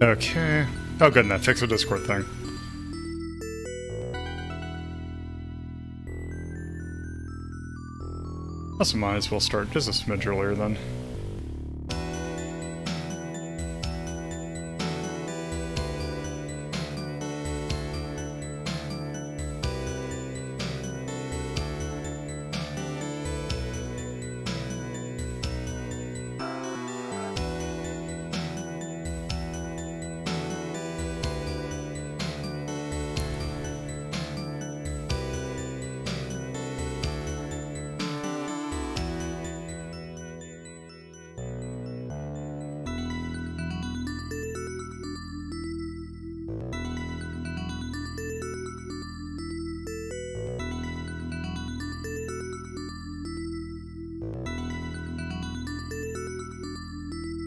Okay. Oh, good, and that fixed the Discord thing. Also, might as well start just a smidge earlier then.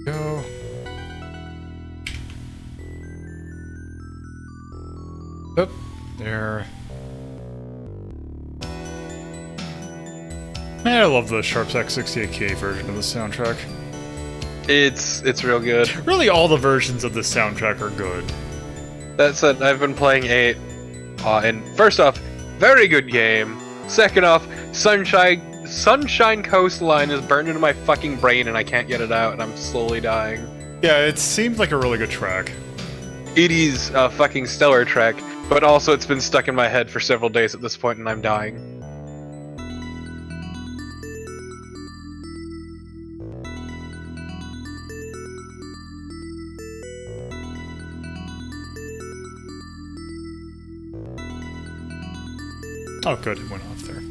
Go. Up there. Man, I love the Sharp's X68K version of the soundtrack. It's real good. Really, all the versions of the soundtrack are good. That said, I've been playing 8, and first off, very good game. Second off, Sunshine Coastline is burned into my fucking brain and I can't get it out and I'm slowly dying. Yeah, it seems like a really good track. It is a fucking stellar track, but also it's been stuck in my head for several days at this point and I'm dying. Oh, good, it went off there.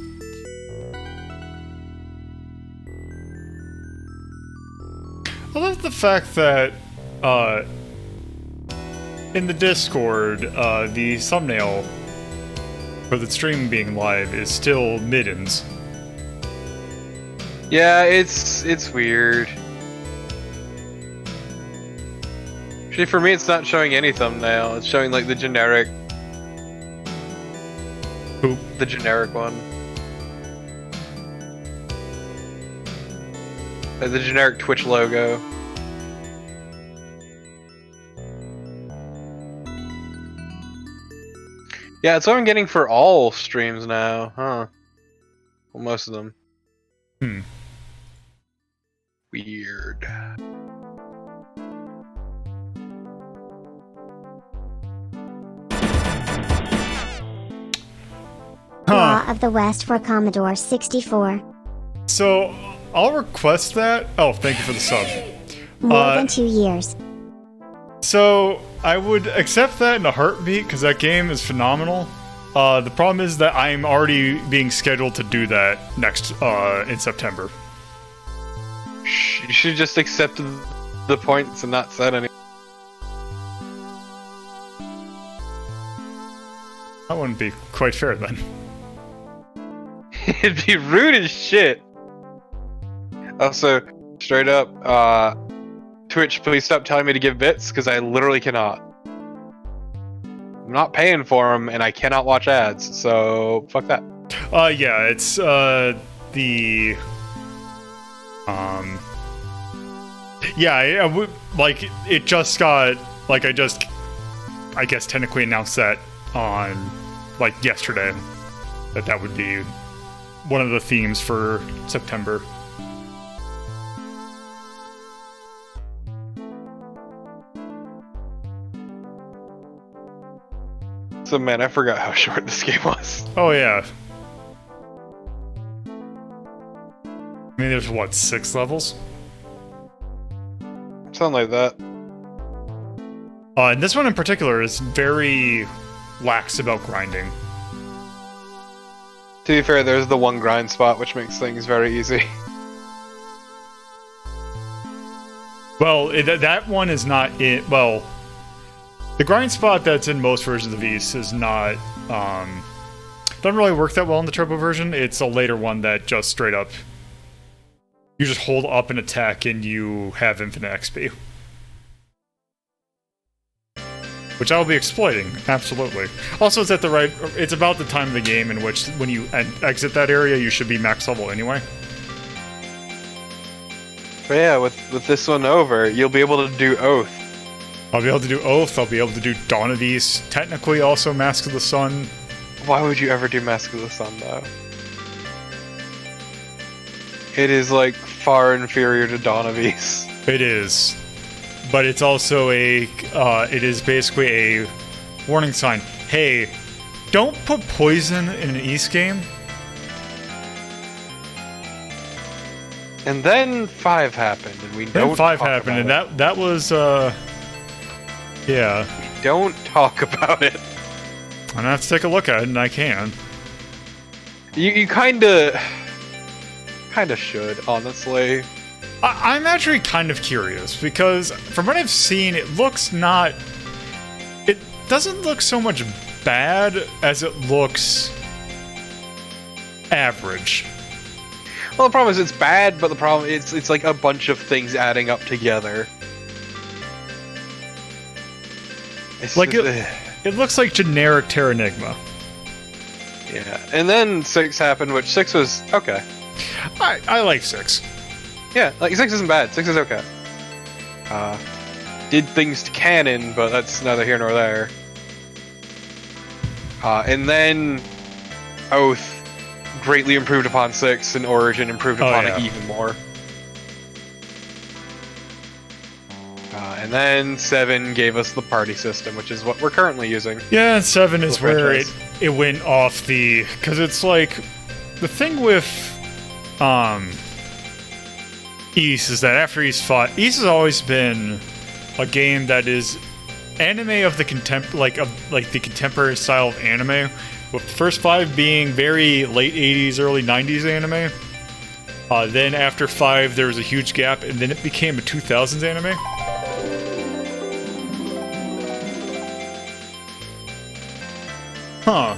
I love the fact that, in the Discord, the thumbnail for the stream being live is still middens. Yeah, it's weird. Actually, for me, it's not showing any thumbnail. It's showing like the generic. Who? The generic one. The generic Twitch logo. Yeah, it's what I'm getting for all streams now, huh? Well, most of them. Hmm. Weird. Law of the West for Commodore 64. So, I'll request that. Oh, thank you for the sub. More than 2 years. So, I would accept that in a heartbeat, because that game is phenomenal. The problem is that I'm already being scheduled to do that next, in September. You should just accept the points and not said anything. That wouldn't be quite fair then. It'd be rude as shit. Also, straight up, Twitch, please stop telling me to give bits, because I literally cannot. I'm not paying for them, and I cannot watch ads, so fuck that. Yeah, it's, the... Yeah, like, it just got, like, I guess technically announced that on, like, yesterday, that would be one of the themes for September. So man, I forgot how short this game was. Oh, yeah. I mean, there's, what, 6 levels? Something like that. And this one in particular is very lax about grinding. To be fair, there's the one grind spot, which makes things very easy. Well, that one is not in... Well, the grind spot that's in most versions of East is not... doesn't really work that well in the turbo version. It's a later one that just straight up... You just hold up an attack and you have infinite XP. Which I'll be exploiting, absolutely. Also, it's at the right... It's about the time of the game in which, when you exit that area, you should be max level anyway. But yeah, with this one over, you'll be able to do Oath. I'll be able to do Oath, I'll be able to do Dawn of East, technically also Mask of the Sun. Why would you ever do Mask of the Sun, though? It is, like, far inferior to Dawn of East. It is. But it's also it is basically a warning sign. Hey, don't put poison in an East game. And then 5 happened, and we don't. Then 5 talk happened, and about that was yeah. We don't talk about it. I'm gonna have to take a look at it, and I can. You kinda should, honestly. I'm actually kind of curious because from what I've seen, it doesn't look so much bad as it looks average. Well, the problem is it's bad, but the problem is it's like a bunch of things adding up together. It's like just, it looks like generic Terranigma. yeah, and then 6 happened, which 6 was okay. I like 6. Yeah, like 6 isn't bad. 6 is okay. Did things to canon, but that's neither here nor there. And then Oath greatly improved upon 6, and Origin improved upon it even more. And then 7 gave us the party system, which is what we're currently using. Yeah, and 7 is where it went off the... Because it's like... The thing with... East is that after East fought... East has always been a game that is anime of the the contemporary style of anime, with the first 5 being very late 80s, early 90s anime. Then after 5, there was a huge gap, and then it became a 2000s anime. Huh.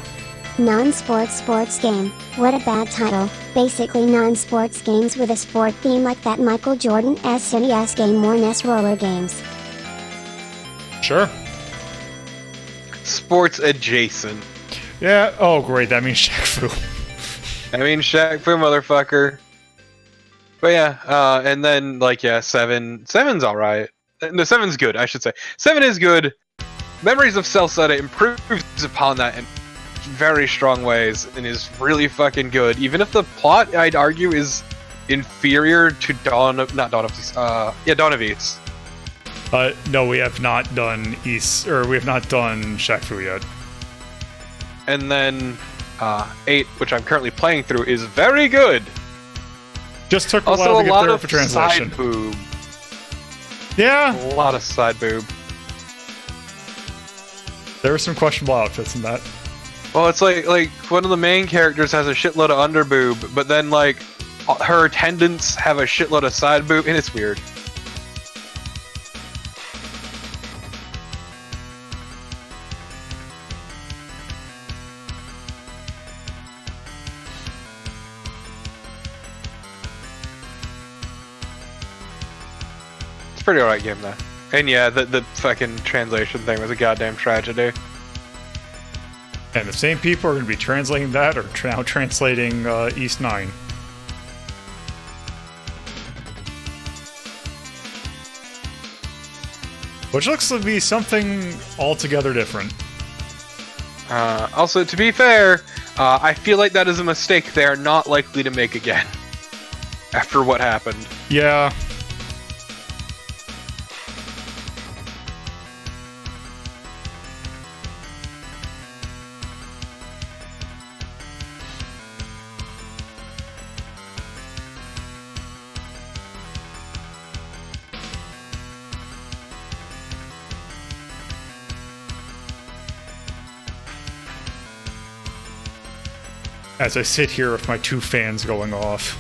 Non-sports sports game. What a bad title. Basically non-sports games with a sport theme like that Michael Jordan SNES game or NES roller games. Sure. Sports adjacent. Yeah, oh great, that means Shaq Fu. I mean, Shaq Fu, motherfucker. But yeah, and then, like, yeah, 7's alright. No, 7's good, I should say. 7 is good. Memories of Celceta improves upon that in very strong ways, and is really fucking good. Even if the plot, I'd argue, is inferior to Dawn of East. No, we have not done we have not done Shaq Fu yet. And then 8, which I'm currently playing through, is very good. Just took a Also, while to a get lot there of for translation. side boob. Yeah, A lot of side boob. there were some questionable outfits in that. Well, it's like one of the main characters has a shitload of under boob, but then like her attendants have a shitload of side boob, and it's weird. It's a pretty alright game though. And yeah, the fucking translation thing was a goddamn tragedy. And the same people are going to be translating that, or now translating East 9. Which looks to be something altogether different. Also, to be fair, I feel like that is a mistake they are not likely to make again. After what happened. Yeah. As I sit here with my 2 fans going off.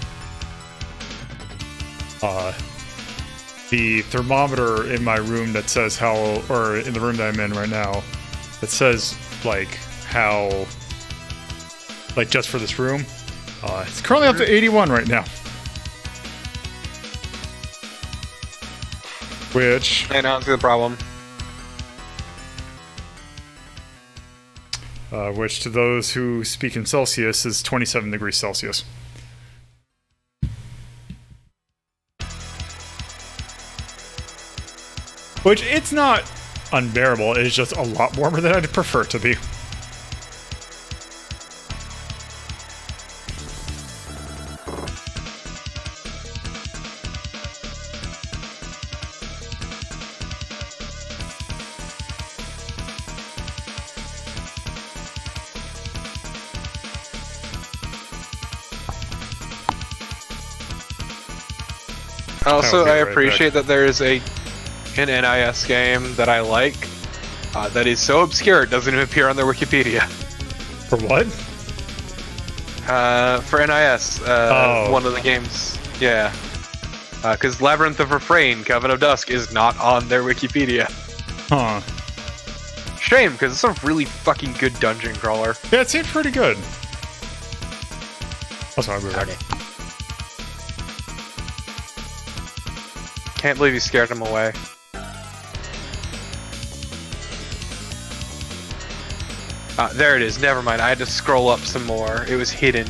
The thermometer in my room that says or in the room that I'm in right now, that says, like, how, like, just for this room, it's currently up to 81 right now. Which... And I don't see the problem. Which to those who speak in Celsius is 27 degrees Celsius. Which, it's not unbearable. It is just a lot warmer than I'd prefer it to be. Also, I'll be I right appreciate that there is an NIS game that I like that is so obscure it doesn't even appear on their Wikipedia. For what? For NIS, one of the games, yeah. Because Labyrinth of Refrain, Coven of Dusk is not on their Wikipedia. Huh. Shame, because it's a really fucking good dungeon crawler. Yeah, it seemed pretty good. Also, I'll be right back. Can't believe you scared him away. There it is. Never mind. I had to scroll up some more. It was hidden.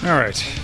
All right.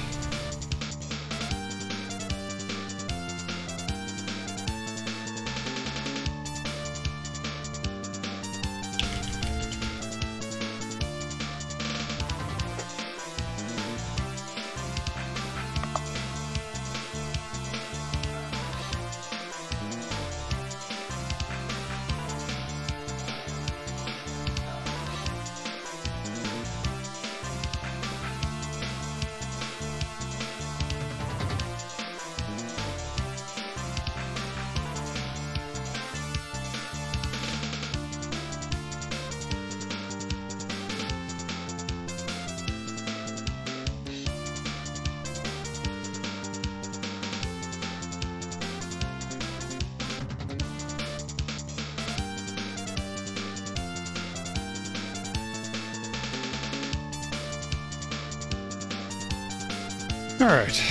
Alright,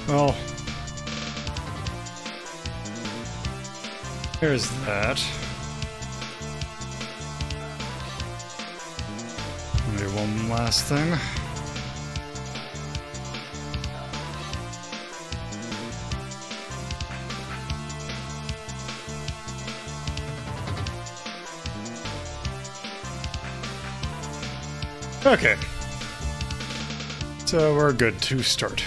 well, there's that. I'll do one last thing. Okay. So we're good to start.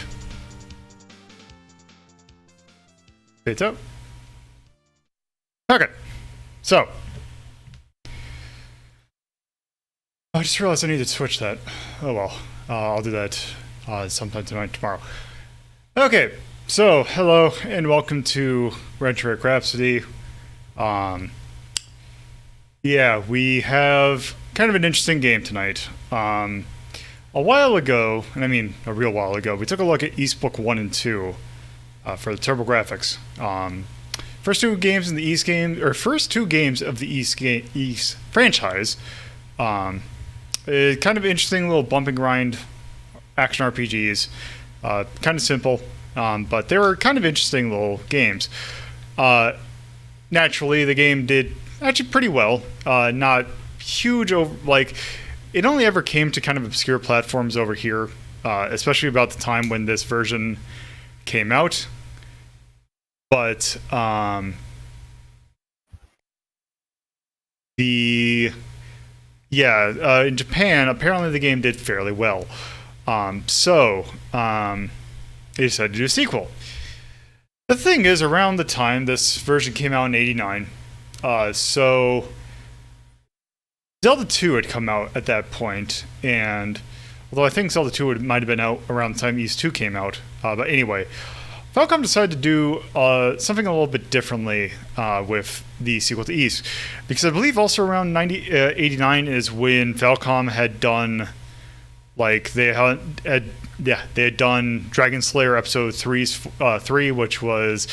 It's up. Okay. So. I just realized I need to switch that. Oh well. I'll do that sometime tonight, tomorrow. Okay. So, hello and welcome to Rhapsody. Yeah, we have kind of an interesting game tonight. A while ago, and I mean a real while ago, we took a look at East Book 1 and 2 for the TurboGrafx. First two games in the East game, or first two games of the East franchise. Kind of interesting little bump and grind action RPGs. Kind of simple, but they were kind of interesting little games. Naturally, the game did actually pretty well. Not huge, it only ever came to kind of obscure platforms over here, especially about the time when this version came out. But in Japan, apparently the game did fairly well. So they decided to do a sequel. The thing is, around the time this version came out in '89, so Zelda 2 had come out at that point, and although I think Zelda 2 might have been out around the time East 2 came out, but anyway, Falcom decided to do something a little bit differently with the sequel to East, because I believe also around 89 is when Falcom had done, they had done Dragon Slayer Episode 3, which was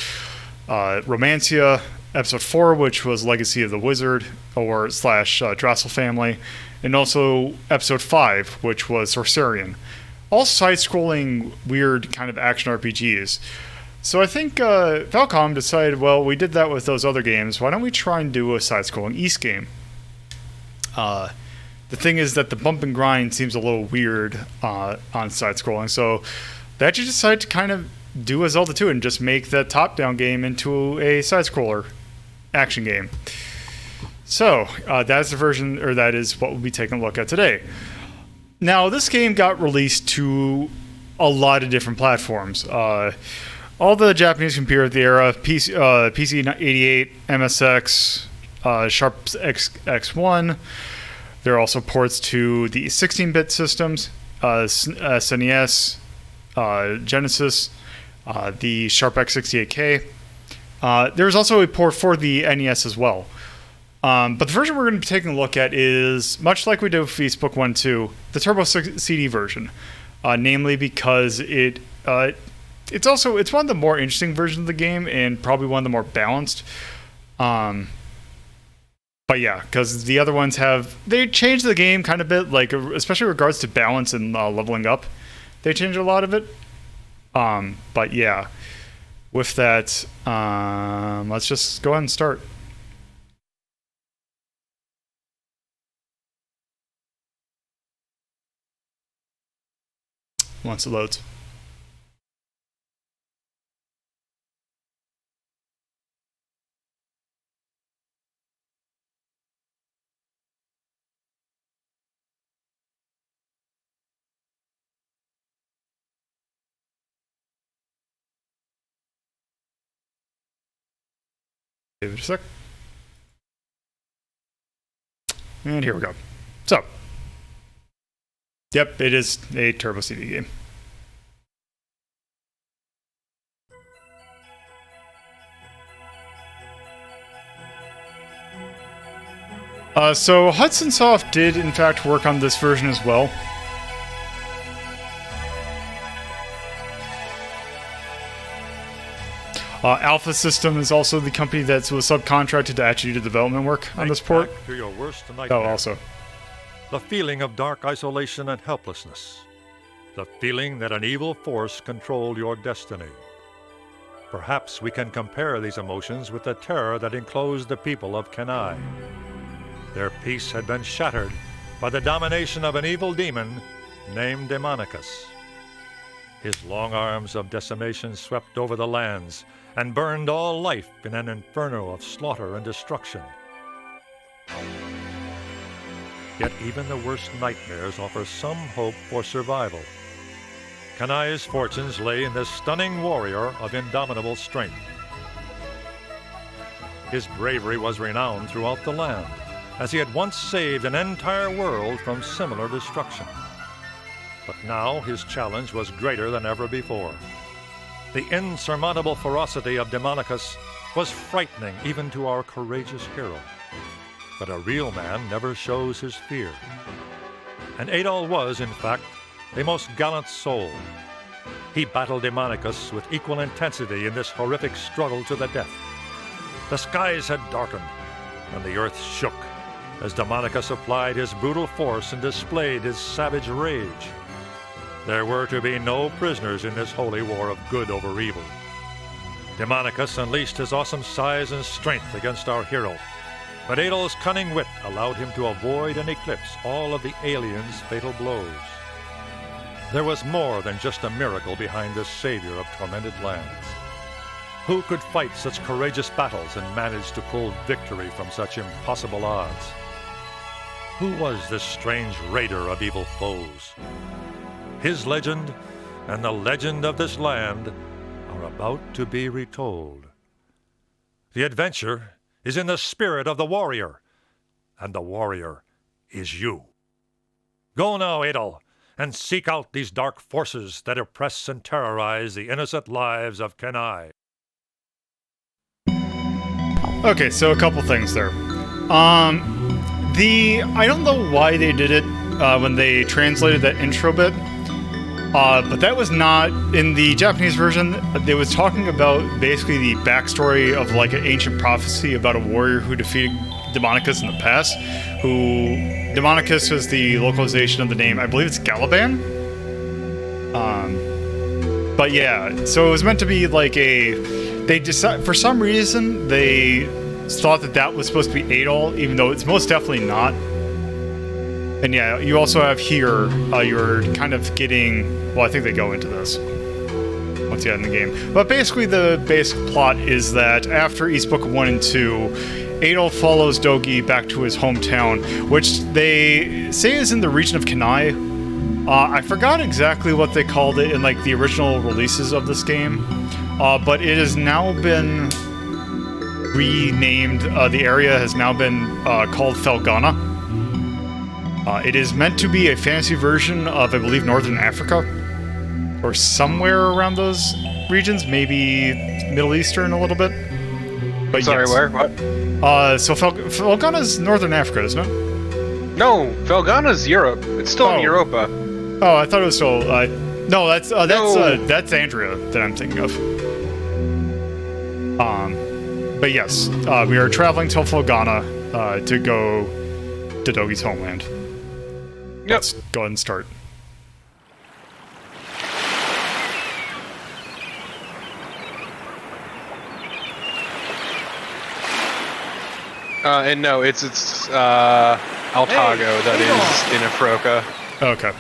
Romancia, Episode 4, which was Legacy of the Wizard, or / Drossel Family, and also Episode 5, which was Sorcerian. All side-scrolling, weird kind of action RPGs. So I think Falcom decided, well, we did that with those other games, why don't we try and do a side-scrolling East game? The thing is that the bump and grind seems a little weird on side-scrolling, so they actually decided to kind of do a Zelda 2 and just make that top-down game into a side-scroller action game. So that's the version, or that is what we'll be taking a look at today. Now, this game got released to a lot of different platforms. All the Japanese computer of the era, PC 88, MSX, Sharp X1. There are also ports to the 16-bit systems, SNES, Genesis, the Sharp X68K. There's also a port for the NES as well. But the version we're going to be taking a look at is, much like we did with Facebook 1 2, the Turbo CD version. Namely because it's one of the more interesting versions of the game and probably one of the more balanced. But yeah, because the other ones they changed the game kind of a bit, especially in regards to balance and leveling up. They changed a lot of it. But yeah, with that, let's just go ahead and start. once it loads. Give it a sec. And here we go. So, yep, it is a Turbo CD game. So Hudson Soft did in fact work on this version as well. Alpha System is also the company that was subcontracted to actually do development work on this port. To your worst Oh, nightmare. also. The feeling of dark isolation and helplessness. The feeling that an evil force controlled your destiny. Perhaps we can compare these emotions with the terror that enclosed the people of Kenai. Their peace had been shattered by the domination of an evil demon named Demonicus. His long arms of decimation swept over the lands and burned all life in an inferno of slaughter and destruction. Yet even the worst nightmares offer some hope for survival. Kanai's fortunes lay in this stunning warrior of indomitable strength. His bravery was renowned throughout the land, as he had once saved an entire world from similar destruction. But now his challenge was greater than ever before. The insurmountable ferocity of Demonicus was frightening even to our courageous hero. But a real man never shows his fear. And Adol was, in fact, a most gallant soul. He battled Demonicus with equal intensity in this horrific struggle to the death. The skies had darkened, and the earth shook as Demonicus applied his brutal force and displayed his savage rage. There were to be no prisoners in this holy war of good over evil. Demonicus unleashed his awesome size and strength against our hero, but Adol's cunning wit allowed him to avoid and eclipse all of the alien's fatal blows. There was more than just a miracle behind this savior of tormented lands. Who could fight such courageous battles and manage to pull victory from such impossible odds? Who was this strange raider of evil foes? His legend and the legend of this land are about to be retold. The adventure is in the spirit of the warrior, and the warrior is you. Go now, Adol, and seek out these dark forces that oppress and terrorize the innocent lives of Kenai. Okay, so a couple things there. I don't know why they did it when they translated that intro bit, but that was not in the Japanese version. They was talking about basically the backstory of like an ancient prophecy about a warrior who defeated Demonicus in the past. Demonicus was the localization of the name. I believe it's Galaban. But yeah, so it was meant to be like they decided, for some reason, they thought that was supposed to be Adol, even though it's most definitely not. And yeah, you also have here, you're kind of getting, well, I think they go into this once you get in the game. But basically the basic plot is that after East Book 1 and 2, Adol follows Dogi back to his hometown, which they say is in the region of Kenai. I forgot exactly what they called it in like the original releases of this game. But it has now been renamed. The area has now been called Felgana. It is meant to be a fantasy version of, I believe, Northern Africa, or somewhere around those regions, maybe Middle Eastern a little bit. But Sorry, yes. where? What? So Felgana's Northern Africa, isn't it? No, Felgana's Europe. It's still in Europa. Oh, I thought it was still. No, that's No. That's Andrea that I'm thinking of. But yes, we are traveling to Felgana to go to Dogi's homeland. Yep. Let's go ahead and start. And no, it's Altago that is in Afroka. Okay.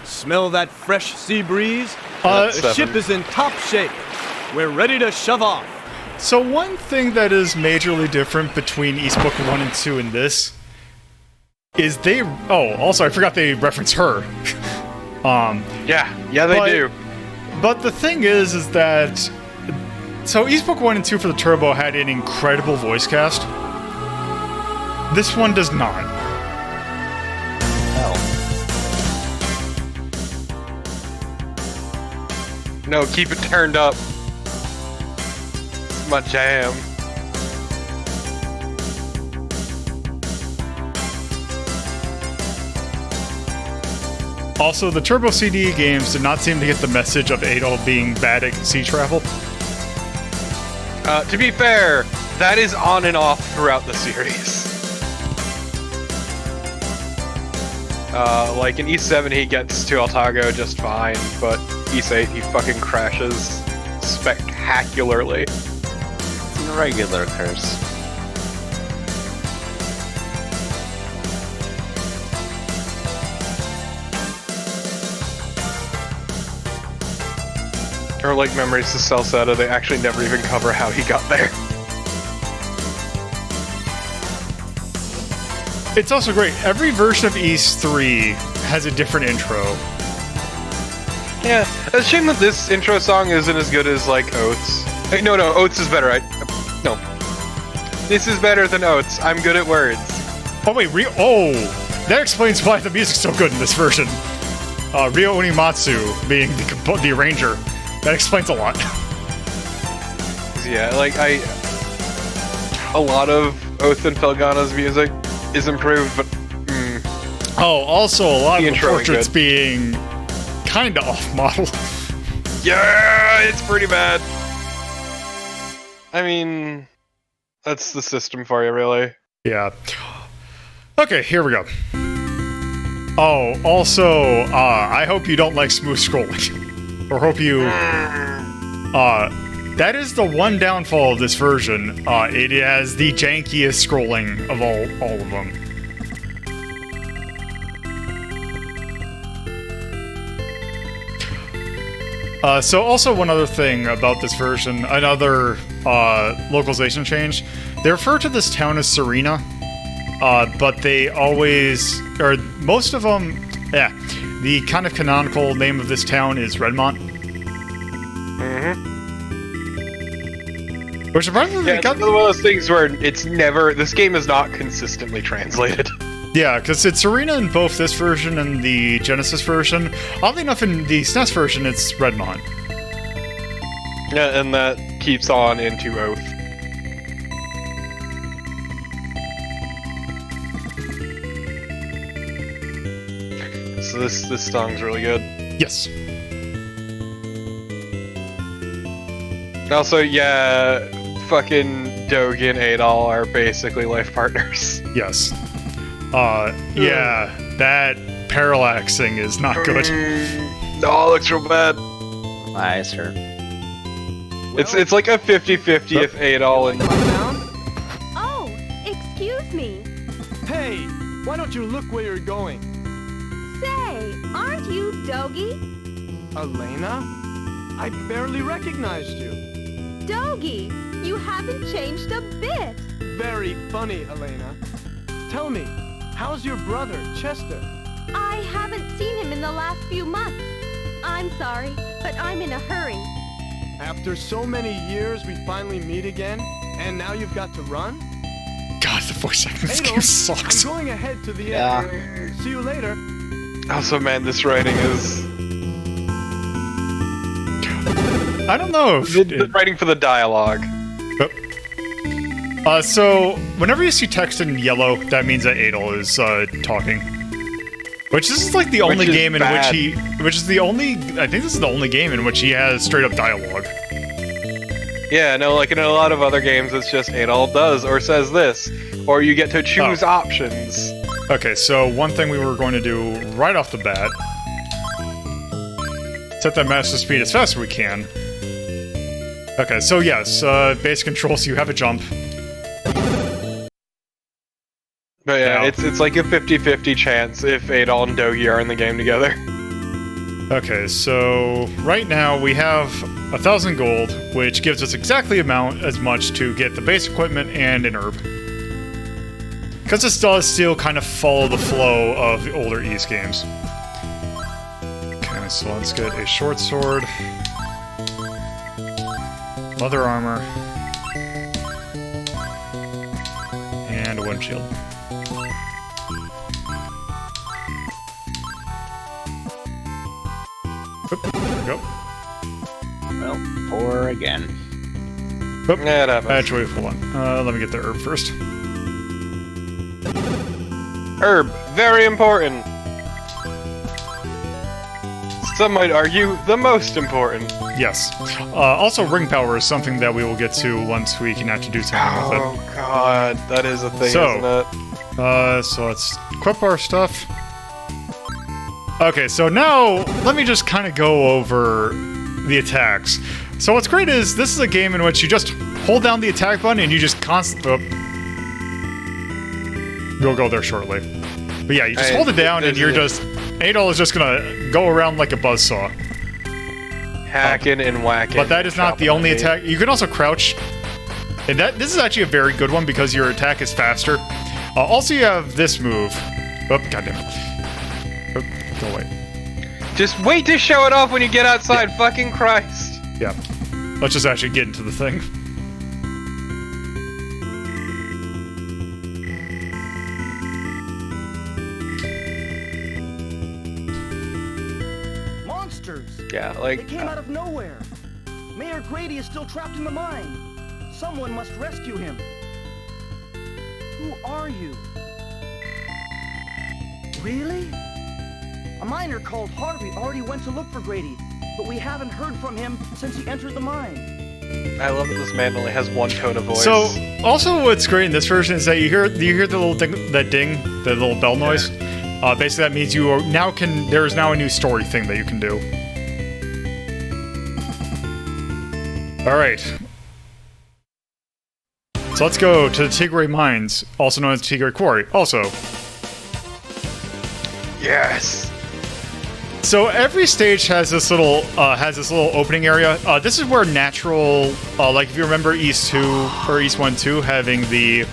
Smell that fresh sea breeze? That's The ship seven. is in top shape. We're ready to shove off. So one thing that is majorly different between East Book 1 and 2 and this is they... Oh, also, I forgot they reference her. Yeah, they do. But the thing is that... So East Book 1 and 2 for the Turbo had an incredible voice cast. This one does not. No, keep it turned up. It's my jam. Also, the Turbo CD games did not seem to get the message of Adol being bad at sea travel. To be fair, that is on and off throughout the series. Like in E7 he gets to Altago just fine, but E8 he fucking crashes spectacularly. It's a regular curse. Or like Memories to Celceta, they actually never even cover how he got there. It's also great. Every version of East 3 has a different intro. Yeah, it's a shame that this intro song isn't as good as like Oaths. Hey, no, Oaths is better. No, this is better than Oaths. I'm good at words. Oh wait, that explains why the music's so good in this version. Ryo Unimatsu being the arranger. That explains a lot. Yeah, like a lot of Oath and Felgana's music is improved, but Oh, also a lot The of the intro ain't portraits good. being kinda off-model. yeah, it's pretty bad. I mean, that's the system for you, really. Yeah. Okay, here we go. Oh, also, I hope you don't like smooth scrolling. Or hope you... that is the one downfall of this version. It has the jankiest scrolling of all of them. So also one other thing about this version, another localization change. They refer to this town as Serena, but they always, or most of them, the kind of canonical name of this town is Redmont. Which surprisingly Yeah, it's got... one of those things where it's never, this game is not consistently translated. Yeah, because it's Serena in both this version and the Genesis version. Oddly enough, in the SNES version, it's Redmont. Yeah, and that keeps on into Oath. So this song's really good. Yes. Also, yeah, fucking Dogi and Adol are basically life partners. Yes. Yeah, that parallaxing is not good. No, it looks real bad. My eyes hurt. It's like a 50-50 if Adol and... Oh, excuse me. Hey, why don't you look where you're going? Say, aren't you Dogi? Elena? I barely recognized you. Dogi, you haven't changed a bit. Very funny, Elena. Tell me, how's your brother, Chester? I haven't seen him in the last few months. I'm sorry, but I'm in a hurry. After so many years, we finally meet again, and now you've got to run? God, the voice acting in this Adol, game sucks. I'm going ahead to the Yeah. end. See you later. Also, man, this writing is... I don't know if... The writing for the dialogue. So, whenever you see text in yellow, that means that Adol is talking. Which this is like the only is game in bad. which he... Which is the only... I think this is the only game in which he has straight-up dialogue. Yeah, no, like in a lot of other games, it's just Adol does or says this, or you get to choose options. Okay, so one thing we were going to do right off the bat... Set that master speed as fast as we can. Okay, so yes, base controls, you have a jump. But yeah, Yeah. it's like a 50-50 chance if Adol and Dogi are in the game together. Okay, so right now we have 1,000 gold, which gives us exactly as much to get the base equipment and an herb. Because this does still kind of follow the flow of the older Ys games. Okay, so let's get a short sword, leather armor, and a wind shield. Oop, there we go. Well, 4 again. Oop, Yeah, it happens. actually, hold on. Let me get the herb first. Herb, very important. Some might argue the most important. Yes. Also, ring power is something that we will get to once we can actually do something with it. Oh god, that is a thing, So, isn't it? So let's equip our stuff. Okay, so now let me just kind of go over the attacks. So what's great is this is a game in which you just hold down the attack button and you just constantly... We'll go there shortly. But yeah, you just hold it down and you're just... Adol is just gonna go around like a buzzsaw. Hacking and whacking. But that is not the only attack. You can also crouch. And this is actually a very good one because your attack is faster. Also, you have this move. Oh, goddamn. Oh, go away. Just wait to show it off when you get outside, fucking Christ. Yeah. Let's just actually get into the thing. Monsters! Yeah, They like... came out of nowhere. Mayor Grady is still trapped in the mine. Someone must rescue him. Who are you? Really? A miner called Harvey already went to look for Grady, but we haven't heard from him since he entered the mine. I love that this man only has one tone of voice. So, also what's great in this version is that you hear the little ding, the little bell noise. Basically, that means you are now there is now a new story thing that you can do. All right. So let's go to the Tigray Mines, also known as Tigray Quarry. Also, Yes! so every stage has this little opening area. This is where natural, like if you remember East 2 or East 1-2 having the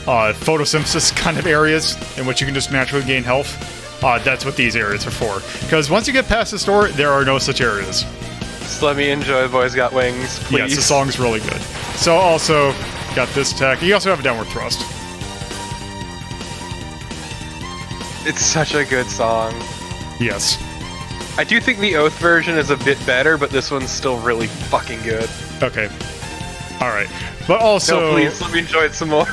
photosynthesis kind of areas in which you can just naturally gain health. That's what these areas are for. Because once you get past this door, there are no such areas. Just let me enjoy Boys Got Wings, please. Yes, the song's really good. So also got this attack. You also have a downward thrust. It's such a good song. Yes. I do think the Oath version is a bit better, but this one's still really fucking good. Okay. All right. But also, No, please, let me enjoy it some more.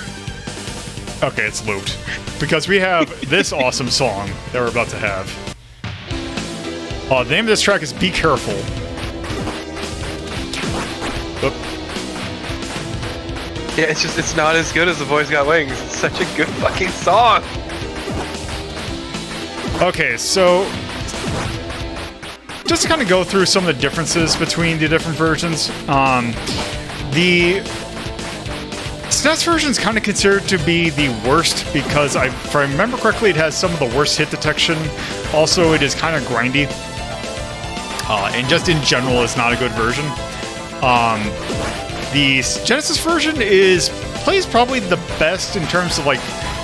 okay, it's looped because we have this awesome song that we're about to have. The name of this track is "Be Careful." Oop. Yeah, it's not as good as The Boys Got Wings. It's such a good fucking song. Okay, so just to kind of go through some of the differences between the different versions. The SNES version is kind of considered to be the worst because, if I remember correctly, it has some of the worst hit detection. Also, it is kind of grindy. And just in general, it's not a good version. The Genesis version plays probably the best in terms of, like,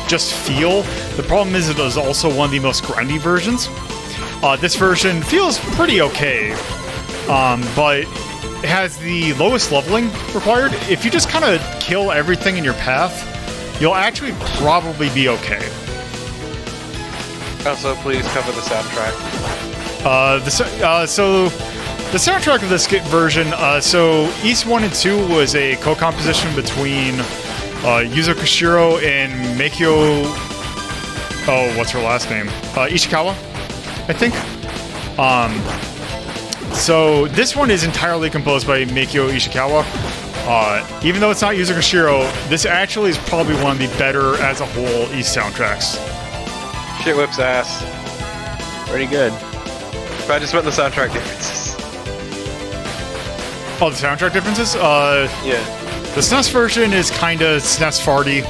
just feel. The problem is it is also one of the most grindy versions. This version feels pretty okay, but it has the lowest leveling required. If you just kind of kill everything in your path, you'll actually probably be okay. Also, please cover the soundtrack. So the soundtrack of this version, so East 1 and 2 was a co-composition between Yuzo Koshiro and Meikyo... Oh, what's her last name? Ishikawa, I think. So this one is entirely composed by Meikyo Ishikawa. Even though it's not Yuzo Koshiro, this actually is probably one of the better as a whole East soundtracks. Shit whips ass. Pretty good. But I just meant the soundtrack differences. Oh, the soundtrack differences? Yeah. The SNES version is kinda SNES farty.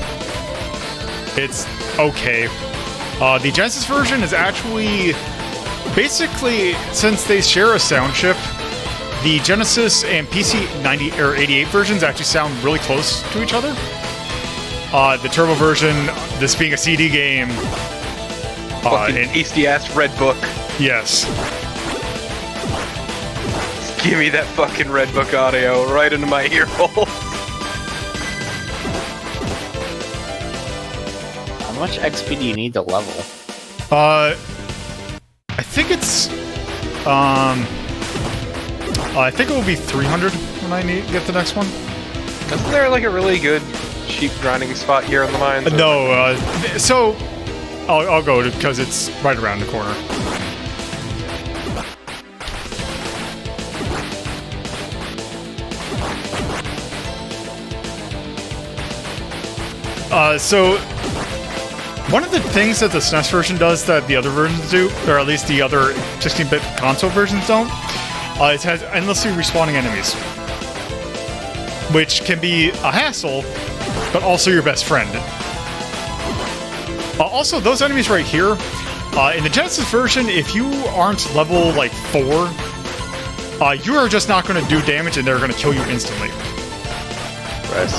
It's okay. The Genesis version is actually basically, since they share a sound chip, the Genesis and PC 90 or 88 versions actually sound really close to each other. The Turbo version, this being a CD game, Fucking tasty ass red book. yes. Give me that fucking red book audio right into my ear hole. How much XP do you need to level? I think it's, I think it will be 300 when I get the next one. Isn't there like a really good sheep grinding spot here in the mines? No, so I'll go because it's right around the corner. So one of the things that the SNES version does that the other versions do, or at least the other 16-bit console versions don't, it has endlessly respawning enemies, which can be a hassle, but also your best friend. Also, those enemies right here, in the Genesis version, if you aren't level, like, 4, you are just not going to do damage and they're going to kill you instantly. Right.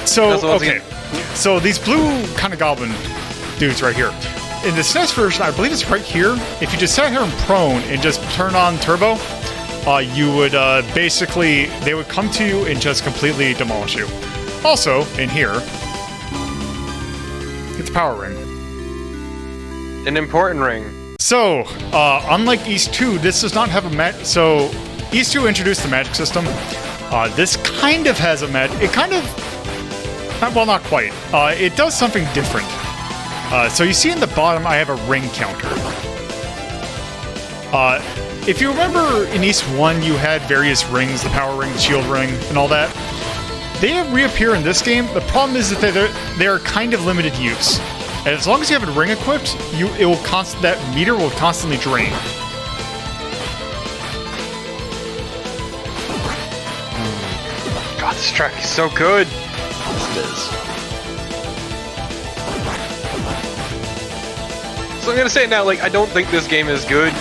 So, okay. So these blue kind of goblin dudes right here. In the SNES version, I believe it's right here. If you just sat here in prone and just turn on turbo, you would basically, they would come to you and just completely demolish you. Also, in here, get the power ring. An important ring. So, unlike East 2, this does not have a magic. So, East 2 introduced the magic system. This kind of has a magic. It kind of. Well, not quite. It does something different. So, you see in the bottom, I have a ring counter. If you remember in East 1, you had various rings, the power ring, the shield ring, and all that. They reappear in this game. The problem is that they're kind of limited use. And as long as you have a ring equipped, that meter will constantly drain. God, this track is so good. It is. So I'm gonna say it now, like, I don't think this game is good,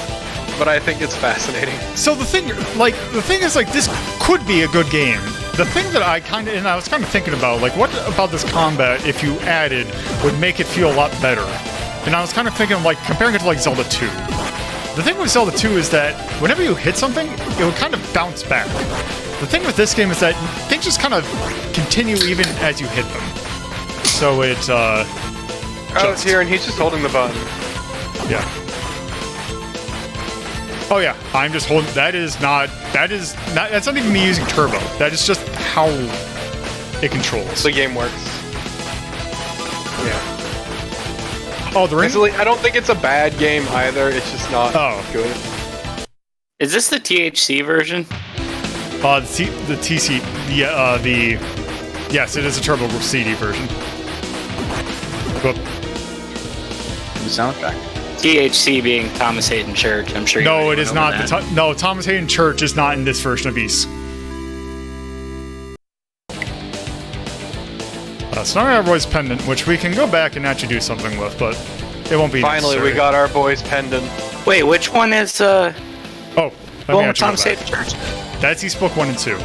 but I think it's fascinating. So the thing is, like, this could be a good game. The thing that I was kind of thinking about, like, what about this combat, if you added, would make it feel a lot better? And I was kind of thinking of, like, comparing it to, like, Zelda 2. The thing with Zelda 2 is that whenever you hit something, it will kind of bounce back. The thing with this game is that things just kind of continue even as you hit them. So it, Oh, it's here, and he's just holding the button. Yeah. Oh yeah, I'm just holding. That's not even me using turbo. That is just how it controls. The game works. Yeah. Oh, the ring. Basically, I don't think it's a bad game either. It's just not good. Is this the THC version? The TC. Yes, it is a turbo CD version. But, The soundtrack. THC being Thomas Hayden Church. I'm sure. no, it is not. No, Thomas Hayden Church is not in this version of Beast. Scenario Boy's pendant, which we can go back and actually do something with, but it won't be. Finally, necessary. we got our boy's pendant. Wait, which one is Oh, let me actually Thomas go back. Hayden Church? That's East Book 1 and 2.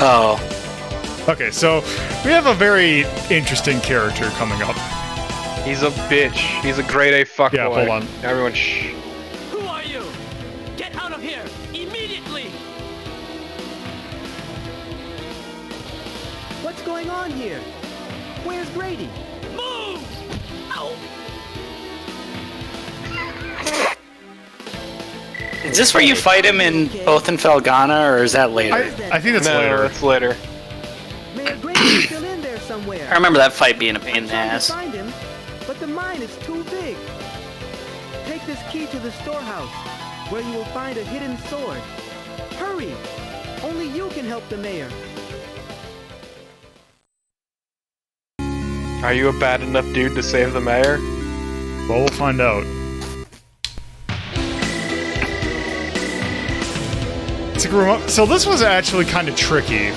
Oh. Okay, so we have a very interesting character coming up. He's a bitch. He's a grade A fuckboy. Yeah, hold on. Everyone, shh. Who are you? Get out of here immediately! What's going on here? Where's Grady? Move! Ow! Is this where you fight him in both in Felghana, or is that later? I think that's No, later. that's later. Mayor Grady's still in there somewhere. I remember that fight being a pain in the I'm trying to ass. find him, but the mine is too big. Take this key to the storehouse, where you will find a hidden sword. Hurry! Only you can help the mayor. Are you a bad enough dude to save the mayor? Well, we'll find out. So this was actually kind of tricky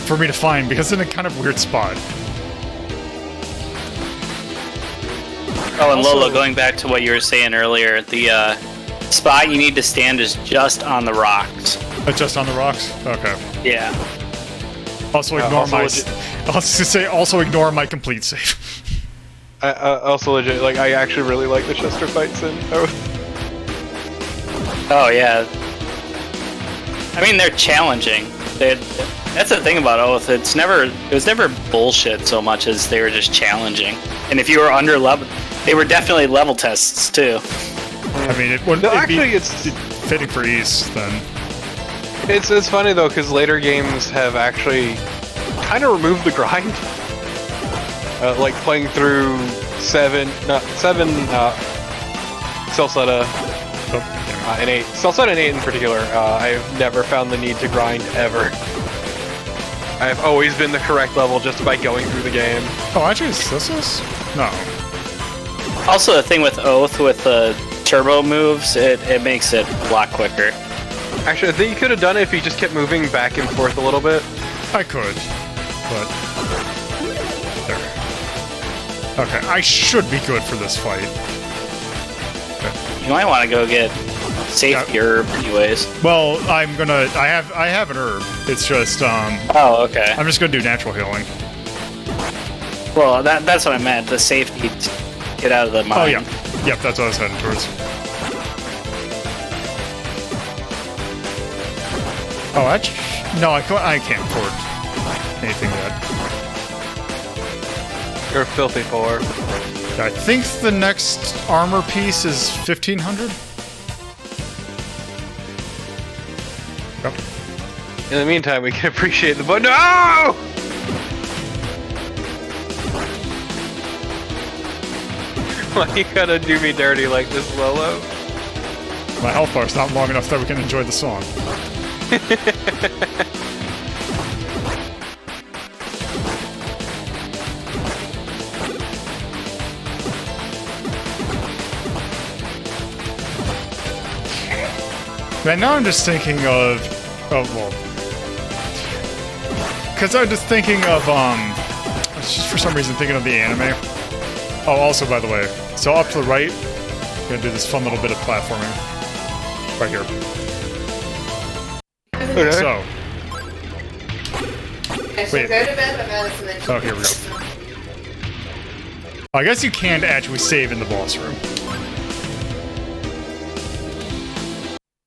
for me to find because it's in a kind of weird spot. Oh, and Also- Lola, going back to what you were saying earlier, the spot you need to stand is just on the rocks. Just on the rocks? Okay. Yeah. Also ignore also my... legit- I was gonna say, also ignore my complete save. I also legit, like, I actually really like the Chester fights in Oath. Oh yeah. I mean, they're challenging. That's the thing about Oath. It was never bullshit so much as they were just challenging. And if you were under level, they were definitely level tests too. I mean, it wouldn't No, it'd be actually, it's fitting for East, then. it's funny though, because later games have actually kind of removed the grind. Like playing through seven, Celceta, and 8. Celceta and 8 in particular, I've never found the need to grind ever. I've always been the correct level just by going through the game. Oh, actually, this is? No. Also, the thing with Oath with the turbo moves, it makes it a lot quicker. Actually, I think you could have done it if you just kept moving back and forth a little bit. I could, but... There. Okay, I should be good for this fight. You might want to go get safety herb anyways. Well, I'm gonna... I have an herb. It's just, Oh, okay. I'm just gonna do natural healing. Well, that's what I meant, the safety to get out of the mine. Oh, yeah. Yep, that's what I was heading towards. Oh, no, I can't afford anything yet. You're a filthy poor. I think the next armor piece is 1,500? Yep. In the meantime, we can appreciate the book. No! Why you gotta do me dirty like this, Lolo? My health bar's not long enough that we can enjoy the song. Man, now I'm just thinking of... Oh, well... Because I'm just thinking of, just for some reason thinking of the anime. Oh, also, by the way, so up to the right, I'm gonna do this fun little bit of platforming. Right here. Okay. So... Wait. Go to bed, and then Oh, here we go. I guess you can't actually save in the boss room.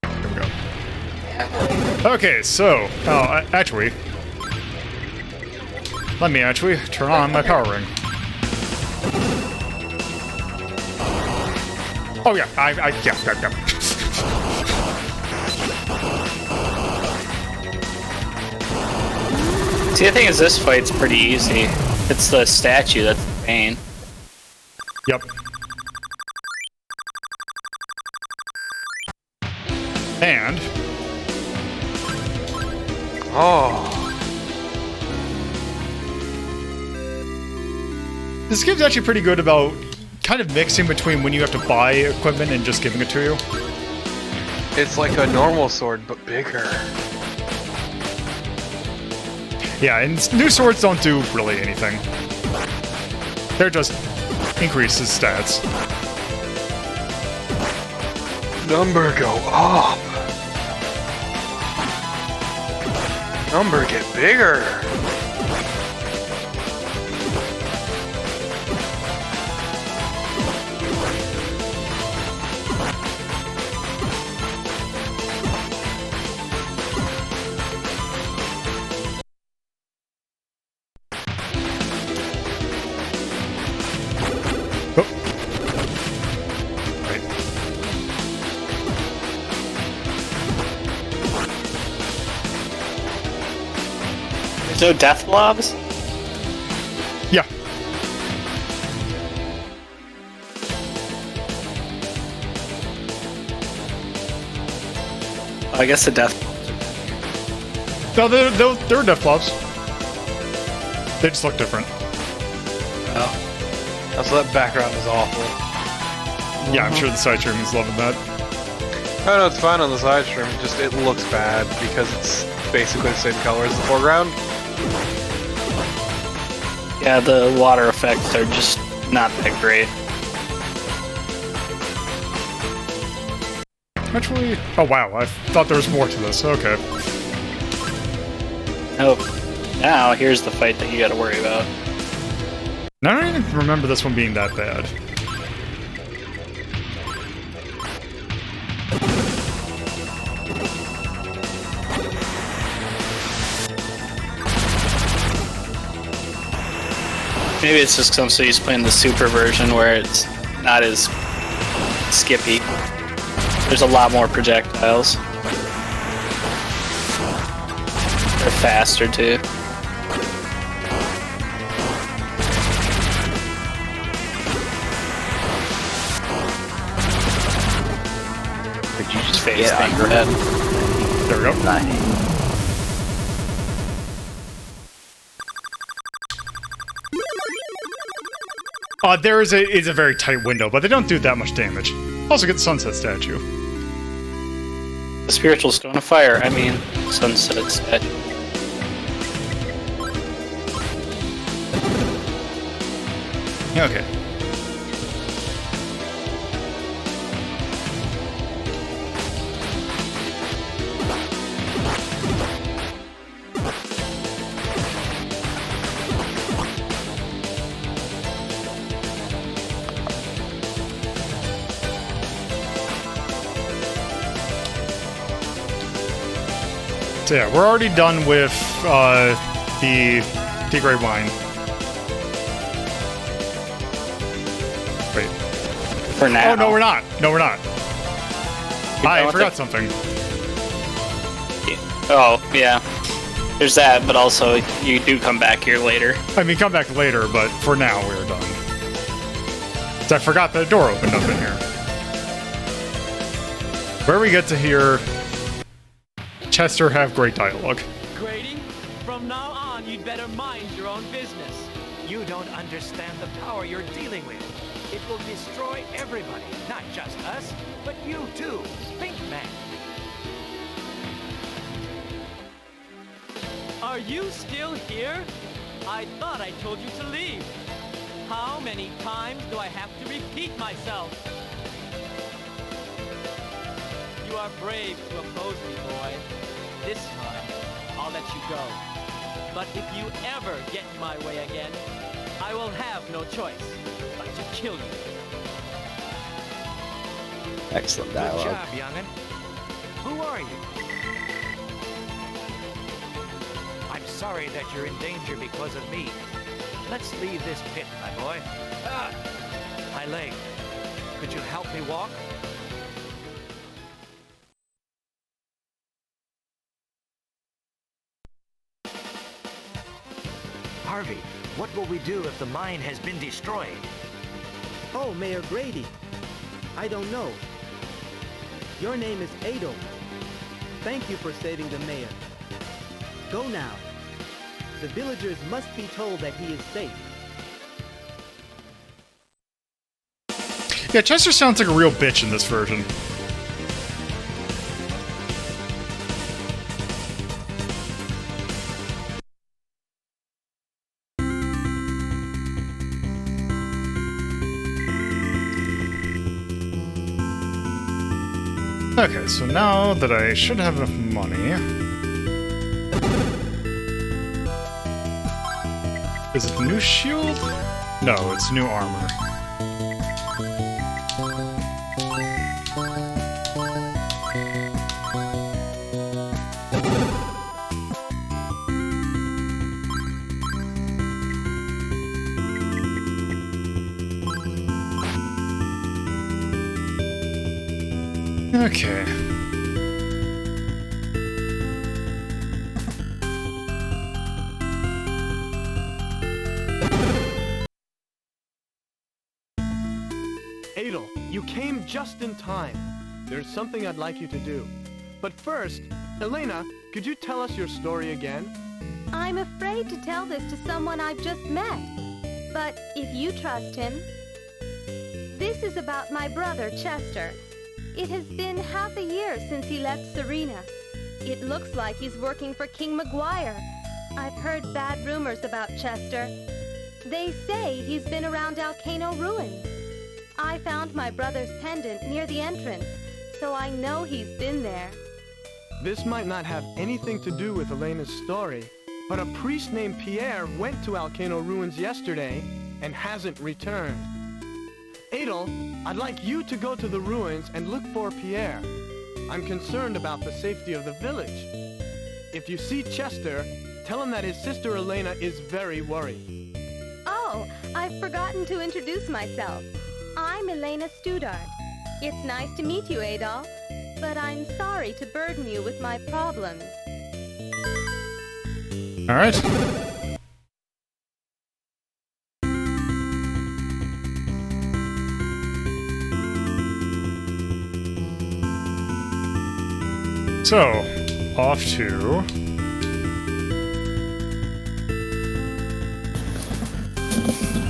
Here we go. Okay, so... Oh, actually... Let me actually turn on my power ring. Oh yeah, yeah. See, the thing is, this fight's pretty easy. It's the statue that's the pain. Yep. And... Oh. This game's actually pretty good about kind of mixing between when you have to buy equipment and just giving it to you. It's like a normal sword, but bigger. Yeah, and new swords don't do really anything. They're just increases stats. Number go up. Number get bigger. There's no death blobs? Yeah. I guess the death. No, they're death blobs. They just look different. Oh. Also, that background is awful. Yeah, I'm sure the side stream is loving that. Oh no, it's fine on the side stream. Just it looks bad because it's basically the same color as the foreground. Yeah, the water effects are just not that great. Actually, oh wow, I thought there was more to this. Okay. Oh, now here's the fight that you gotta worry about. I don't even remember this one being that bad. Maybe it's just because I'm so used to playing the super version where it's not as skippy. There's a lot more projectiles. They're faster too. Could you just Face get thing under head. There we go. Nice. There is a very tight window, but they don't do that much damage. Also get the sunset statue. The spiritual stone of fire. I mean, sunset statue. Okay. So yeah, we're already done with the grade wine. Wait. For now. Oh no, we're not. No, we're not. I forgot something. Oh, yeah. There's that, but also you do come back here later. I mean, come back later, but for now we're done. So I forgot the door opened up in here. Where we get to hear Chester have great dialogue. Grady, from now on, you'd better mind your own business. You don't understand the power you're dealing with. It will destroy everybody, not just us, but you too, Pink Man. Are you still here? I thought I told you to leave. How many times do I have to repeat myself? You are brave to oppose me, boy. This time, I'll let you go. But if you ever get in my way again, I will have no choice but to kill you. Excellent Good dialogue. job, young'un. Who are you? I'm sorry that you're in danger because of me. Let's leave this pit, my boy. Ah! My leg. Could you help me walk? Harvey, what will we do if the mine has been destroyed? Oh, Mayor Grady. I don't know. Your name is Ado. Thank you for saving the mayor. Go now. The villagers must be told that he is safe. Yeah, Chester sounds like a real bitch in this version. Okay, so now that I should have enough money... Is it the new shield? No, it's new armor. Okay. Adel, you came just in time. There's something I'd like you to do. But first, Elena, could you tell us your story again? I'm afraid to tell this to someone I've just met. But if you trust him... This is about my brother, Chester. It has been half a year since he left Serena. It looks like he's working for King McGuire. I've heard bad rumors about Chester. They say he's been around Alcano Ruins. I found my brother's pendant near the entrance, so I know he's been there. This might not have anything to do with Elena's story, but a priest named Pierre went to Volcano Ruins yesterday and hasn't returned. Adel, I'd like you to go to the ruins and look for Pierre. I'm concerned about the safety of the village. If you see Chester, tell him that his sister Elena is very worried. Oh, I've forgotten to introduce myself. I'm Elena Studart. It's nice to meet you, Adolf, but I'm sorry to burden you with my problems. All right. So, off to...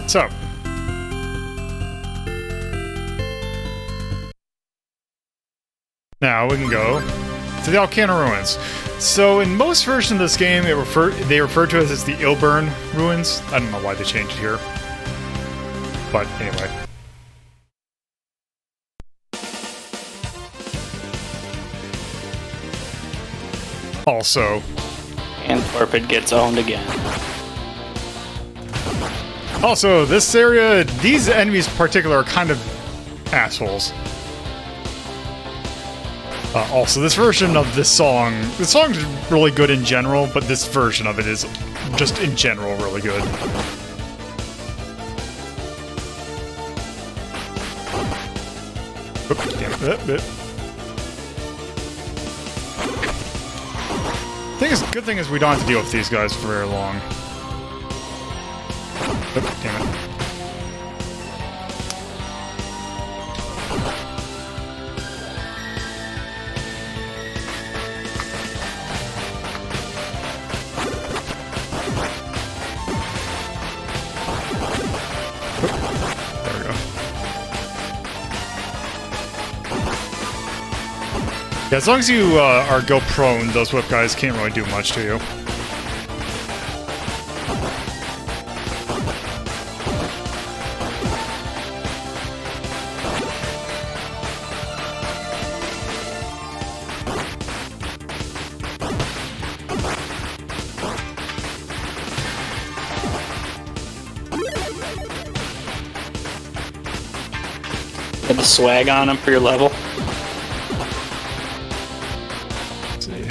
So. Now we can go to the Volcano Ruins. So in most versions of this game, they refer to it as the Ilburn Ruins. I don't know why they changed it here. But anyway. Also, And Torpid gets owned again. Also, this area, these enemies in particular are kind of assholes. Also, this version of this song, the song's really good in general, but this version of it is just in general really good. Oops, damn it. Good thing is we don't have to deal with these guys for very long. Oops, damn it. There we go. Yeah, as long as you are go prone, those whip guys can't really do much to you. Get the swag on him for your level. Let's see.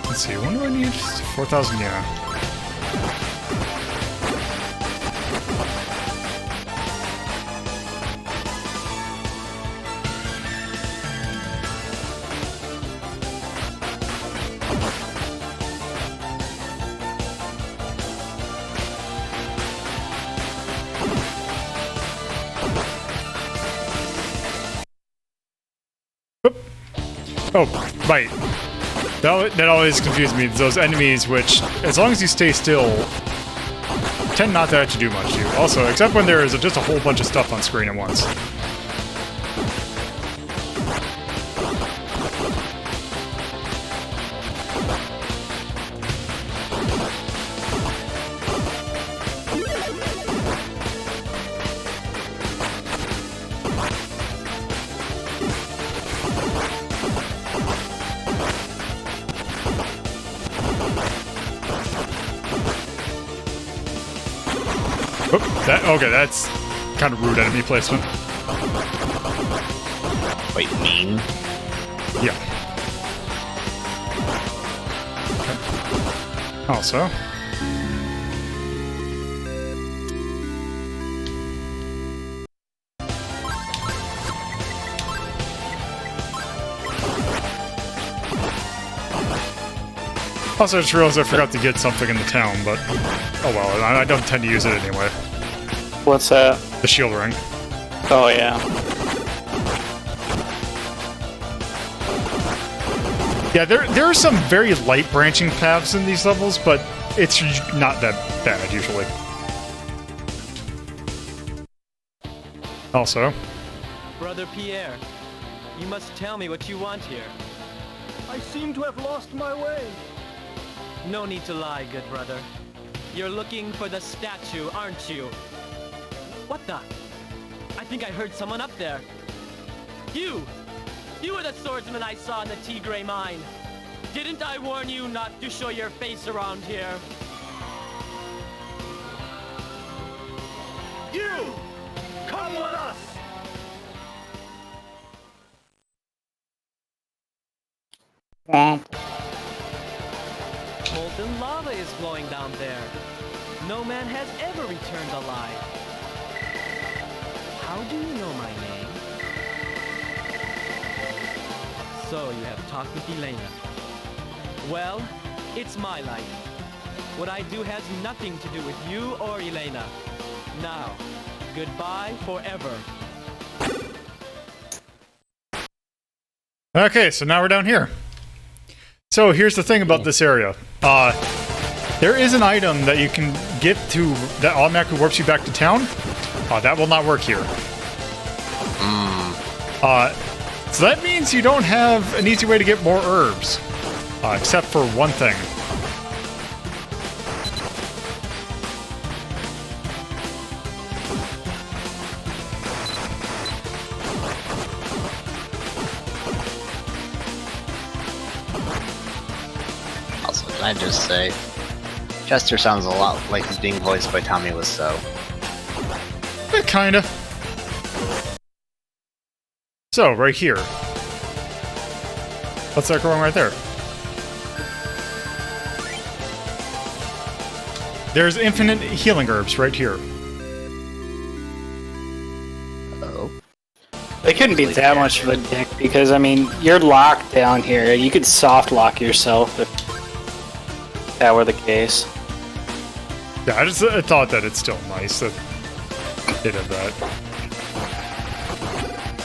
Let's see, what do I need? 4,000, yeah. Oop. Oh, right. That always confused me. Those enemies, which, as long as you stay still, tend not to actually do much to you. Also, except when there is just a whole bunch of stuff on screen at once. Okay, that's kind of rude enemy placement. Wait, mean? Yeah. Okay. Also. Also, I just realized I forgot to get something in the town, but oh well, I don't tend to use it anyway. What's that? The shield ring. Oh, yeah. Yeah, there are some very light branching paths in these levels, but it's not that bad usually. Also, Brother Pierre, you must tell me what you want here. I seem to have lost my way. No need to lie, good brother. You're looking for the statue, aren't you? What the? I think I heard someone up there. You! You were the swordsman I saw in the Tigray mine. Didn't I warn you not to show your face around here? You! Come with us! Womp. Molten lava is flowing down there. No man has ever returned alive. How do you know my name? So you have talked with Elena. Well, it's my life. What I do has nothing to do with you or Elena. Now, goodbye forever. okay, so now we're down here. So here's the thing about this area. There is an item that you can get to that automatically warps you back to town. That will not work here. So that means you don't have an easy way to get more herbs. Except for one thing. Also, can I just say, Chester sounds a lot like he's being voiced by Tommy Wiseau. Kinda. So, right here. What's that going right there? There's infinite healing herbs right here. Oh. They couldn't be that much of a dick because, I mean, you're locked down here. You could soft lock yourself if that were the case. Yeah, I thought that it's still nice that they did that.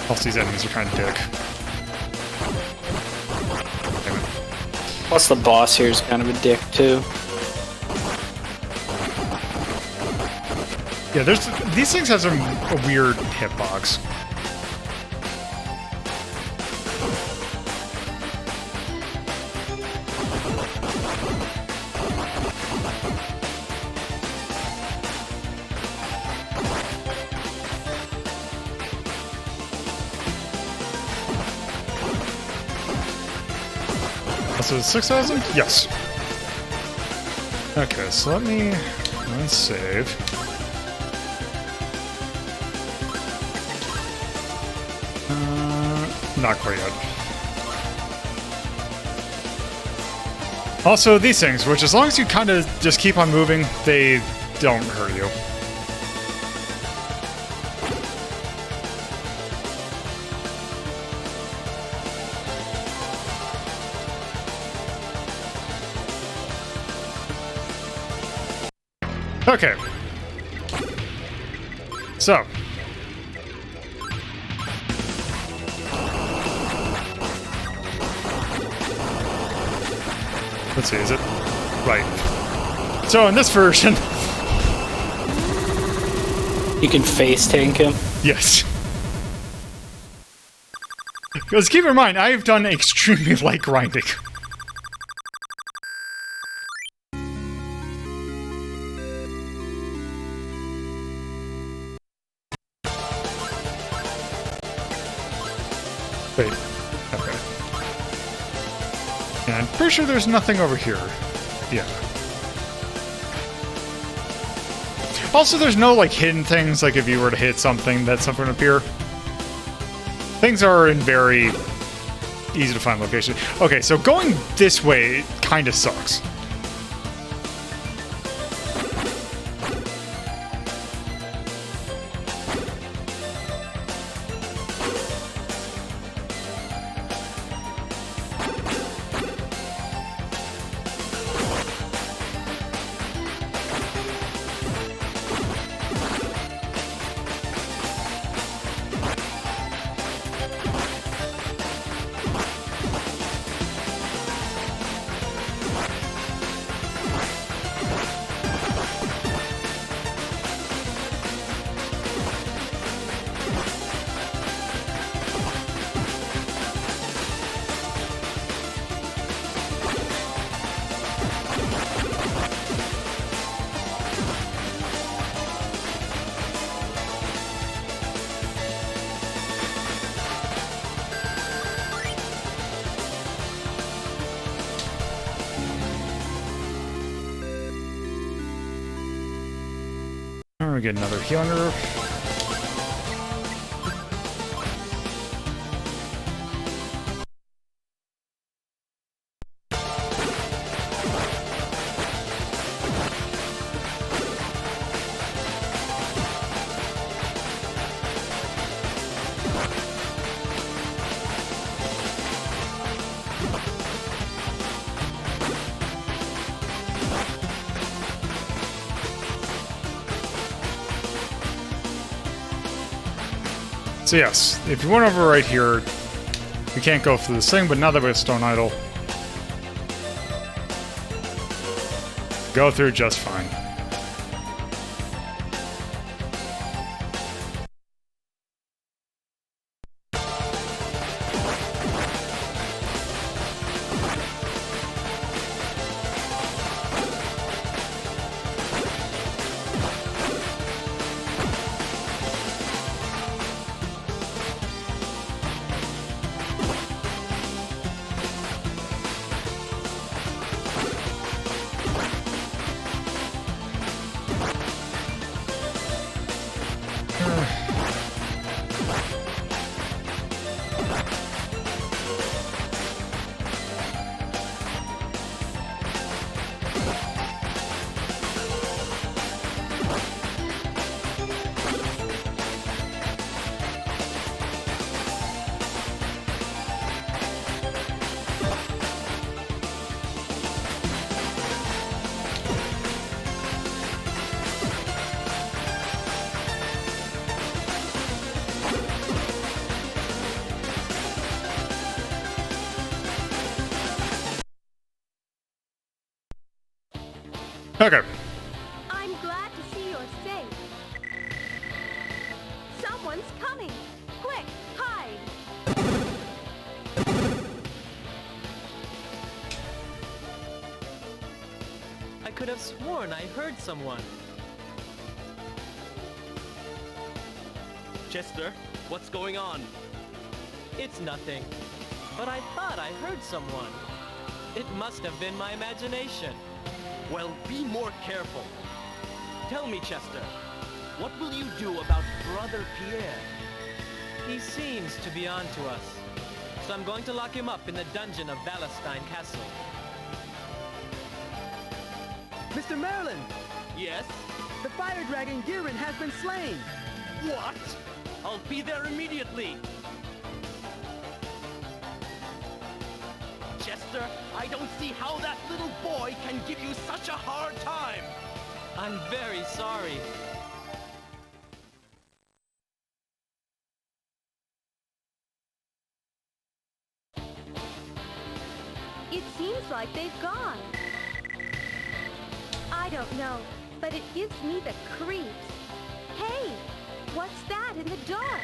Also, these enemies are kind of dick. Plus, the boss here is kind of a dick, too. Yeah, these things have a weird hitbox. So 6,000? Yes. Okay, so let me unsave. Not quite yet. Also, these things, which as long as you kind of just keep on moving, they don't hurt you. Okay. So. Let's see, is it? Right. So in this version... You can face tank him. Yes. Because keep in mind, I've done extremely light grinding. Wait. Okay. And I'm pretty sure there's nothing over here. Yeah. Also, there's no, like, hidden things, like if you were to hit something, that something would appear. Things are in very easy to find location. Okay, so going this way kind of sucks. we get another healing herb. So yes, if you went over right here, we can't go through this thing, but now that we have Stone Idol, go through just fine. Okay. I'm glad to see you're safe. Someone's coming. Quick, hide. I could have sworn I heard someone. Chester, what's going on? It's nothing. But I thought I heard someone. It must have been my imagination. Well, be more careful. Tell me, Chester, what will you do about Brother Pierre? He seems to be on to us. So I'm going to lock him up in the dungeon of Valestein Castle. Mr. Merlin, Yes? the fire dragon Girin has been slain. What? I'll be there immediately. Chester, I don't see how that little boy can give you such a hard time. I'm very sorry. It seems like they've gone. I don't know, but it gives me the creeps. Hey, what's that in the dark?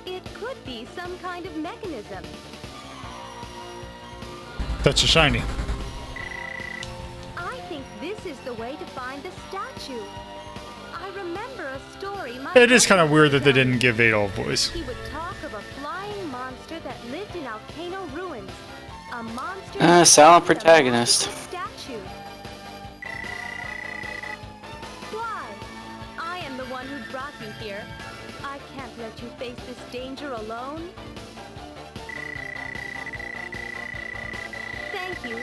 It could be some kind of mechanism. That's a shiny. I think this is the way to find the statue. I remember a story my It is kind of brother weird that they told. didn't give Adol a voice. He would talk of a flying monster that lived in volcano ruins. A monster Silent with a protagonist. magical statue. Why? I am the one who brought you here. I can't let you face this danger alone. Thank you.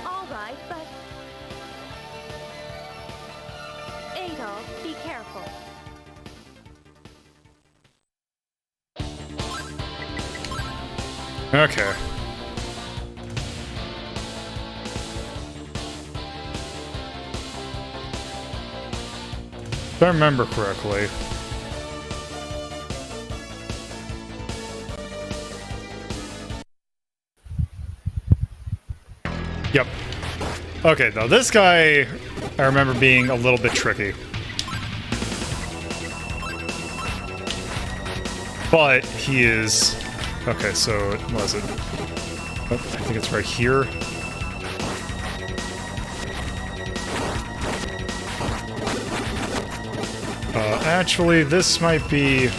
All right, but Adolf, be careful. Okay. If I remember correctly. Yep. Okay, now this guy, I remember being a little bit tricky. But he is... Okay, so what was it? Oh, I think it's right here. Actually, this might be...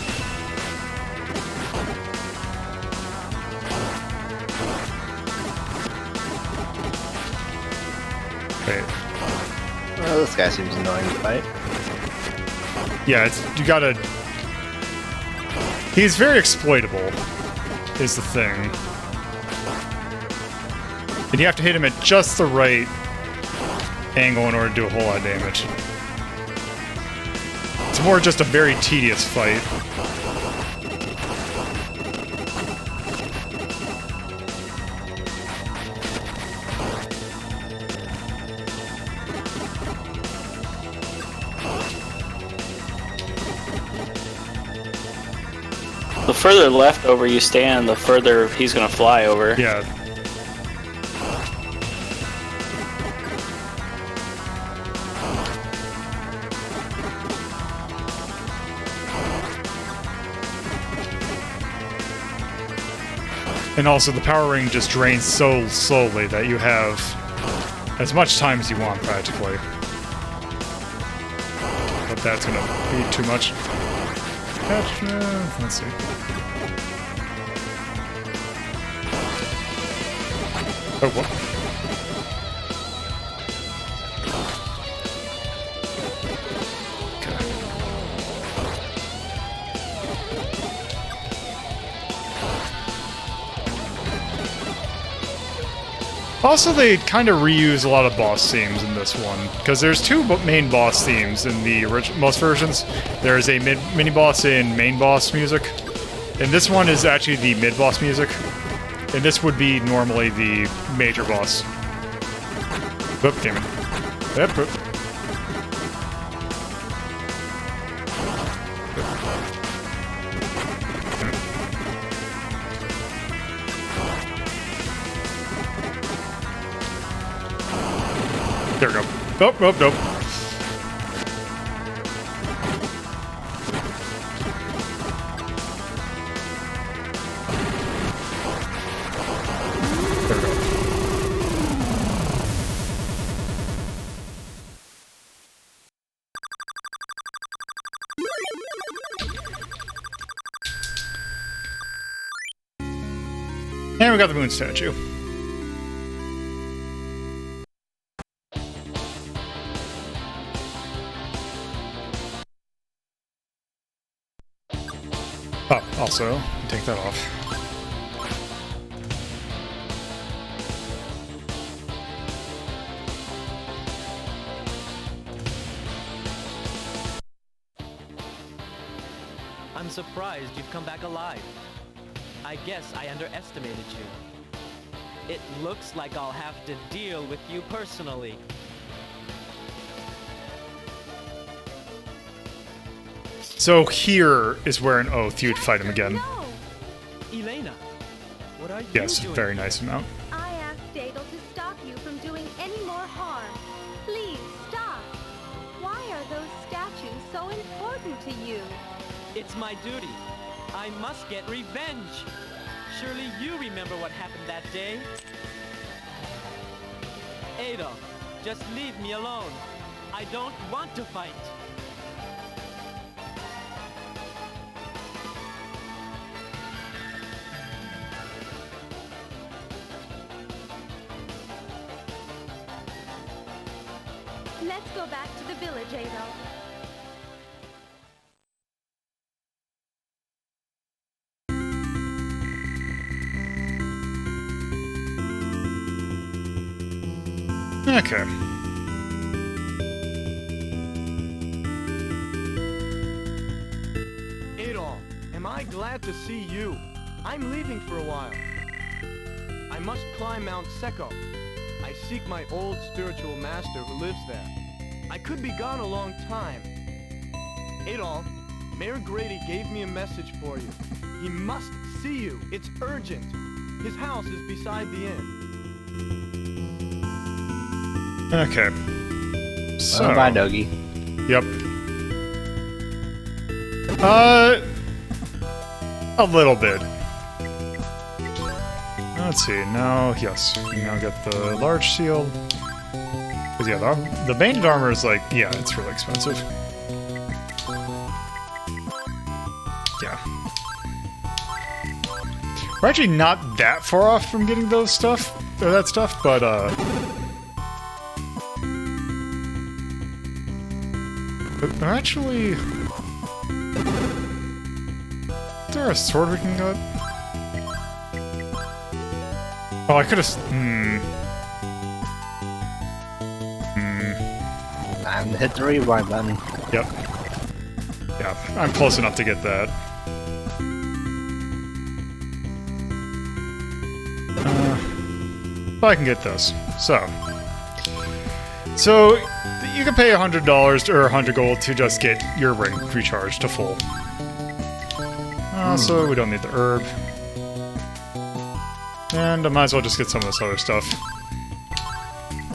Oh, this guy seems annoying to fight. Yeah, you gotta... He's very exploitable, is the thing. And you have to hit him at just the right angle in order to do a whole lot of damage. It's more just a very tedious fight. The further left over you stand, the further he's gonna fly over. Yeah. And also, the power ring just drains so slowly that you have as much time as you want, practically. But that's gonna be too much. Let's see. Oh, what? Also, they kind of reuse a lot of boss themes in this one, because there's two main boss themes in the most versions. There's a mini-boss and main boss music, and this one is actually the mid-boss music, and this would be normally the major boss. Oop, damn it. Yep, oop. There we go. Nope, nope, nope. There we go. And we got the moon statue. Oh, also, take that off. I'm surprised you've come back alive. I guess I underestimated you. It looks like I'll have to deal with you personally. So here is where an oath you'd fight him again. No! Elena, what are you Yes, doing? very nice amount. I asked Adel to stop you from doing any more harm. Please, stop! Why are those statues so important to you? It's my duty. I must get revenge. Surely you remember what happened that day? Adel, just leave me alone. I don't want to fight. Let's go back to the village, Adel. Okay. Adol, am I glad to see you? I'm leaving for a while. I must climb Mount Secco. I seek my old spiritual master who lives there. I could be gone a long time. Adol, Mayor Grady gave me a message for you. He must see you. It's urgent. His house is beside the inn. Okay. So. Well, bye, Dougie. Yep. A little bit. Let's see. Now, yes. We now get the large shield. Because, yeah, the banded armor is like, yeah, it's really expensive. Yeah. We're actually not that far off from getting those stuff, or that stuff, but, actually... Is there a sword we can get? Oh, I could've... Time to hit the rewind button. Yep. Yeah, I'm close enough to get that. But I can get this. So you can pay $100 or 100 gold to just get your ring recharged to full. So we don't need the herb. And I might as well just get some of this other stuff.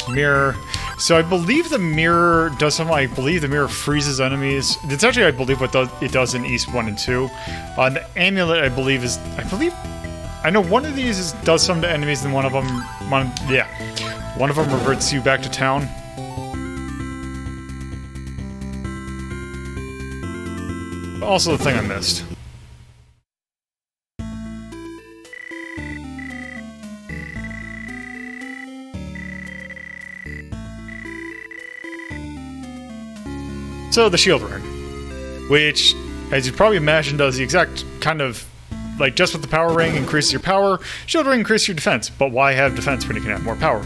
Mirror. So I believe the mirror does something. I believe the mirror freezes enemies. It's actually, I believe, what it does in East 1 and 2. The amulet, I believe, is... I know one of these does something to enemies, and one of them... One of them reverts you back to town. Also the thing I missed. So the shield ring, which, as you probably imagine, does the exact kind of, like, just with the power ring increases your power, shield ring increases your defense. But why have defense when you can have more power?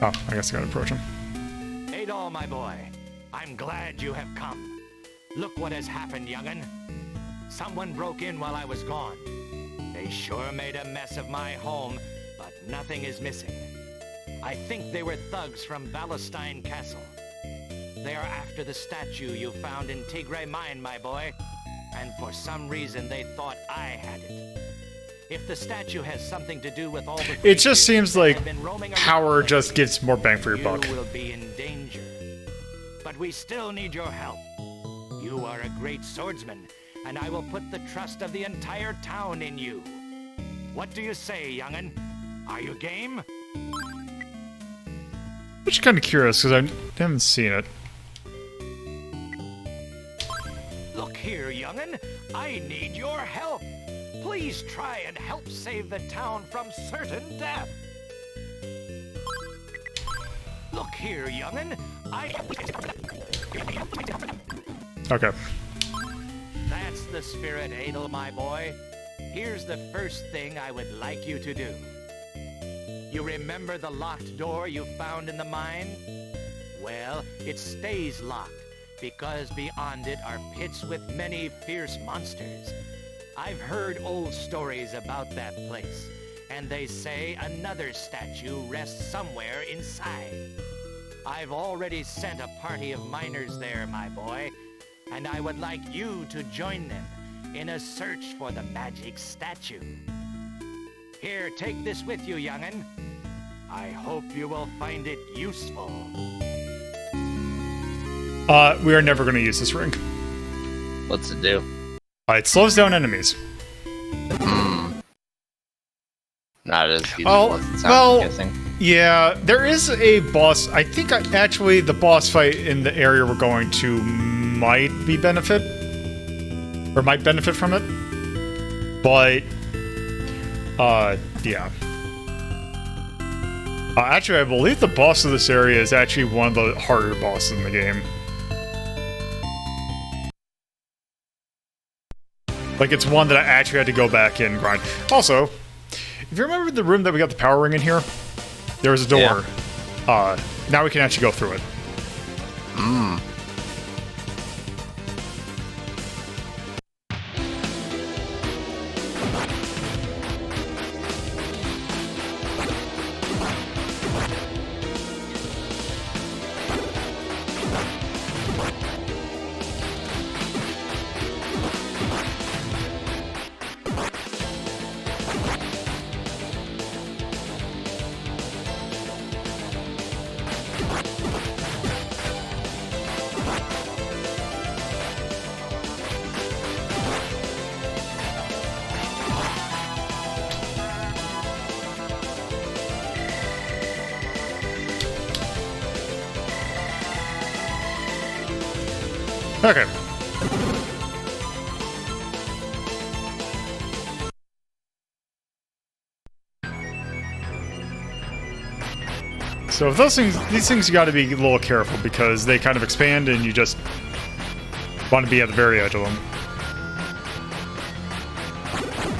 Oh, I guess I gotta approach him. Adol, my boy, I'm glad you have come. Look what has happened, young'un. Someone broke in while I was gone. They sure made a mess of my home, but nothing is missing. I think they were thugs from Valestein Castle. They are after the statue you found in Tigray Mine, my boy. And for some reason, they thought I had it. If the statue has something to do with all the... It just seems like power just gives more bang for your buck. You will be in danger. But we still need your help. You are a great swordsman, and I will put the trust of the entire town in you. What do you say, young'un? Are you game? I'm just kind of curious, because I haven't seen it. Look here, young'un. I need your help. Please try and help save the town from certain death. Look here, young'un. Okay. That's the spirit, Adol, my boy. Here's the first thing I would like you to do. You remember the locked door you found in the mine? Well, it stays locked, because beyond it are pits with many fierce monsters. I've heard old stories about that place, and they say another statue rests somewhere inside. I've already sent a party of miners there, my boy, and I would like you to join them in a search for the magic statue. Here, take this with you, young'un. I hope you will find it useful. We are never going to use this ring. What's it do? It slows down enemies. Not as useful as it sounds, I'm guessing. Yeah, there is a boss. I think actually the boss fight in the area we're going to might benefit from it. But, yeah. Actually, I believe the boss of this area is actually one of the harder bosses in the game. Like, it's one that I actually had to go back and grind. Also, if you remember the room that we got the power ring in here, there was a door. Yeah. Now we can actually go through it. Okay. So if these things you got to be a little careful because they kind of expand and you just want to be at the very edge of them.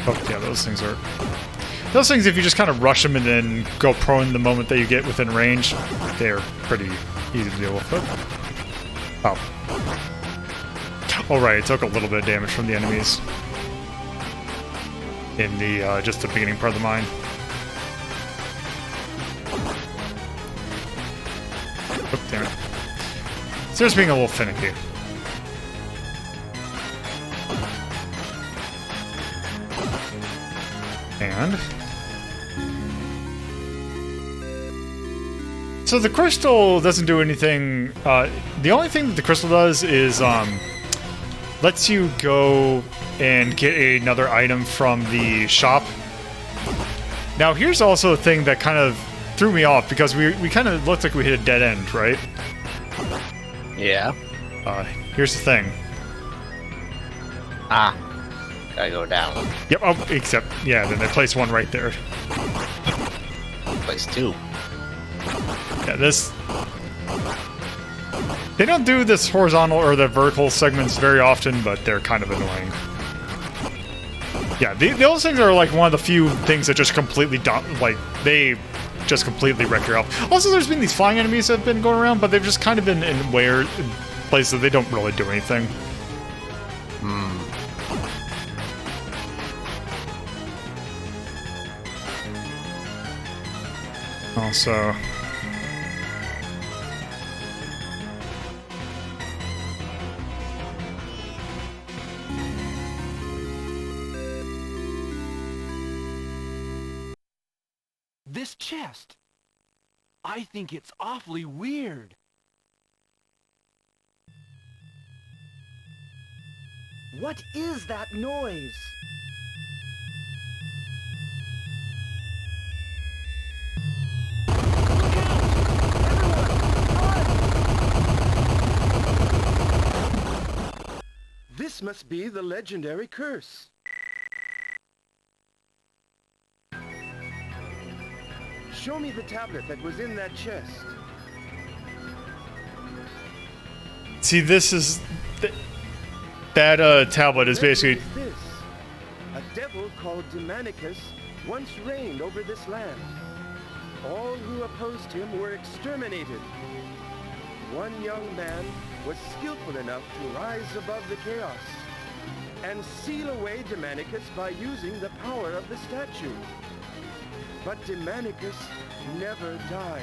Oh yeah, those things, if you just kind of rush them and then go prone the moment that you get within range, they're pretty easy to deal with. Oh. Oh right, it took a little bit of damage from the enemies in the just the beginning part of the mine. Oh, damn it. It's just being a little finicky. And so the crystal doesn't do anything. The only thing that the crystal does is lets you go and get another item from the shop. Now here's also a thing that kind of threw me off because we kind of looked like we hit a dead end, right? Yeah. Here's the thing. Ah. Gotta go down. Yep, oh, except, yeah, then they placed one right there. Place two. Yeah, this... They don't do this horizontal or the vertical segments very often, but they're kind of annoying. Yeah, those things are like one of the few things that just completely they just completely wreck your health. Also, there's been these flying enemies that have been going around, but they've just kind of been in places that they don't really do anything. Also... This chest. I think it's awfully weird. What is that noise? This must be the legendary curse. Show me the tablet that was in that chest. See, this is... That tablet is basically... What is this? A devil called Demonicus once reigned over this land. All who opposed him were exterminated. One young man was skillful enough to rise above the chaos and seal away Demonicus by using the power of the statue. But Demonicus never died.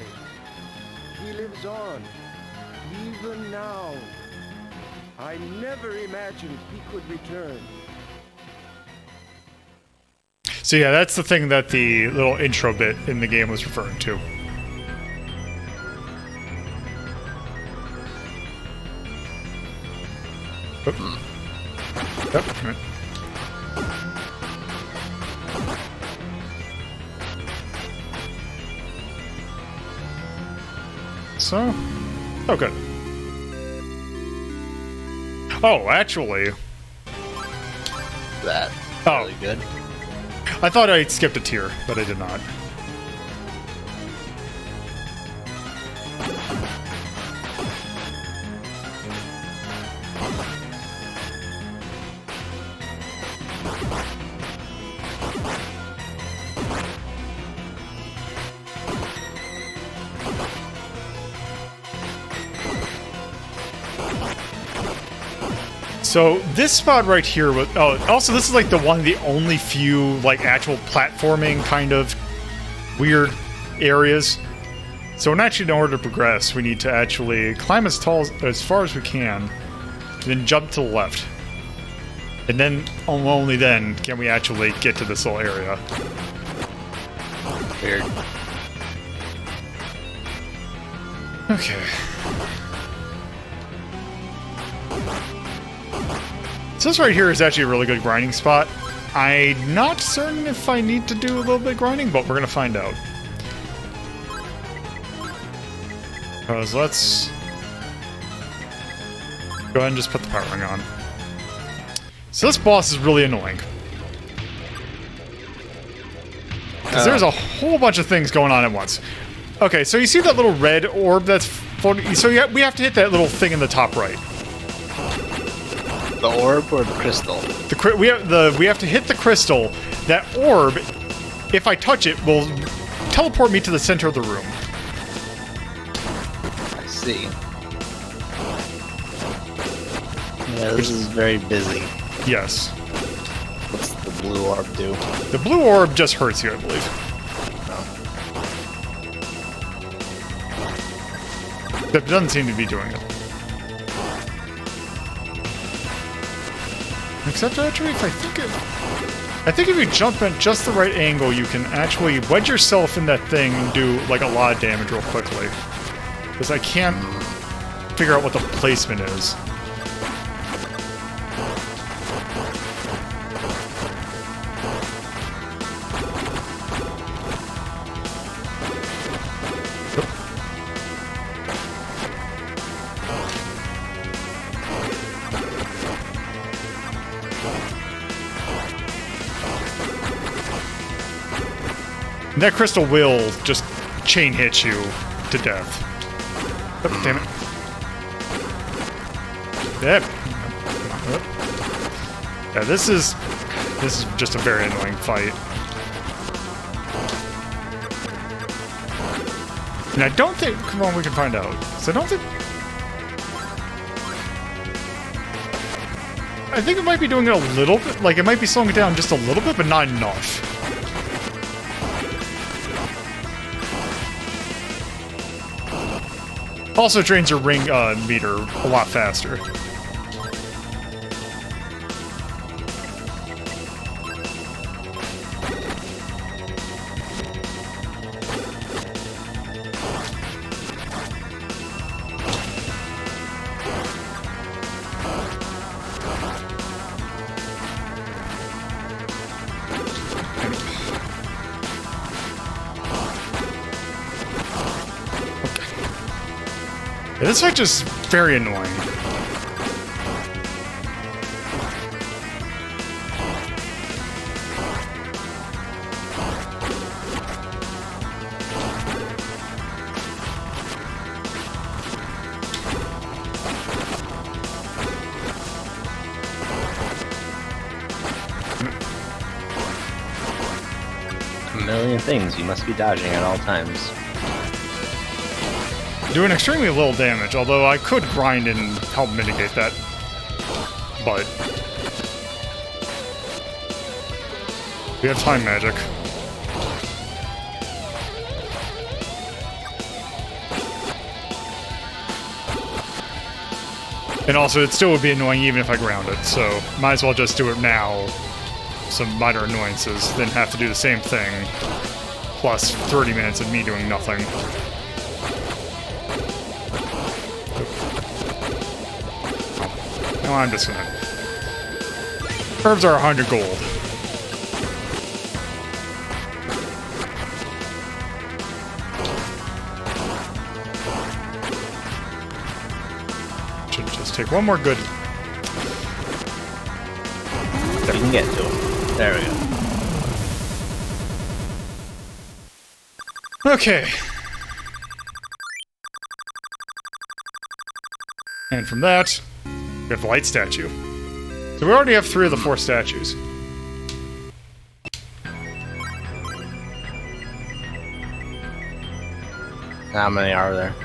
He lives on, even now. I never imagined he could return. So yeah, that's the thing that the little intro bit in the game was referring to. Yep. So, oh good. Oh, actually, That Oh. really good. I thought I skipped a tier, but I did not. So this spot right here was, oh, also this is like the one of the only few like actual platforming kind of weird areas. So in order to progress, we need to actually climb as far as we can, then jump to the left. And then, only then, can we actually get to this little area. Weird. Okay. So this right here is actually a really good grinding spot. I'm not certain if I need to do a little bit of grinding, but we're gonna find out. Because let's go ahead and just put the power ring on. So this boss is really annoying. Because there's a whole bunch of things going on at once. Okay, so you see that little red orb that's floating? So we have to hit that little thing in the top right. The orb or the crystal? We have to hit the crystal. That orb, if I touch it, will teleport me to the center of the room. I see. Yeah, this is very busy. Yes. What's the blue orb do? The blue orb just hurts you, I believe. That doesn't seem to be doing it. Except actually, I think if you jump at just the right angle, you can actually wedge yourself in that thing and do like a lot of damage real quickly. Because I can't figure out what the placement is. And that crystal will just chain hit you to death. Oh, damn it. Yep. Yeah, this is just a very annoying fight. And I don't think, come on, we can find out. So I think it might be doing it a little bit, like it might be slowing it down just a little bit, but not enough. Also drains your ring meter a lot faster. Yeah, this fight is very annoying. A million things you must be dodging at all times. Doing extremely little damage, although I could grind and help mitigate that. But we have time magic. And also, it still would be annoying even if I ground it, so might as well just do it now. Some minor annoyances, then have to do the same thing, plus 30 minutes of me doing nothing. No, I'm just gonna... Herbs are 100 gold. Should just take one more good... You can get to him. There we go. Okay. And from that, we have the light statue. So we already have 3 of the 4 statues. How many are there?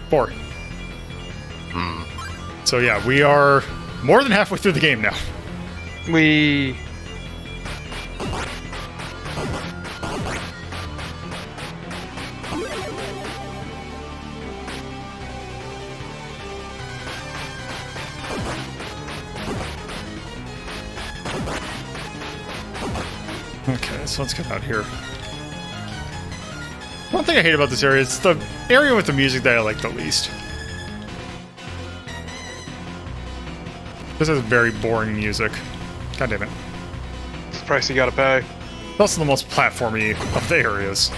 4. So yeah, we are more than halfway through the game now. We... Okay, so let's get out here. One thing I hate about this area is the area with the music that I like the least. This has very boring music. God damn it. It's the price you gotta pay. It's also the most platformy of the areas.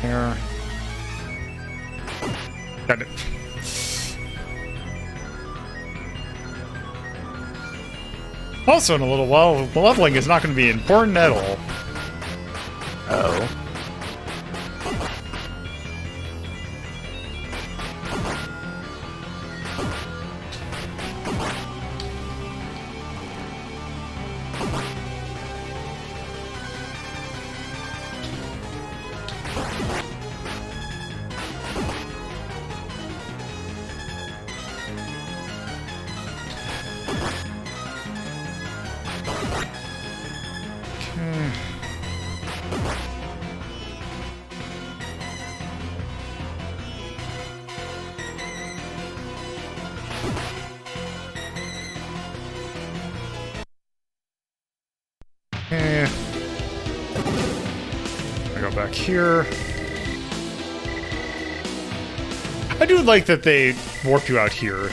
Here. Got it. Also, in a little while, leveling is not going to be important at all. Oh. I go back here. I do like that they warp you out here.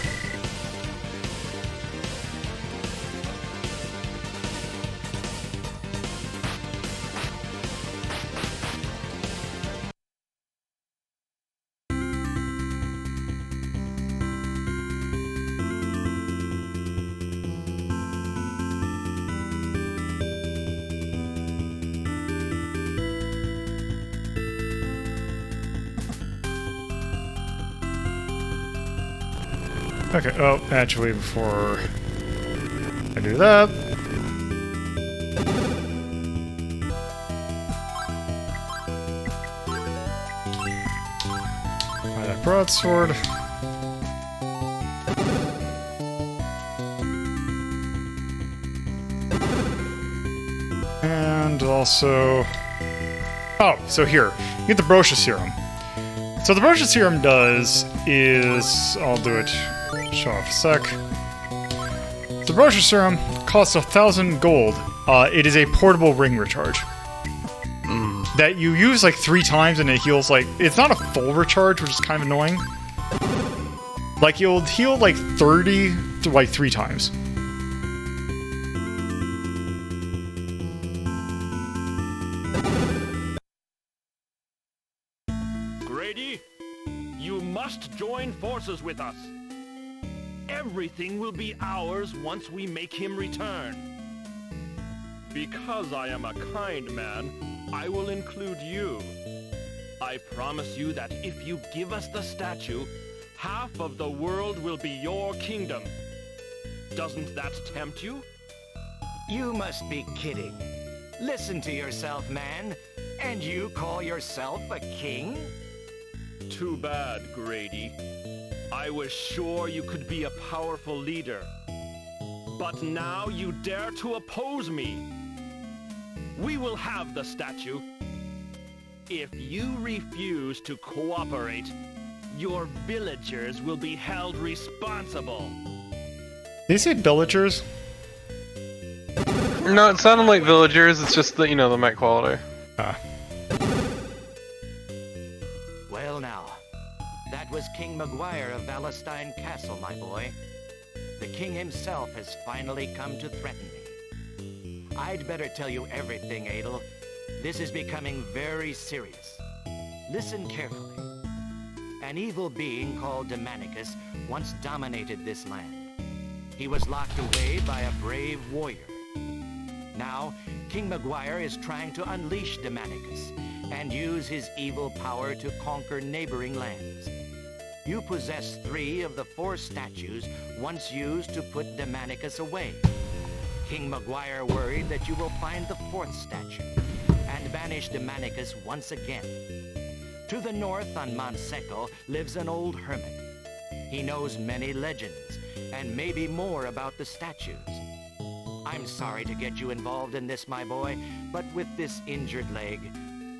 Okay, oh, actually, before I do that... Buy that broadsword. And also... Oh, so here, you get the Brochure Serum. So the Brochure Serum does is... I'll do it... Show off a sec. The Brochure Serum costs 1,000 gold. It is a portable ring recharge. That you use like 3 times and it heals like... It's not a full recharge, which is kind of annoying. Like you'll heal like 30 to like 3 times. Grady, you must join forces with us. Everything will be ours once we make him return. Because I am a kind man, I will include you. I promise you that if you give us the statue, half of the world will be your kingdom. Doesn't that tempt you? You must be kidding. Listen to yourself, man. And you call yourself a king? Too bad, Grady. I was sure you could be a powerful leader. But now you dare to oppose me. We will have the statue. If you refuse to cooperate, your villagers will be held responsible. They say villagers? No, it sounded like villagers. It's just the, you know, the mic quality. Well now, that was King Maguire of Valestine Castle, my boy. The king himself has finally come to threaten me. I'd better tell you everything, Adel. This is becoming very serious. Listen carefully. An evil being called Demonicus once dominated this land. He was locked away by a brave warrior. Now, King Maguire is trying to unleash Demonicus and use his evil power to conquer neighboring lands. You possess 3 of the 4 statues once used to put Demonicus away. King Maguire worried that you will find the 4th statue and banish Demonicus once again. To the north on Mount Seco lives an old hermit. He knows many legends and maybe more about the statues. I'm sorry to get you involved in this, my boy, but with this injured leg,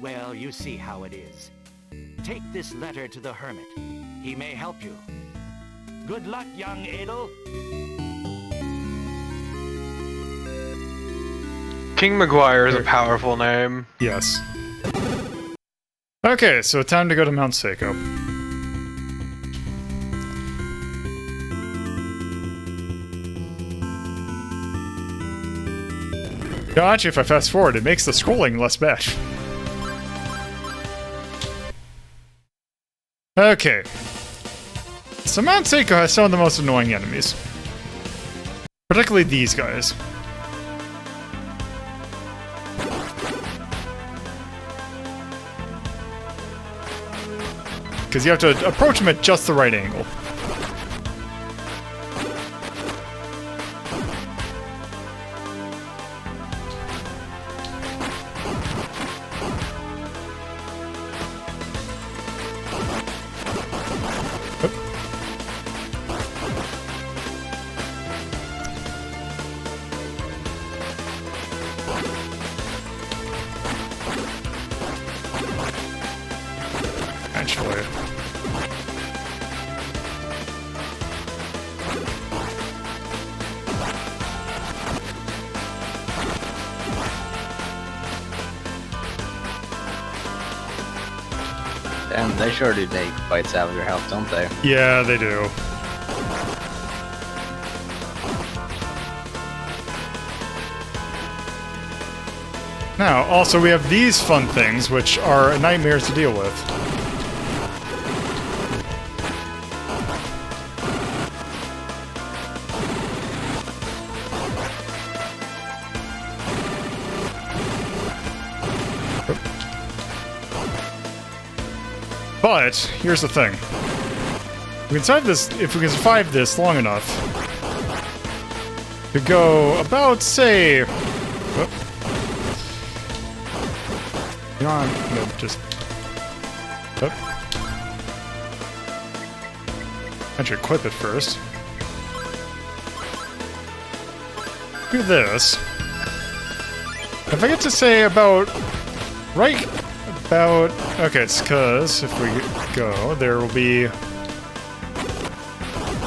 well, you see how it is. Take this letter to the hermit. He may help you. Good luck, young Adel. King Maguire is a powerful name. Yes. Okay, so time to go to Mount Seco. Actually, if I fast forward, it makes the scrolling less bad. Okay. So Mount Seco has some of the most annoying enemies. Particularly these guys. because you have to approach him at just the right angle. Eventually. Damn, they sure do take bites out of your health, don't they? Yeah, they do. Now, also we have these fun things, which are nightmares to deal with. But here's the thing: we can survive this if we can survive this long enough to go about, say, you know, I'm gonna just I should equip it first. Do this. If I get to say about right. Okay, it's because if we go, there will be.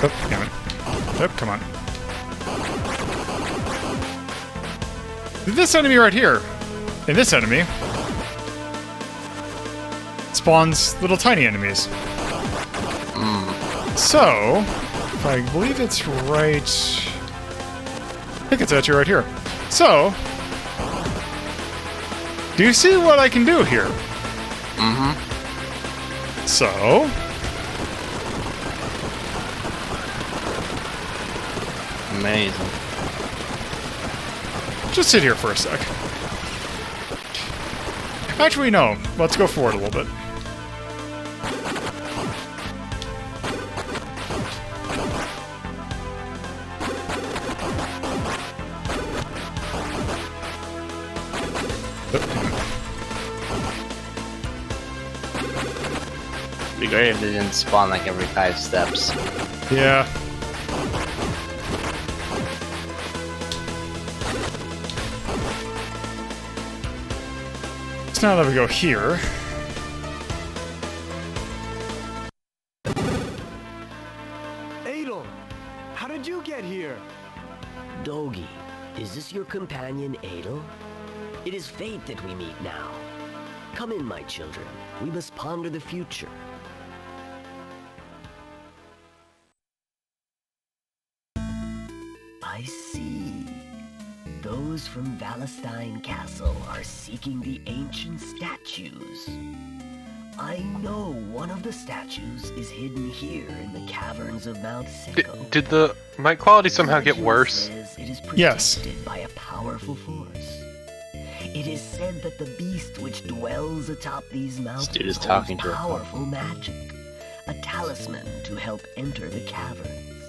Oh, damn it. Oh, come on. This enemy right here, and this enemy, spawns little tiny enemies. So, if I believe it's right. I think it's actually right here. So, do you see what I can do here? Mm-hmm. So... Amazing. just sit here for a sec. Actually, no. Let's go forward a little bit. It'd be great if they didn't spawn like every 5 steps. Yeah. So now that we go here. Adel, how did you get here? Dogi, is this your companion Adel? It is fate that we meet now. Come in, my children. We must ponder the future. I see. Those from Valestein Castle are seeking the ancient statues. I know one of the statues is hidden here in the caverns of Mount Sicko. Did the mic quality somehow get worse? It is Yes. protected by a powerful force. It is said that the beast which dwells atop these mountains This dude is holds talking to a powerful magic, a talisman to help enter the caverns.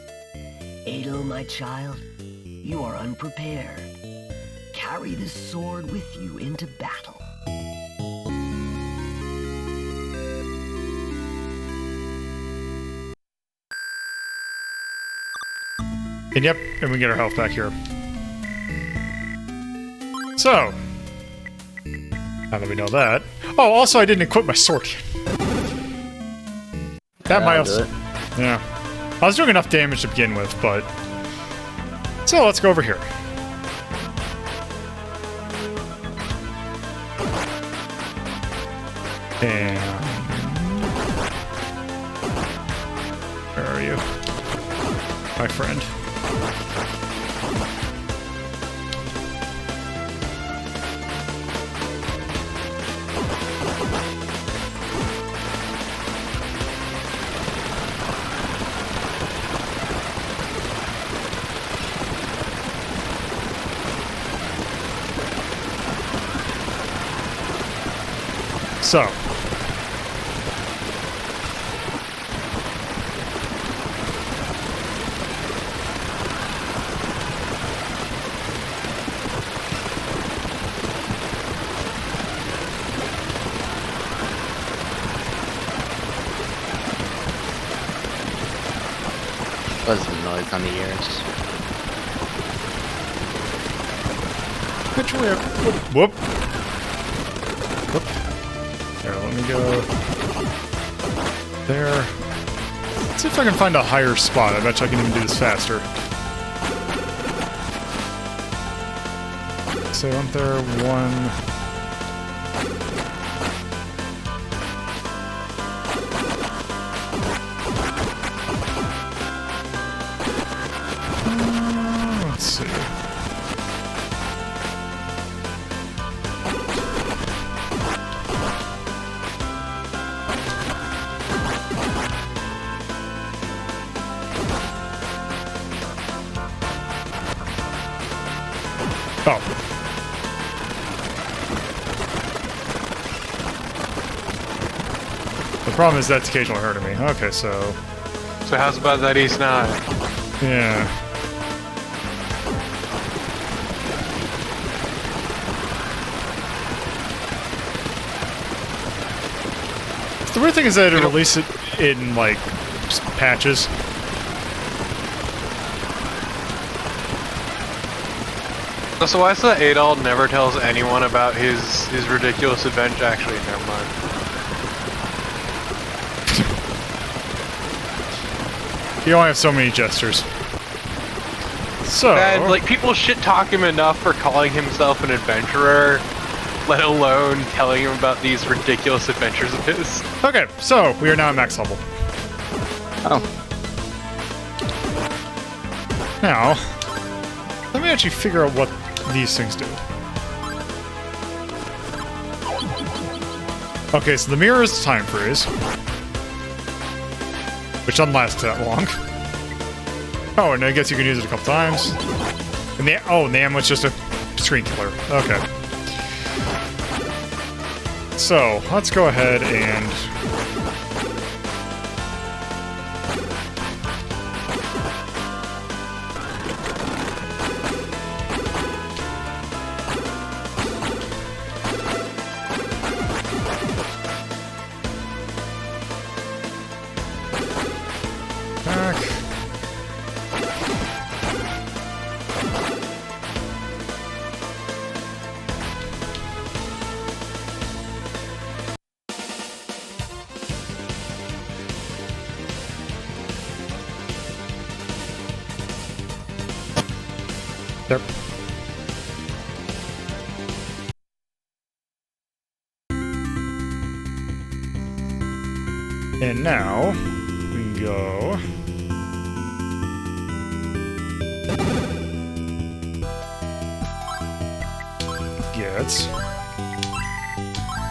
Adel, my child, you are unprepared. Carry this sword with you into battle. And yep, and we get our health back here. So, now that we know that. Oh, also I didn't equip my sword. That might also... Yeah. I was doing enough damage to begin with, but... So, let's go over here. And... Where are you? My friend. So, back on the years. Which way? Whoop. Whoop. There, let me go. There. Let's see if I can find a higher spot. I bet you I can even do this faster. So I went there, one. Let's see. Oh. The problem is that's occasionally hurting me. Okay, so... So how's about that East 9? Yeah. The weird thing is that it release it in, like, patches. So why is that Adol never tells anyone about his ridiculous adventure? Actually, never mind. You only have so many gestures. So... And, like, people shit-talk him enough for calling himself an adventurer, let alone telling him about these ridiculous adventures of his. Okay, so we are now at max level. Oh. Now, let me actually figure out what these things do. Okay, so the mirror is time freeze, which doesn't last that long. Oh, and I guess you can use it a couple times. And the ammo's just a screen killer. Okay. So, let's go ahead and... Yep. And now we can go. Get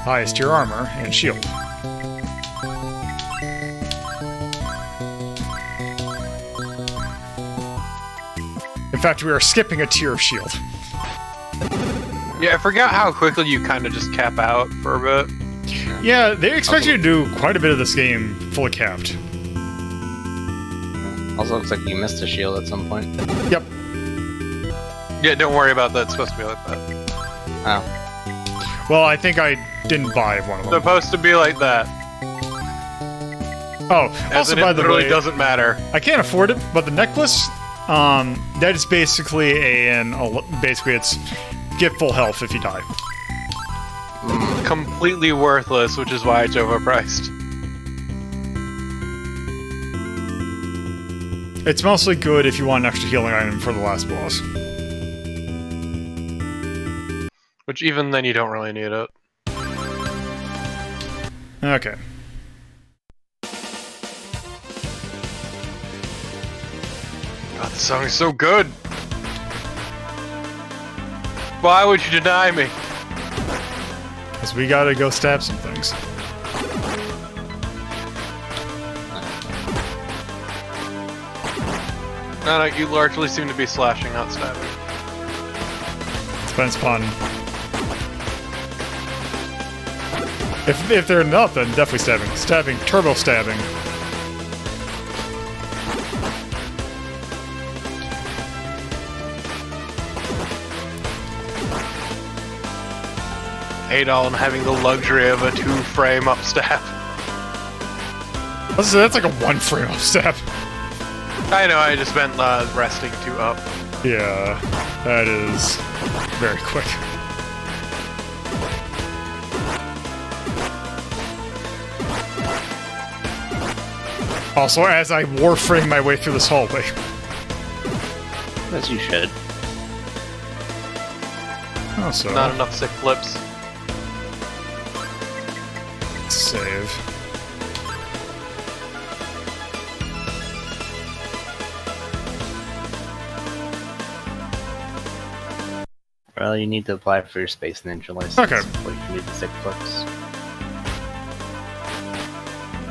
highest tier armor and shield. In fact, we are skipping a tier of shield. Yeah, I forgot how quickly you kind of just cap out for a bit. Yeah, they expect you to do quite a bit of this game fully capped. Also looks like you missed a shield at some point. Yep. Yeah, don't worry about that. It's supposed to be like that. Oh. Well, I think I didn't buy one of them. It's supposed to be like that. Oh, As also, in, by it the literally way, doesn't matter. I can't afford it, but the necklace, that is basically basically it's get full health if you die. Completely worthless, which is why it's overpriced. It's mostly good if you want an extra healing item for the last boss. Which even then you don't really need it. Okay. God, this song is so good! Why would you deny me? Because we gotta go stab some things. No, you largely seem to be slashing, not stabbing. Depends upon... If they're not, then definitely stabbing. Stabbing, turbo stabbing. Adol and having the luxury of a 2-frame up stab. That's like a 1-frame up stab. I know, I just meant resting 2 up. Yeah, that is very quick. Also, as I warframe my way through this hallway. As you should. Also, Not enough sick flips. Save. Well, you need to apply for your Space Ninja license. Okay. Before you can do the sick flips.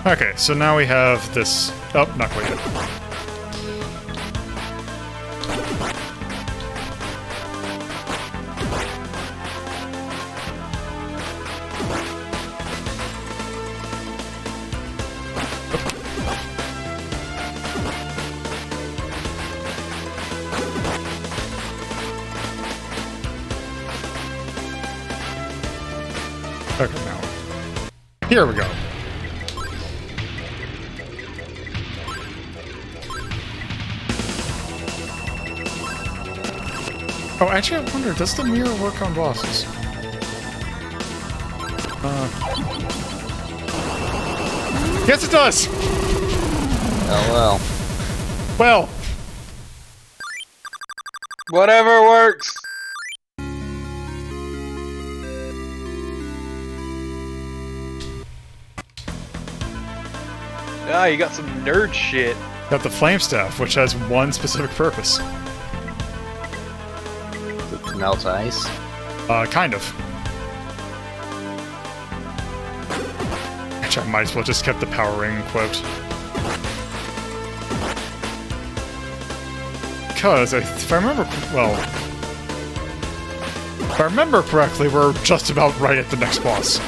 Okay, so now we have this. Oh, not quite yet. Okay, now. Here we go. Oh, actually, I wonder, does the mirror work on bosses? Yes, it does! Oh well. Well, Whatever works! Ah, you got some nerd shit. got the flame staff, which has one specific purpose. To melt ice. Kind of. Actually, I might as well just kept the power ring quote. Because, if I remember, well... If I remember correctly, we're just about right at the next boss.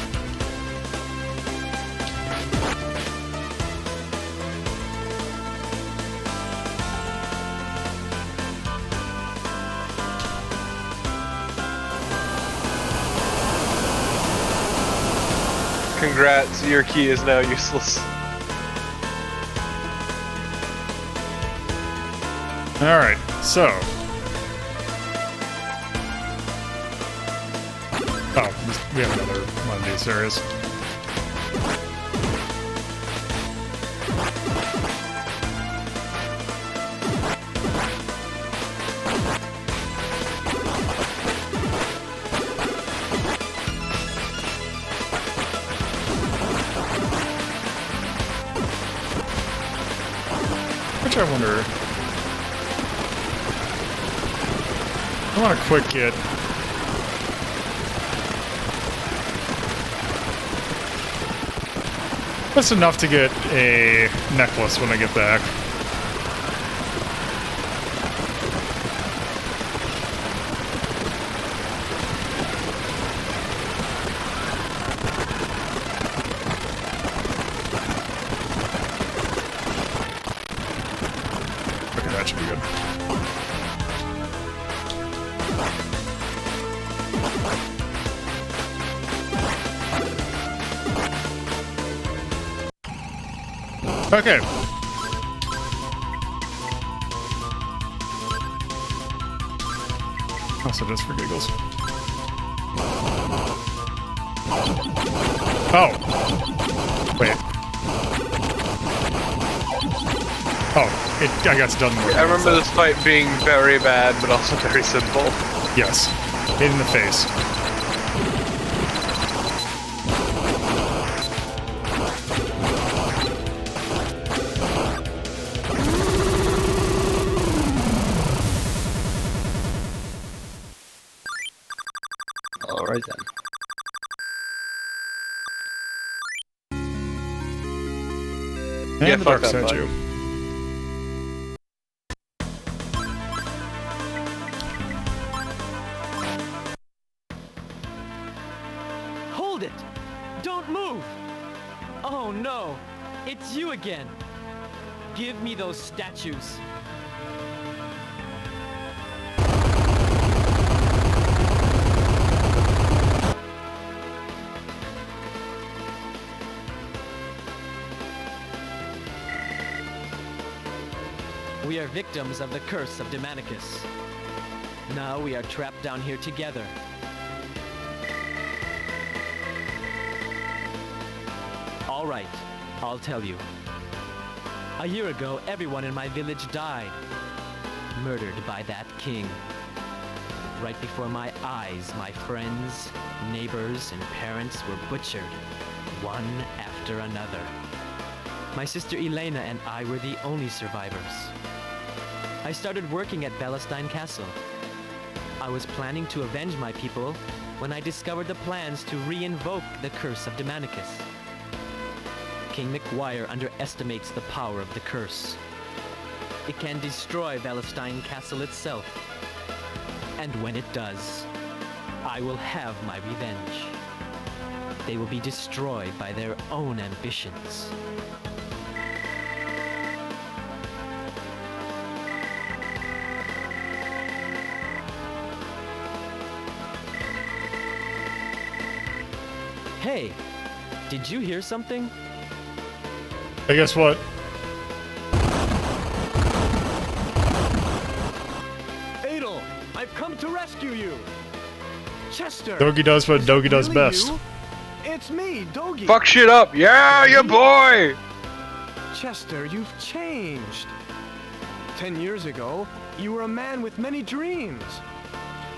Congrats, your key is now useless. Alright, so... Oh, we have another one of these areas. Which I wonder... I want a quick get. That's enough to get a necklace when I get back. Okay, that should be good. Okay. Also just for giggles. Oh! Wait. Oh, I got done more. I remember this fight being very bad, but also very simple. Yes. Hit in the face. Alright then. And Yeah, the fuck dark that side bug. you. Hold it! Don't move! Oh no! It's you again! Give me those statues. are victims of the curse of Demonicus. Now we are trapped down here together. All right, I'll tell you. A year ago, everyone in my village died, murdered by that king. Right before my eyes, my friends, neighbors, and parents were butchered, one after another. My sister Elena and I were the only survivors. I started working at Palestine Castle. I was planning to avenge my people when I discovered the plans to re-invoke the curse of Demonicus. King McGuire underestimates the power of the curse. It can destroy Palestine Castle itself. And when it does, I will have my revenge. They will be destroyed by their own ambitions. Hey, did you hear something? Hey, guess what? Adel, I've come to rescue you. Chester. Dogi does what Dogi does really best. you? It's me, Dogi. Fuck shit up. Yeah, your boy. Chester, you've changed. 10 years ago, you were a man with many dreams.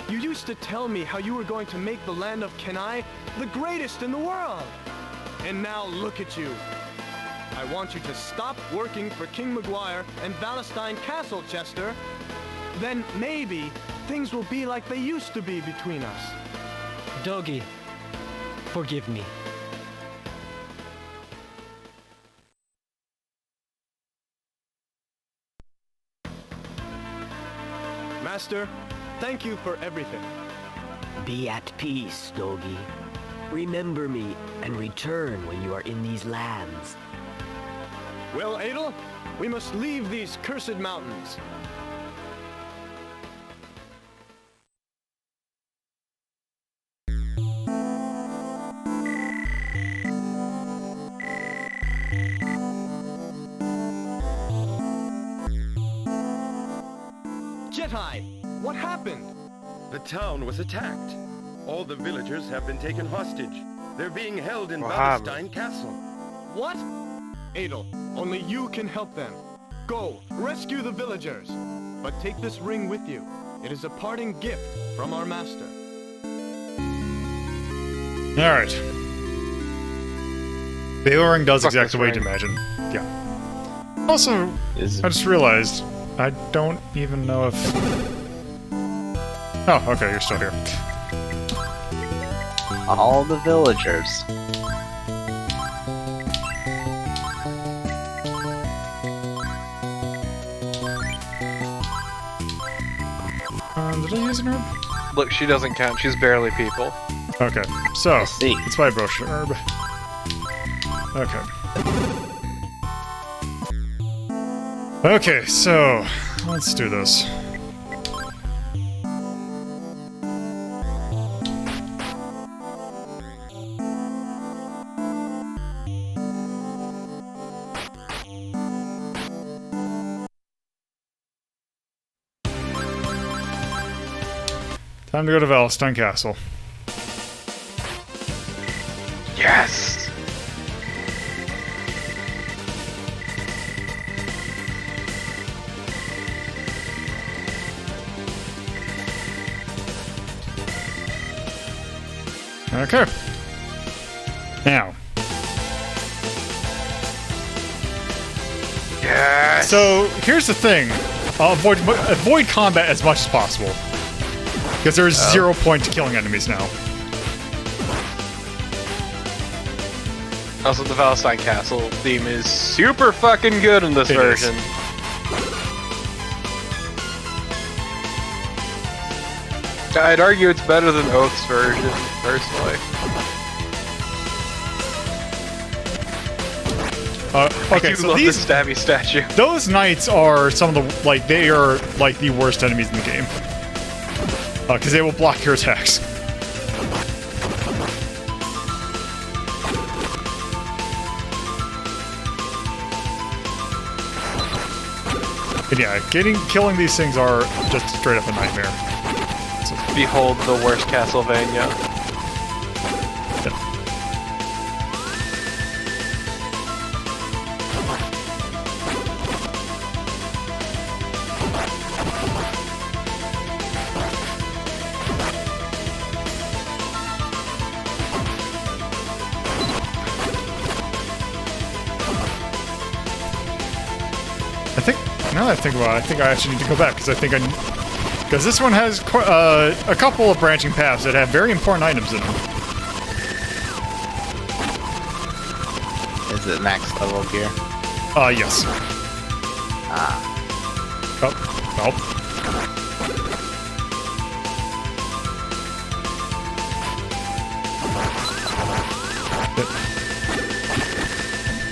You used to tell me how you were going to make the land of Kenai the greatest in the world. And now look at you. I want you to stop working for King McGuire and Palestine Castle, Chester. Then maybe things will be like they used to be between us. Dogi, forgive me. Master, thank you for everything. Be at peace, Dogi. Remember me and return when you are in these lands. Well, Adel, we must leave these cursed mountains. Jedi, what happened? The town was attacked. All the villagers have been taken hostage. They're being held in Palestine Castle. What? Adel, only you can help them. Go, rescue the villagers. But take this ring with you. It is a parting gift from our master. Alright. The ring does exactly what you'd imagine. Yeah. Also, I just realized, I don't even know if... Oh, okay, you're still here. All the villagers. Did I use an herb? Look, she doesn't count. She's barely people. Okay, so, it's vibration herb. Okay. Okay, so, let's do this. Time to go to Palestine Castle. Yes! Okay. Now. Yes! So, here's the thing. Avoid combat as much as possible. Because there's 0 point to killing enemies now. Also, the Palestine Castle theme is super fucking good in this version. I'd argue it's better than Oath's version, personally. Okay, so love these the stabby statue. Those knights are some of the they are like the worst enemies in the game. Because they will block your attacks. And yeah, killing these things are just straight up a nightmare. So, Behold the worst Castlevania. yeah. Now that I think about it, I think I actually need to go back, because because this one has a couple of branching paths that have very important items in them. Is it max level gear? Yes. Ah. Oh,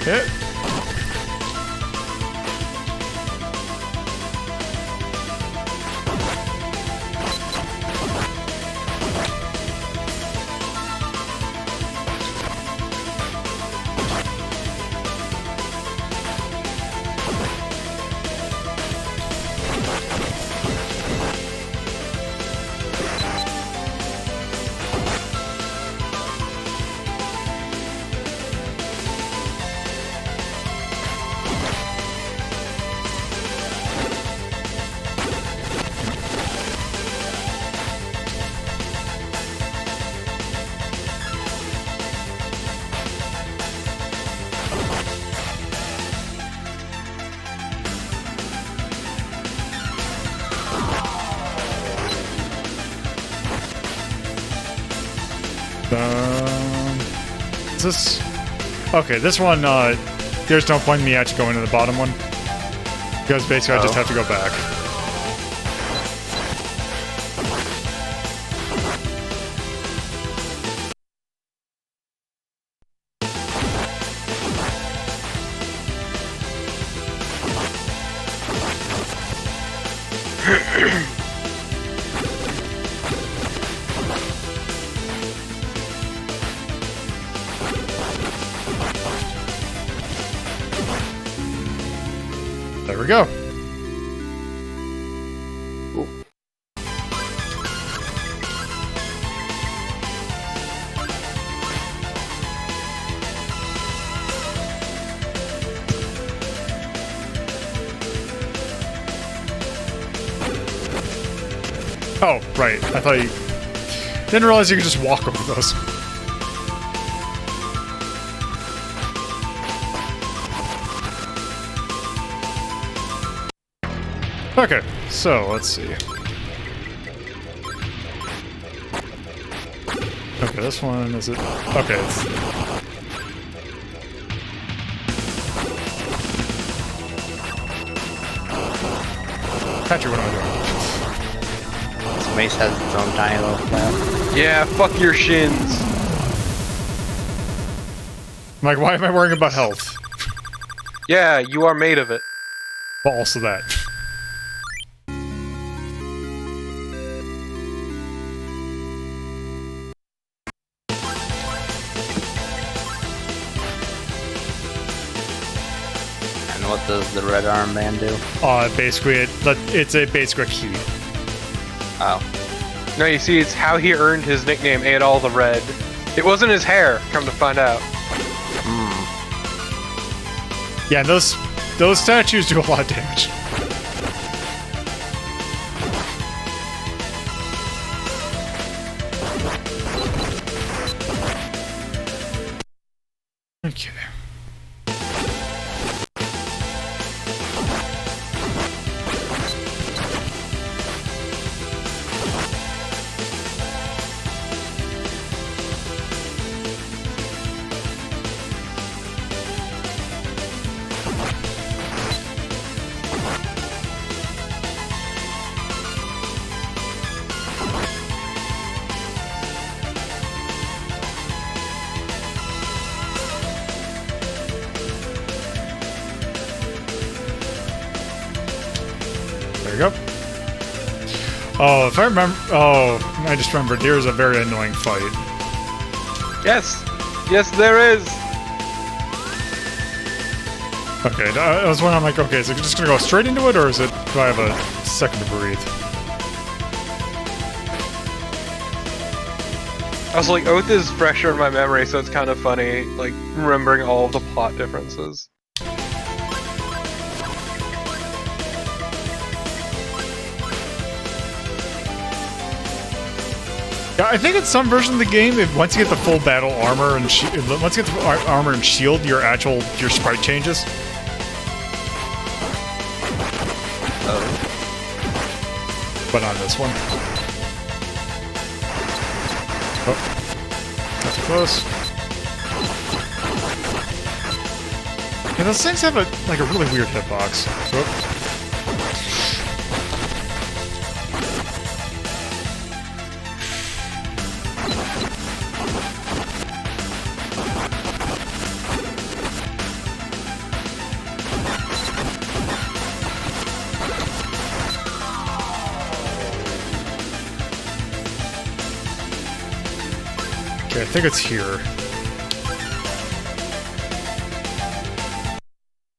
Hit. Is this... Okay, this one, there's no point in me actually going to the bottom one. Because basically I just have to go back. There we go. Oh, right. I thought you... Didn't realize you could just walk over those. Okay, so let's see. Okay, this one, is it? Okay, it's... Patrick, what am I doing? This mace has its own tiny little flap. Yeah, fuck your shins. I'm like, why am I worrying about health? Yeah, you are made of it. But also that. And what does the red armband do? Basically, it's a basic key. Oh. No, you see, it's how he earned his nickname, Adol the Red. It wasn't his hair, come to find out. Yeah, those statues do a lot of damage. Okay. There you go. Oh, if I remember... Oh, I just remembered. There's a very annoying fight. Yes! Yes, there is! Okay, I was wondering, I'm like, okay, is it just gonna go straight into it, or is it, do I have a second to breathe? I was like, Oath is fresher in my memory, so it's kind of funny, like, remembering all of the plot differences. Yeah, I think in some version of the game, once you get the full battle armor and once you get the armor and shield, your sprite changes. But on this one. Oh. That's close. Yeah, those things have a really weird hitbox. Oh. Okay, I think it's here.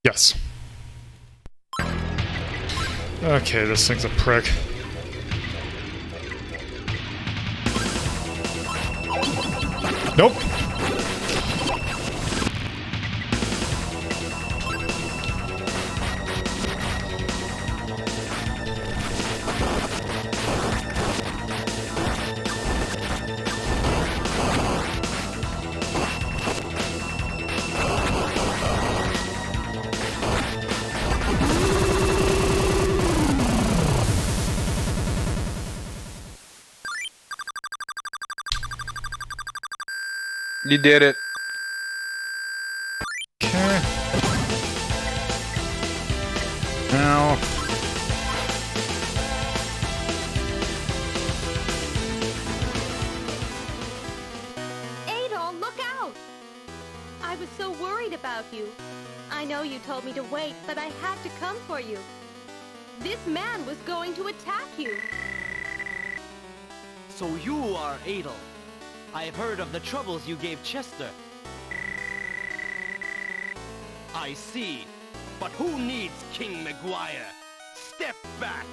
Yes. Okay, this thing's a prick. Nope. You did it. Okay. Now. Adol, look out! I was so worried about you. I know you told me to wait, but I had to come for you. This man was going to attack you. So you are Adol. I have heard of the troubles you gave Chester. I see. But who needs King McGuire? Step back!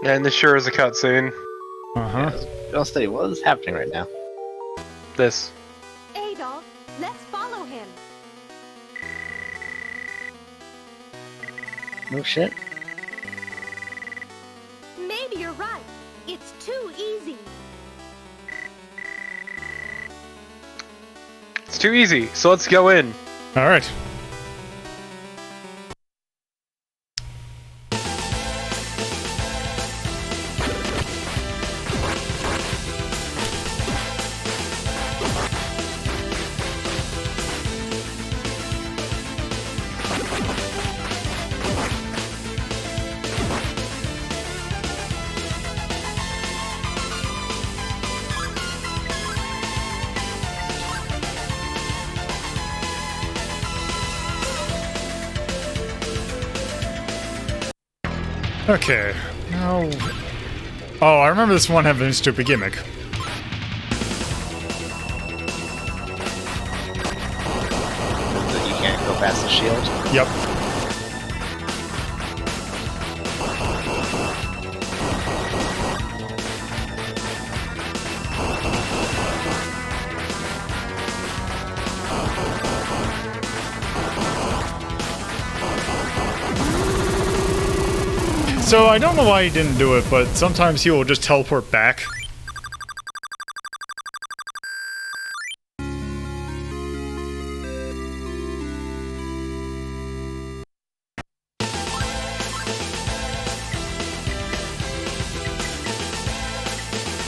And this sure is a cutscene. Uh-huh. I'll say, what is happening right now? This. Adol, let's follow him. No shit. Maybe you're right. It's too easy. It's too easy, so let's go in. Alright. Okay, now... Oh, I remember this one having a stupid gimmick. You can't go past the shield? Yep. So I don't know why he didn't do it, but sometimes he will just teleport back.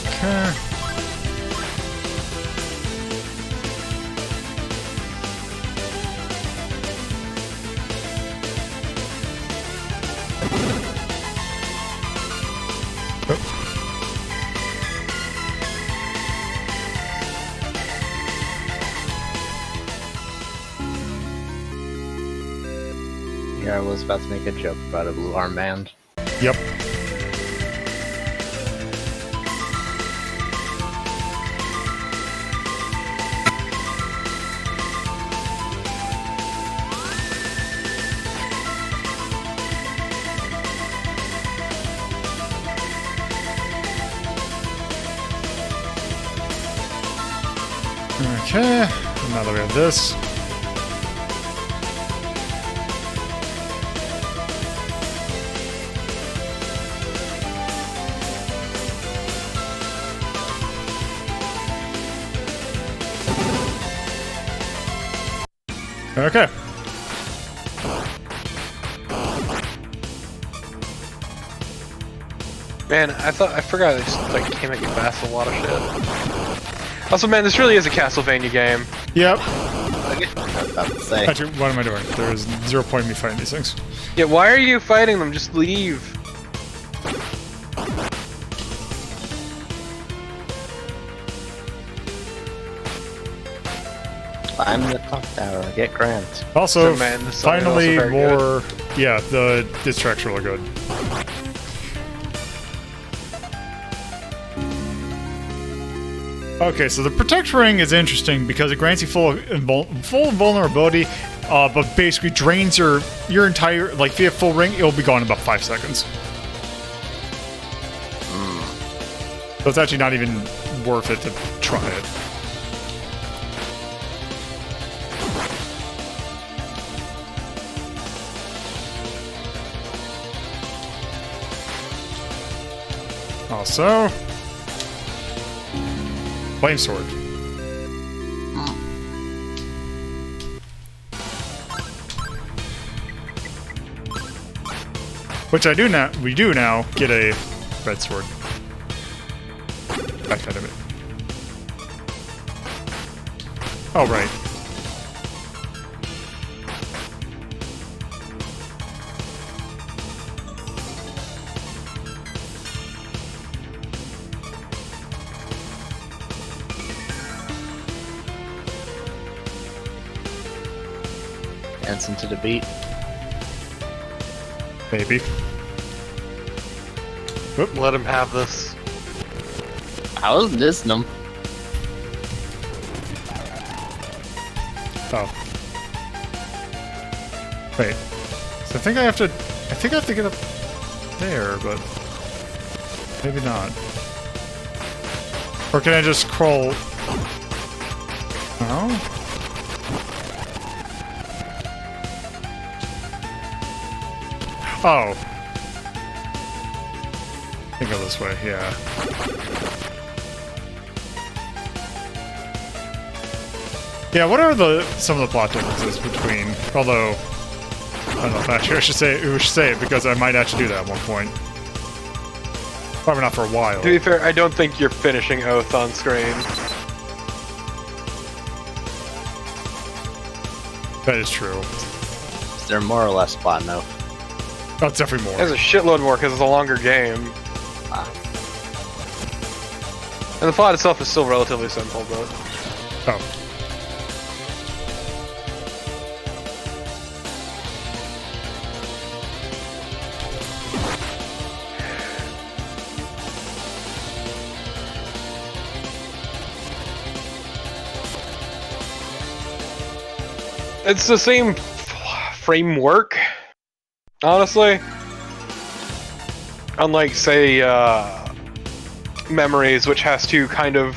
Okay. Here I was about to make a joke about a blue armband. Yep. Okay, now that we have this. Okay. Man, I forgot they just, like, came at you fast a lot of shit. Also, man, this really is a Castlevania game. Yep. About to say. Actually, what am I doing? There's 0 point in me fighting these things. Yeah, why are you fighting them? Just leave. Climb the clock tower, get Grant. Also, So, man, this song is also finally very more... Yeah, this track's really good. Okay, so the Protect Ring is interesting because it grants you full vulnerability, but basically drains your entire... Like, if you have full ring, it'll be gone in about 5 seconds. So it's actually not even worth it to try it. Also, Flame Sword. Which we do now get a red sword. Back out of it. Oh, right. Dancing to the beat. Maybe. Whoop. Let him have this. I was dissing him. Oh. Wait. So I think I have to get up there, but maybe not. Or can I just crawl? No? Oh. I think go this way, yeah. Yeah, what are some of the plot differences between... Although... I don't know if actually we should say it because I might actually do that at one point. Probably not for a while. To be fair, I don't think you're finishing Oath on screen. That is true. Is there more or less plot? No. That's definitely more. There's a shitload more because it's a longer game. And the plot itself is still relatively simple, but... Oh. It's the same framework, honestly. Unlike, say, Memories, which has to kind of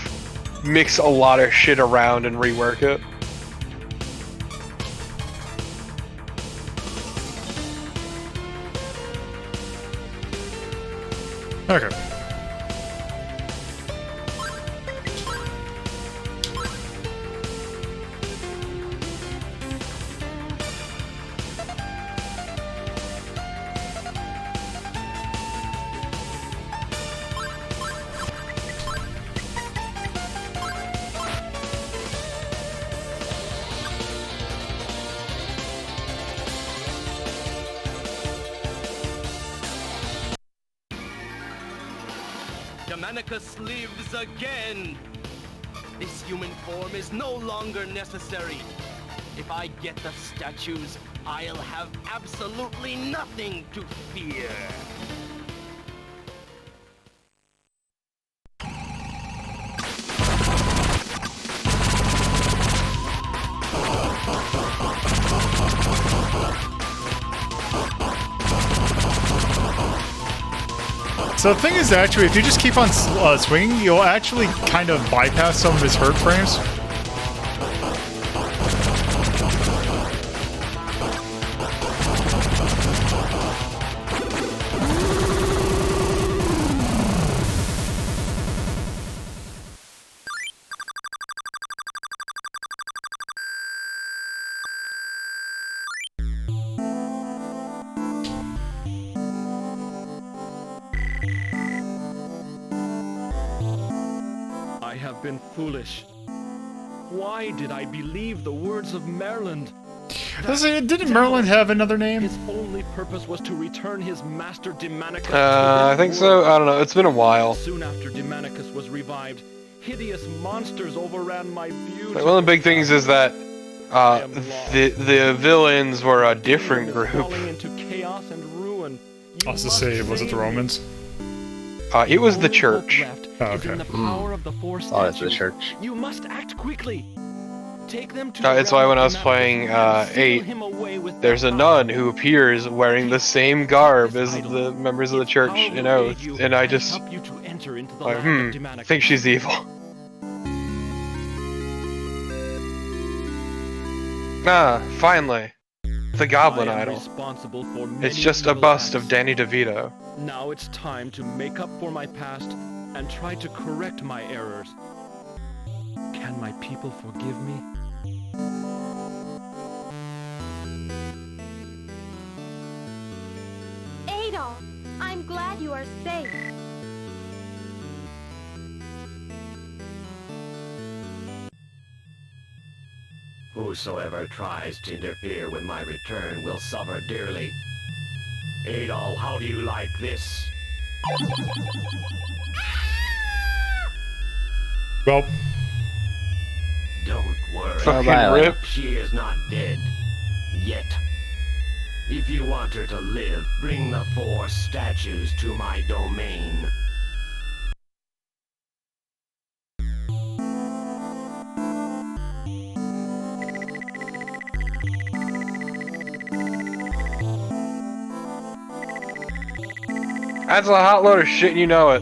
mix a lot of shit around and rework it. Okay. Germanicus lives again! This human form is no longer necessary. If I get the statues, I'll have absolutely nothing to fear. So the thing is, actually, if you just keep on swinging, you'll actually kind of bypass some of his hurt frames. I have been foolish. Why did I believe the words of Maryland? Didn't Merlin have another name? His only purpose was to return his master Demonicus. I think so. I don't know. It's been a while. Soon after Demonicus was revived, hideous monsters overran my view. One of the big things is that the villains were a different group. Falling into chaos and ruin. I was to say, was it the Romans? It was the church. Oh, okay. Oh, it's the church. You must act quickly. Take them to It's why when I was playing 8, there's a nun who appears wearing the same garb as the members of the church in Oath, and I just I think she's evil. Finally. The Goblin Idol. It's just a bust of Danny DeVito. Now it's time to make up for my past and try to correct my errors. Can my people forgive me? Adolf, I'm glad you are safe. Whosoever tries to interfere with my return will suffer dearly. Adol, how do you like this? Well. Don't worry. Fucking rip. She is not dead. Yet. If you want her to live, bring the 4 statues to my domain. That's a hot load of shit and you know it.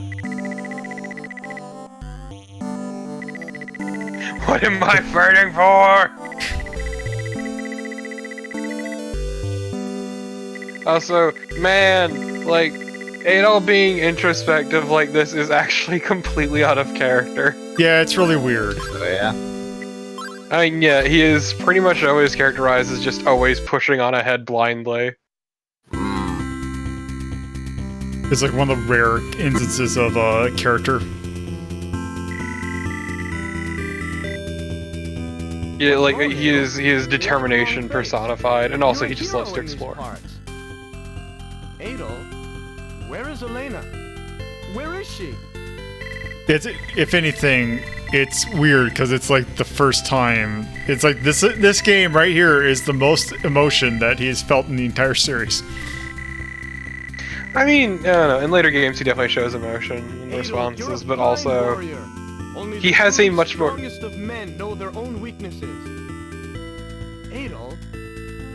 What am I fighting for? Also, man, like, Adol being introspective like this is actually completely out of character. Yeah, it's really weird. Oh, yeah? I mean, yeah, he is pretty much always characterized as just always pushing on ahead blindly. It's like one of the rare instances of character. Yeah, like he is determination personified, and also he just loves to explore. Adol, where is Elena? Where is she? It's, if anything, it's weird because it's like the first time. It's like this game right here is the most emotion that he's felt in the entire series. I mean, I don't know, in later games he definitely shows emotion in responses, but also he has a much more... The strongest of men know their own weaknesses. Adol,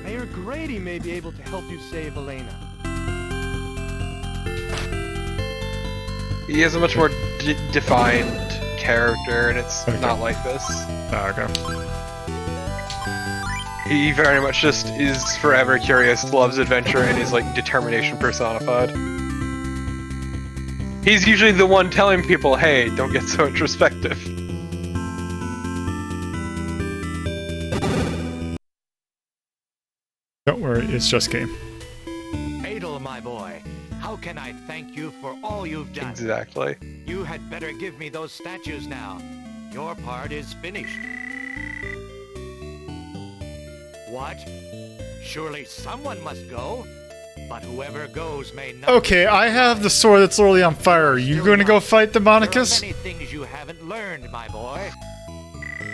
Mayor Grady may be able to help you save Elena. He has a much more defined character, and it's not like this. Okay. He very much just is forever curious, loves adventure, and is like determination personified. He's usually the one telling people, hey, don't get so introspective. Don't worry, it's just game. Adol, my boy, how can I thank you for all you've done? Exactly. You had better give me those statues now. Your part is finished. What? Surely someone must go. But whoever goes may not... Okay, I have the sword that's literally on fire. You gonna go fight Demonicus? There are many things you haven't learned, my boy.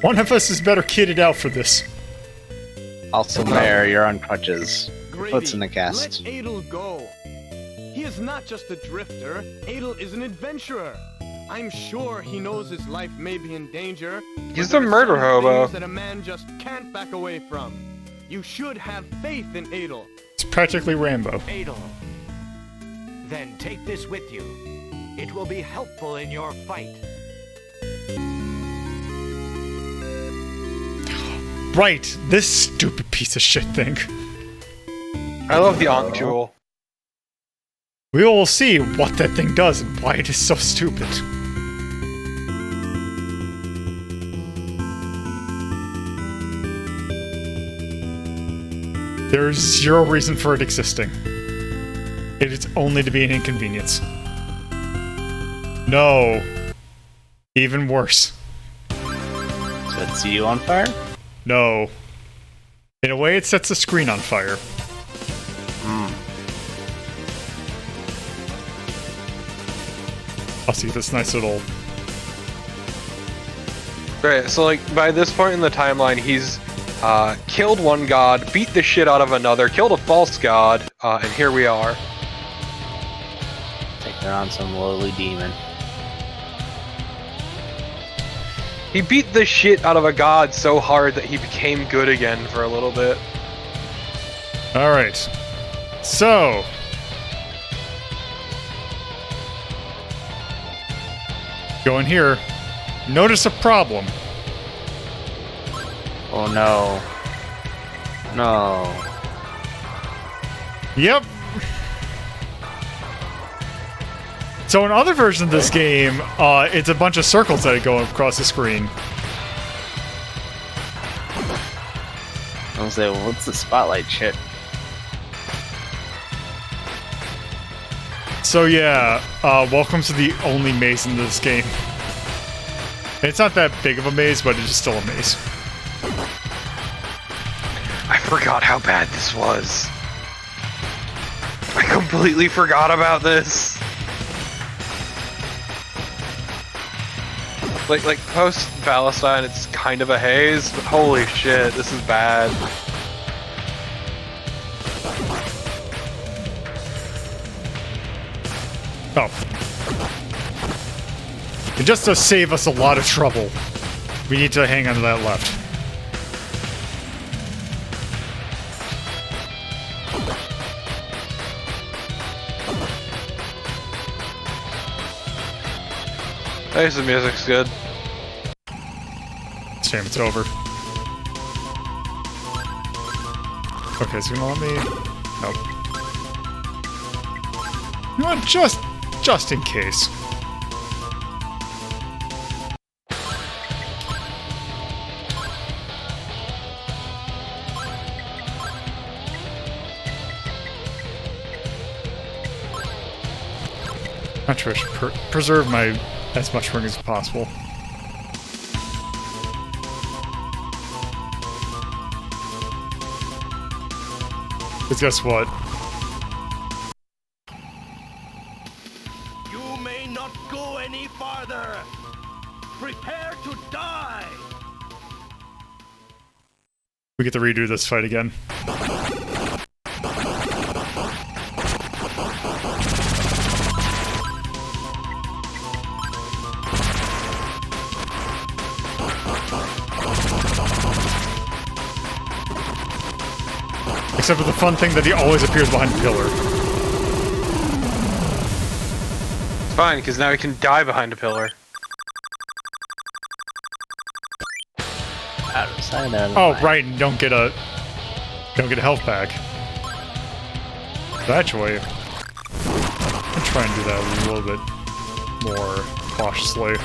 One of us is better kitted out for this. Also, Mayor, you're on crutches. Grady, Foot's in the cast. let Adel go. He is not just a drifter. Adel is an adventurer. I'm sure he knows his life may be in danger. He's but a there are murder some hobo. things that a man just can't back away from. You should have faith in Adel. It's practically Rambo. Adel, then take this with you. It will be helpful in your fight. Right, this stupid piece of shit thing. I love the Ankh Jewel. We will see what that thing does and why it is so stupid. There is zero reason for it existing. It is only to be an inconvenience. No. Even worse. Sets you on fire? No. In a way, it sets the screen on fire. I'll see this nice little... Right, so like by this point in the timeline, he's killed one god, beat the shit out of another, killed a false god, and here we are. Taking on some lowly demon. He beat the shit out of a god so hard that he became good again for a little bit. Alright. So... go in here. Notice a problem. Oh no. No. Yep. So in other versions of this game, it's a bunch of circles that go across the screen. I was like, well, what's the spotlight shit? So yeah, welcome to the only maze in this game. It's not that big of a maze, but it's still a maze. I forgot how bad this was. I completely forgot about this. Like post Palestine, it's kind of a haze, but holy shit, this is bad. Oh. And just to save us a lot of trouble, we need to hang on to that left. Hey, the music's good. Shame it's over. Okay, so you want me? Nope. You know what? Just in case. I'm trying to preserve my as much ring as possible. Because guess what? You may not go any farther. Prepare to die. We get to redo this fight again. Except for the fun thing that he always appears behind the pillar. It's fine, because now he can die behind a pillar. Oh, right, and don't get a health bag. So actually, I'll try and do that a little bit more cautiously.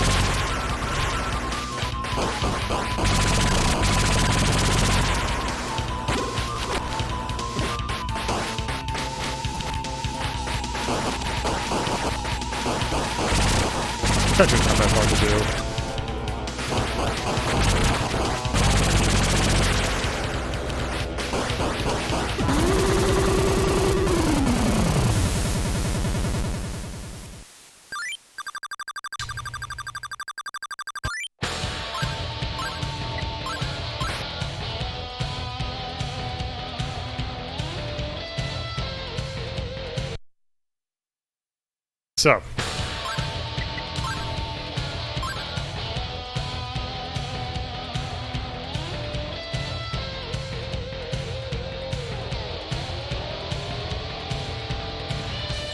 That's just not that hard to do. so.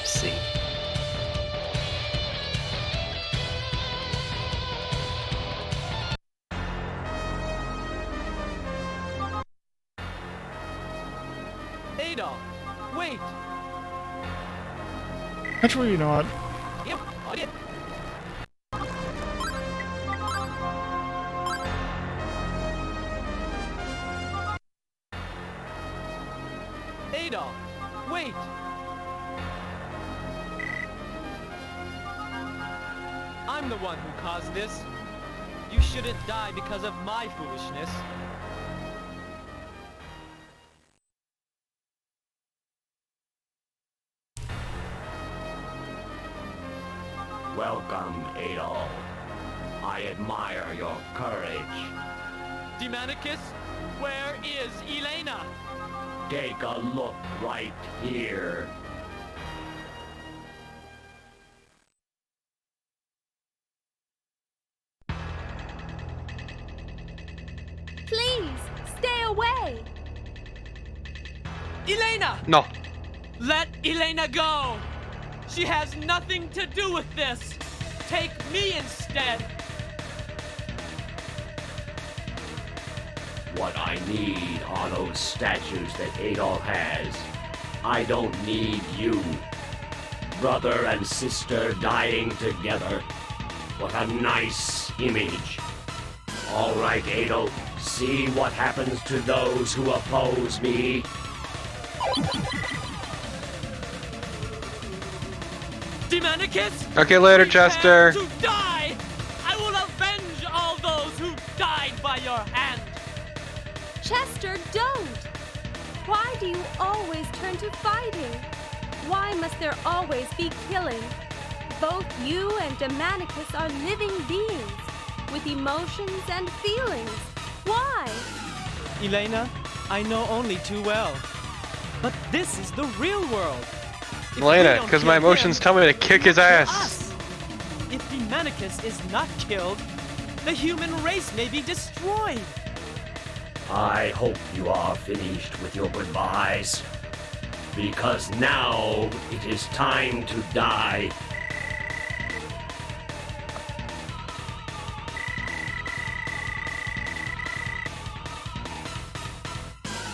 See. Adolf, wait! Actually, you know what? Yep, I did. Adolf, wait! I'm the one who caused this. You shouldn't die because of my foolishness. Welcome, Adol. I admire your courage. Demonicus, where is Elena? Take a look right here. Please, stay away! Elena! No. Let Elena go! She has nothing to do with this! Take me instead! What I need are those statues that Adol has. I don't need you. Brother and sister dying together. What a nice image. All right, Adol. See what happens to those who oppose me. Demonicus! Okay, later, Chester. To die! I will avenge all those who died by your hand! Chester, don't! Why do you always turn to fighting? Why must there always be killing? Both you and Demonicus are living beings, with emotions and feelings. Why? Elena, I know only too well. But this is the real world. If we Elena, don't because my kill emotions him, tell me to kick his kill ass. us. If Demonicus is not killed, the human race may be destroyed. I hope you are finished with your goodbyes. Because now it is time to die.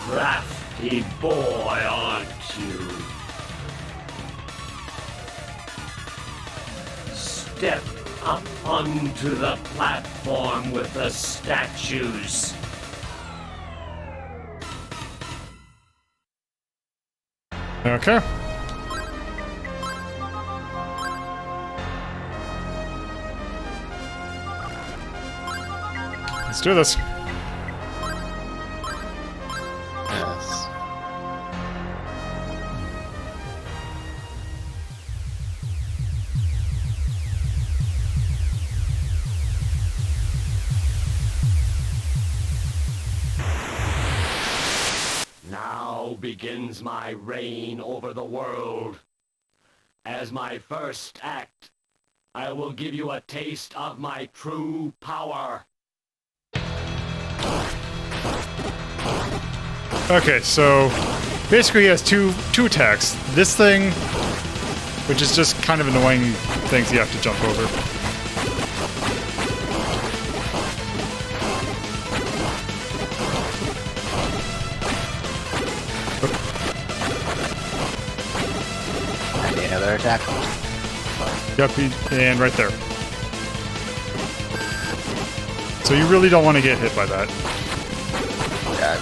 Crafty boy, aren't you? Step up onto the platform with the statues. Okay. Let's do this. Yes. Now begins my reign over the world. As my first act, I will give you a taste of my true power. Okay, so basically he has two attacks. This thing, which is just kind of annoying things you have to jump over. And the other attack. Yep, and right there. So you really don't want to get hit by that. God.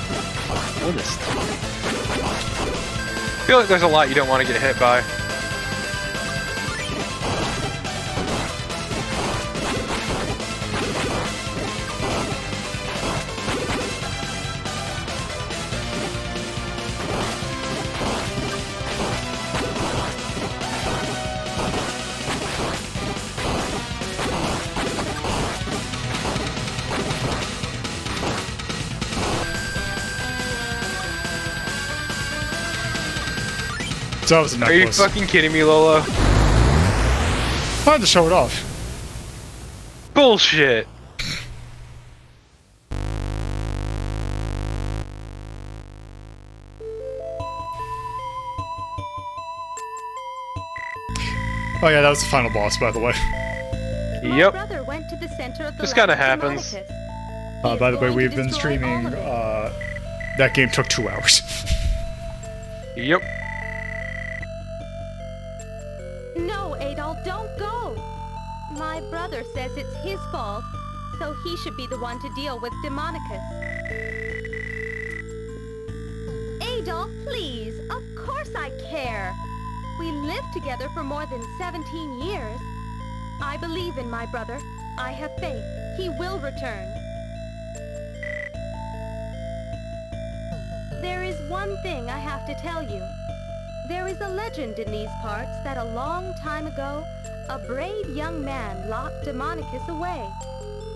What is I feel like there's a lot you don't want to get hit by. So that was a Are you necklace. fucking kidding me, Lolo? Wanted to show it off. Bullshit. Oh yeah, that was the final boss, by the way. Yep. Brother went to the center of the Just kind of land happens. By the way, we've been streaming. That game took 2 hours. Yep. No, Adol, don't go! My brother says it's his fault, so he should be the one to deal with Demonicus. Adol, please! Of course I care! We lived together for more than 17 years. I believe in my brother. I have faith. He will return. There is one thing I have to tell you. There is a legend in these parts that a long time ago, a brave young man locked Demonicus away.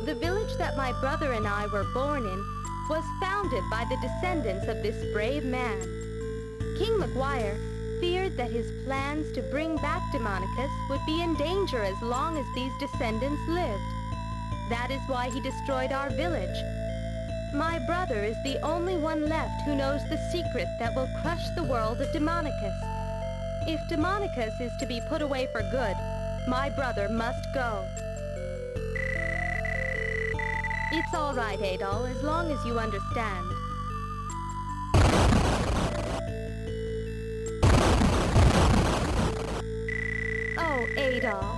The village that my brother and I were born in was founded by the descendants of this brave man. King McGuire feared that his plans to bring back Demonicus would be in danger as long as these descendants lived. That is why he destroyed our village. My brother is the only one left who knows the secret that will crush the world of Demonicus. If Demonicus is to be put away for good, my brother must go. It's all right, Adol, as long as you understand. Oh, Adol.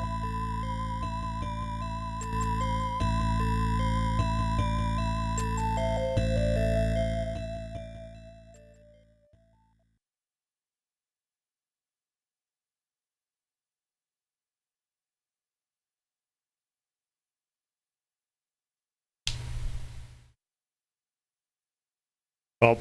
Well.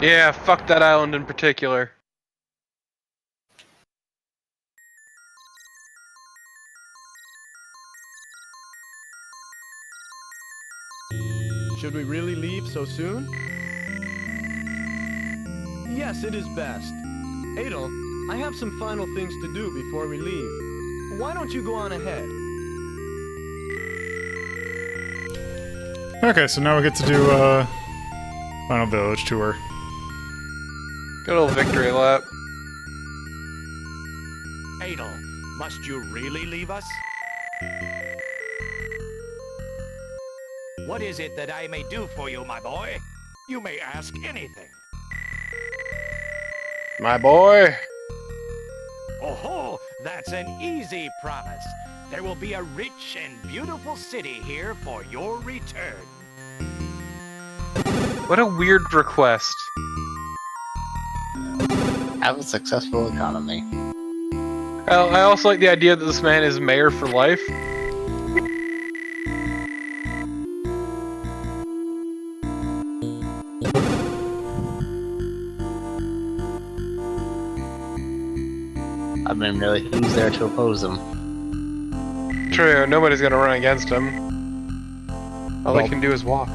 Yeah, fuck that island in particular. Should we really leave so soon? Yes, it is best. Adol, I have some final things to do before we leave. Why don't you go on ahead? Okay, so now we get to do final village tour. Good old victory lap. Adol, must you really leave us? What is it that I may do for you, my boy? You may ask anything. My boy. Oh, that's an easy promise. There will be a rich and beautiful city here for your return. What a weird request. Have a successful economy. I also like the idea that this man is mayor for life. I mean, really, who's there to oppose him? True, nobody's gonna run against him. All they can do is walk.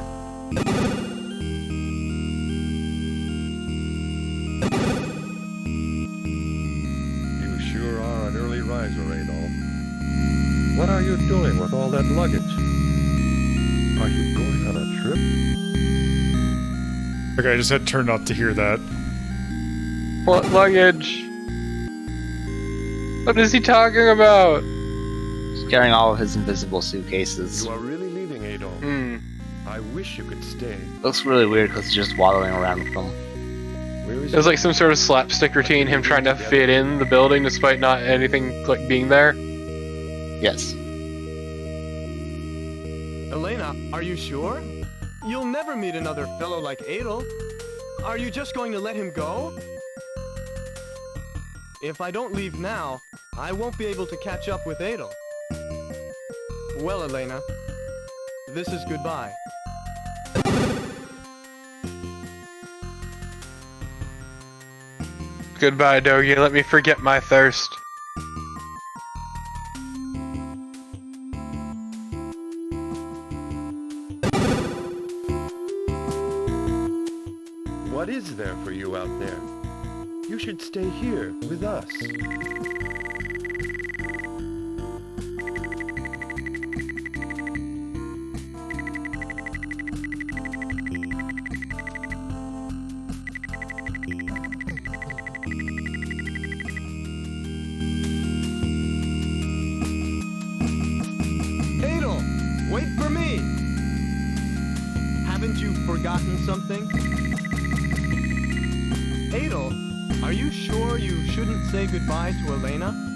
You sure are an early riser, Adol. What are you doing with all that luggage? Are you going on a trip? Okay, I just had turned up to hear that. What luggage? What is he talking about? He's carrying all of his invisible suitcases. You are really leaving, Adol. I wish you could stay. Looks really weird because he's just waddling around with them. It was like some sort of slapstick routine, him trying to fit in the building despite not anything like being there. Yes. Elena, are you sure? You'll never meet another fellow like Adol. Are you just going to let him go? If I don't leave now, I won't be able to catch up with Adol. Well, Elena, this is goodbye. Goodbye, Dogi. Let me forget my thirst. What is there for you out there? You should stay here with us. Adel, wait for me! Haven't you forgotten something? Adel, are you sure you shouldn't say goodbye to Elena?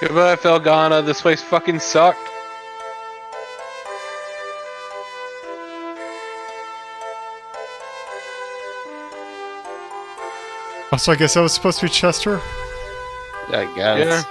Goodbye, Felgana. This place fucking sucked. Also, I guess that was supposed to be Chester? I guess. Yeah.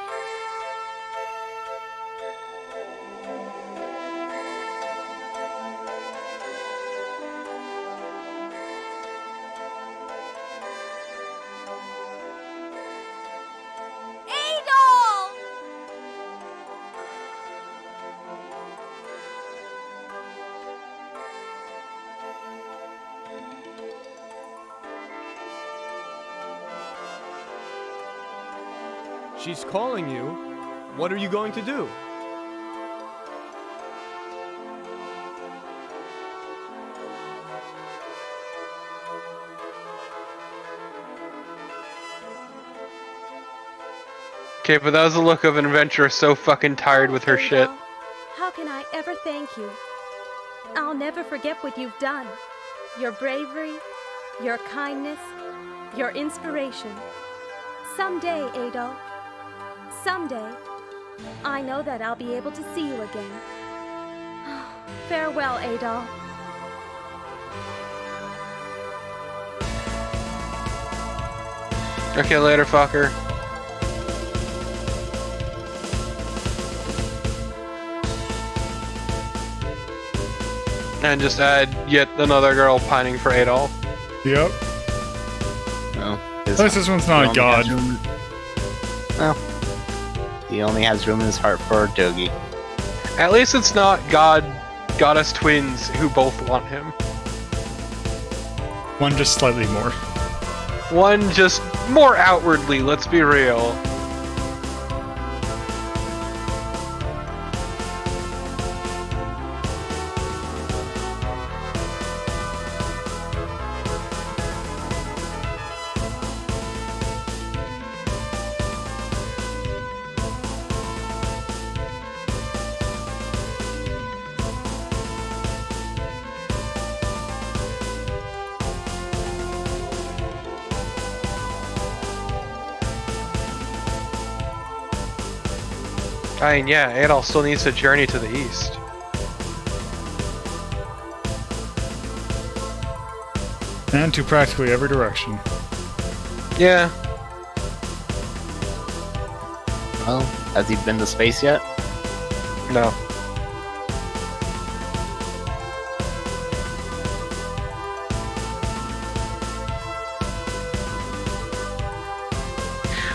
She's calling you. What are you going to do? Okay, but that was the look of an adventurer so fucking tired with her shit. How can I ever thank you? I'll never forget what you've done. Your bravery, your kindness, your inspiration. Someday, Adol. Someday, I know that I'll be able to see you again. Farewell, Adol. Okay, later, fucker. And just add yet another girl pining for Adolf. Yep. No. At least this one's not a god. No. He only has room in his heart for Dogi. At least it's not goddess twins who both want him. One just slightly more. One just more outwardly, let's be real. I mean, yeah, Adolf still needs to journey to the east. And to practically every direction. Yeah. Well, has he been to space yet? No.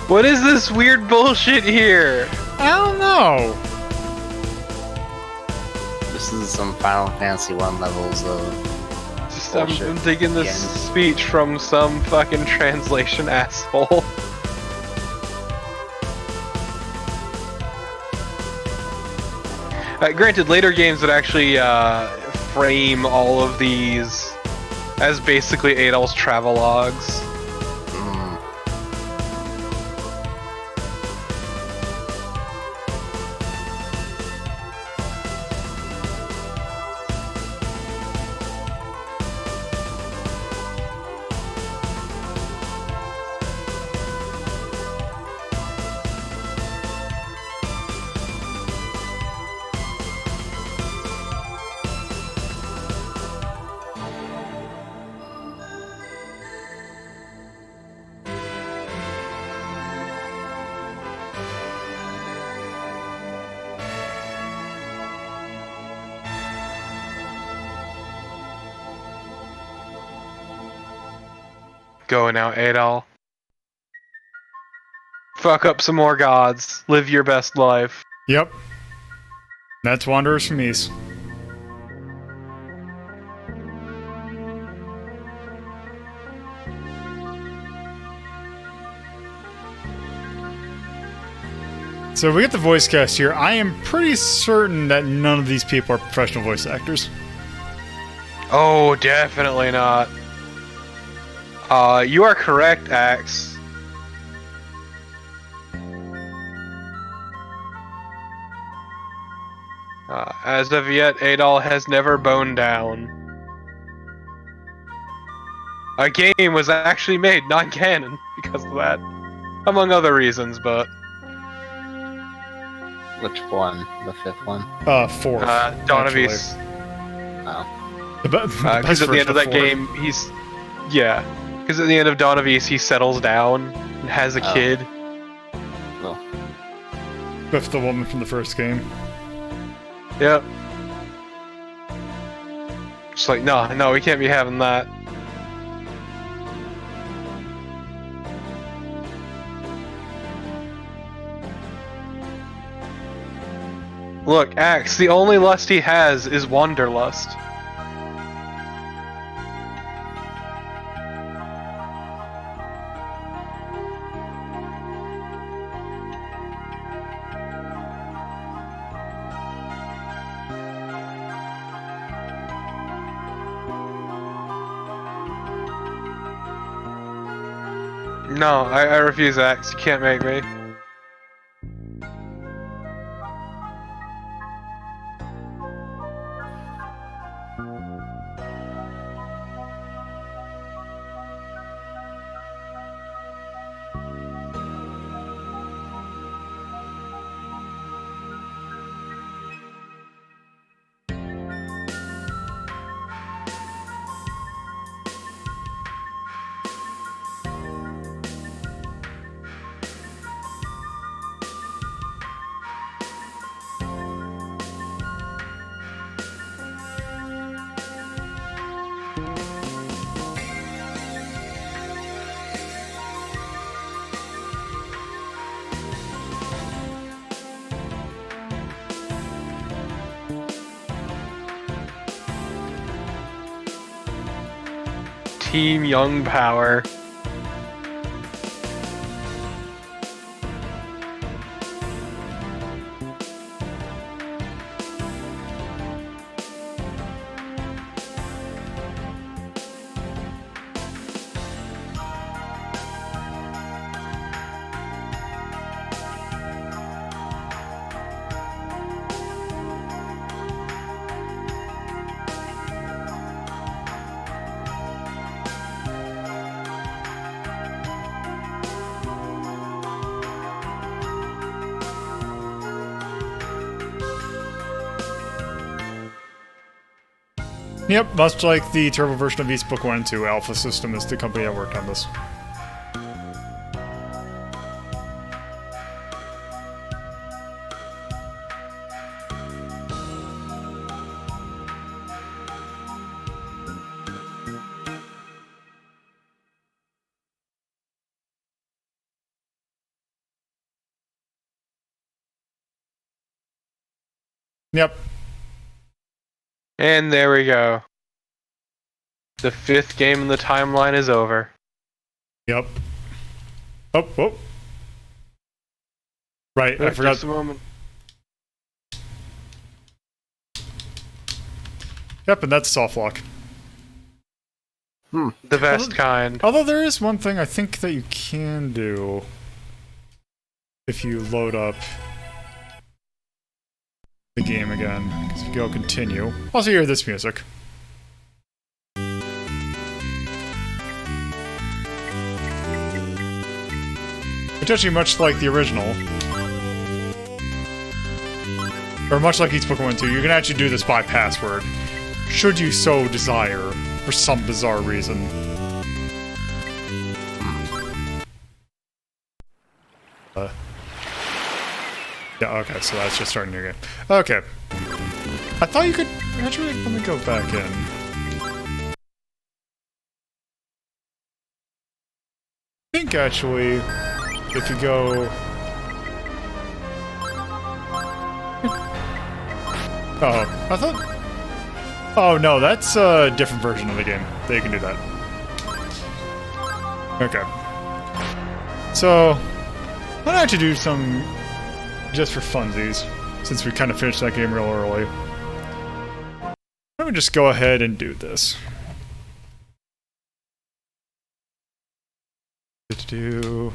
What is this weird bullshit here? I don't know. This is some Final Fantasy 1 levels of Just bullshit. I'm digging this speech from some fucking translation asshole. Granted, later games would actually frame all of these as basically Adolf's travelogues. Go now, Adol. Fuck up some more gods. Live your best life. Yep. That's Wanderers from East. So we get the voice cast here. I am pretty certain that none of these people are professional voice actors. Oh, definitely not. You are correct, Axe. As of yet, Adol has never boned down. A game was actually made non-canon because of that. Among other reasons, but... Which one? The fifth one? Fourth. Dawn of East. Oh. Because at the end of that game, he's... Yeah. Because at the end of Dawn of East, he settles down and has a kid. Well. With the woman from the first game. Yep. Just like, no, we can't be having that. Look, Axe, the only lust he has is wanderlust. No, I refuse, Axe. You can't make me. Team Young Power. Yep, much like the turbo version of East Book 1 and 2, Alpha System is the company that worked on this. Yep. And there we go. The 5th game in the timeline is over. Yep. Oh. Right, I forgot. Just a moment. Yep, and that's soft lock. The best kind. Although there is one thing I think that you can do if you load up the game again. Because if you go continue. Also hear this music. It's actually much like the original. Or much like East Book 1 and 2, you can actually do this by password. Should you so desire, for some bizarre reason. Yeah, okay, so that's just starting your game. Okay. I thought you could... Actually, let me go back in. actually, if you go... Oh, I thought... Oh, no, that's a different version of the game. They can do that. Okay. So, why don't I do some... just for funsies, since we kind of finished that game real early. Why don't we just go ahead and do this? Do...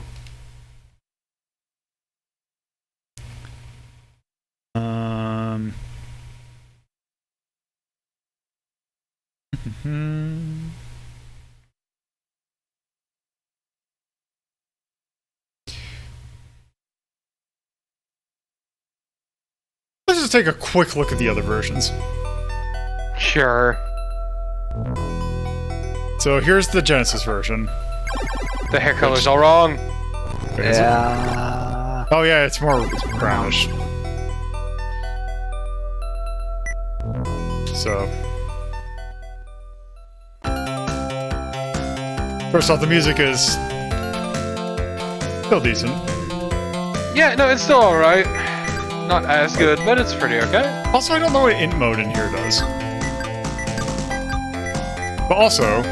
Let's just take a quick look at the other versions. Sure. So here's the Genesis version. The hair color's all wrong. Yeah. Oh yeah, it's more brownish. So... First off, the music is... still decent. Yeah, no, it's still alright. Not as good, but it's pretty okay. Also, I don't know what int mode in here does. But also...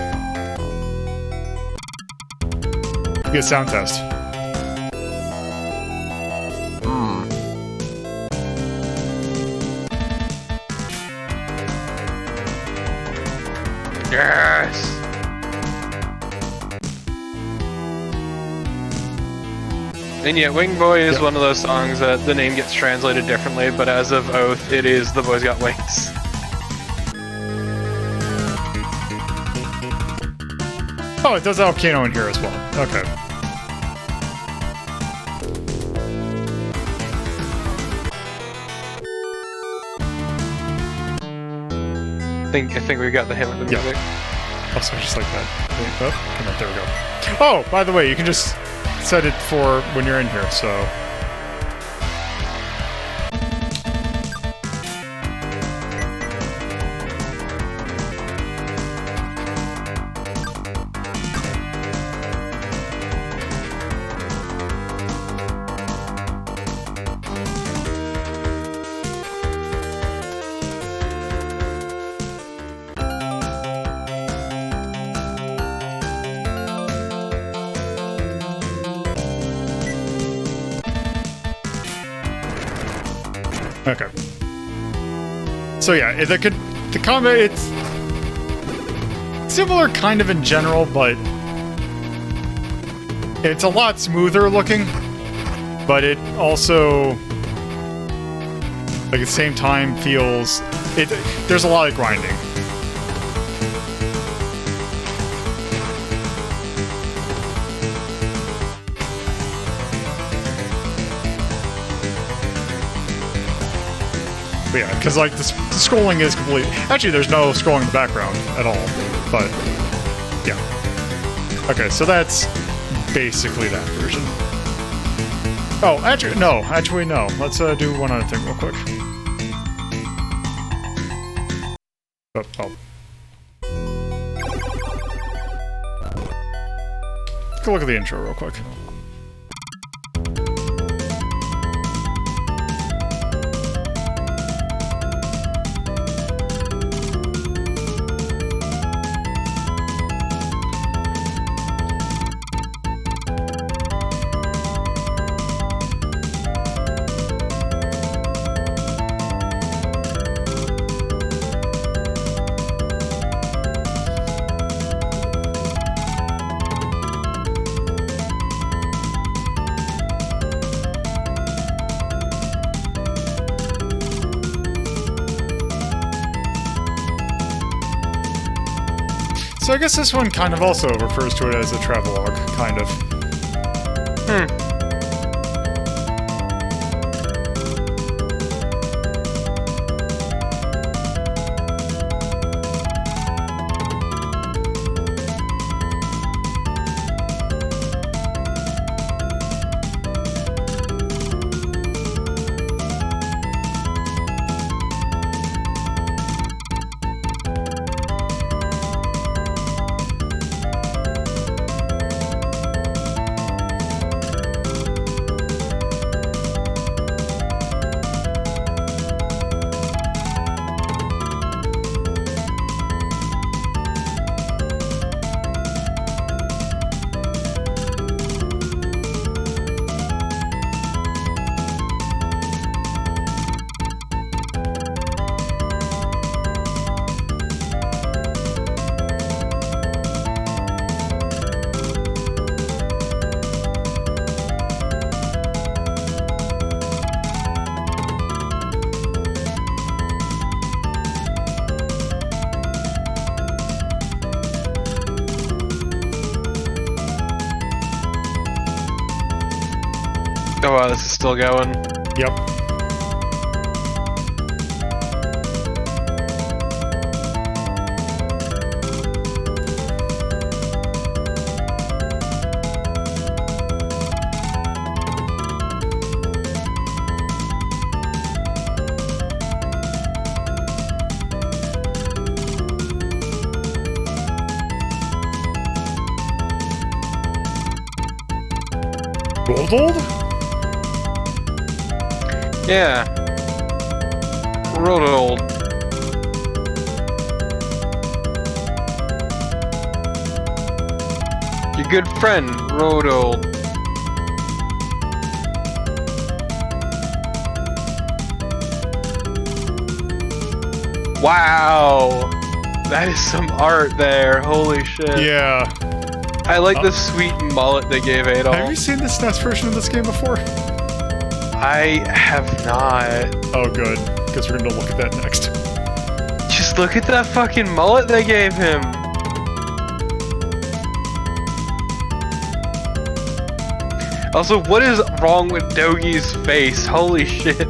you get sound test. Yes! And yet, Wing Boy is one of those songs that the name gets translated differently, but as of Oath, it is The Boy's Got Wings. Oh, it does Volcano in here as well. Okay. I think we got the hint with the music. Also, just like that. Oh, come on, there we go. Oh, by the way, you can just set it for when you're in here, so... Okay. So yeah, the combat, it's similar kind of in general, but it's a lot smoother looking, but it also, like at the same time, feels, there's a lot of grinding. But yeah, because like the scrolling is completely... Actually, there's no scrolling in the background at all, but yeah. Okay, so that's basically that version. Oh, actually no. Let's do one other thing real quick. Oh. Take a look at the intro real quick. So I guess this one kind of also refers to it as a travelogue, kind of. Oh wow, this is still going. Yep. Rolled? Yeah. Rolled. Your good friend, Rolled. Wow. That is some art there. Holy shit. Yeah. I like the sweet mullet they gave Adol. Have you seen the SNES version of this game before? I have not. Oh, good. Because we're going to look at that next. Just look at that fucking mullet they gave him. Also, what is wrong with Dogi's face? Holy shit.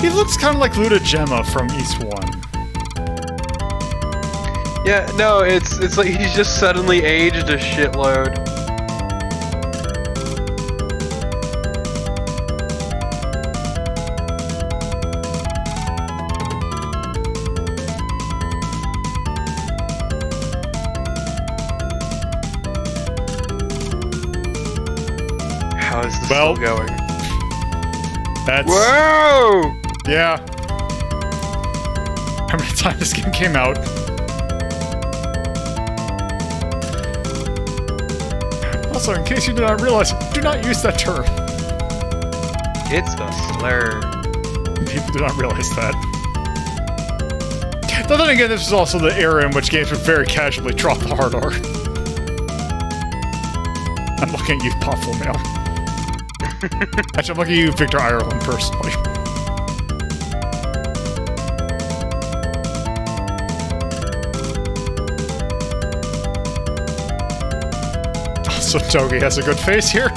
He looks kind of like Luda Gemma from East 1. Yeah, no, it's like he's just suddenly aged a shitload. How is this still going? That's... Whoa! Yeah. How many times this game came out? Also, in case you did not realize, do not use that term. It's a slur. People do not realize that. But then again, this was also the era in which games would very casually drop the hard R. I'm looking at you, Puffle Mail. Actually, I'm looking at you, Victor Ireland, personally. So Togi has a good face here.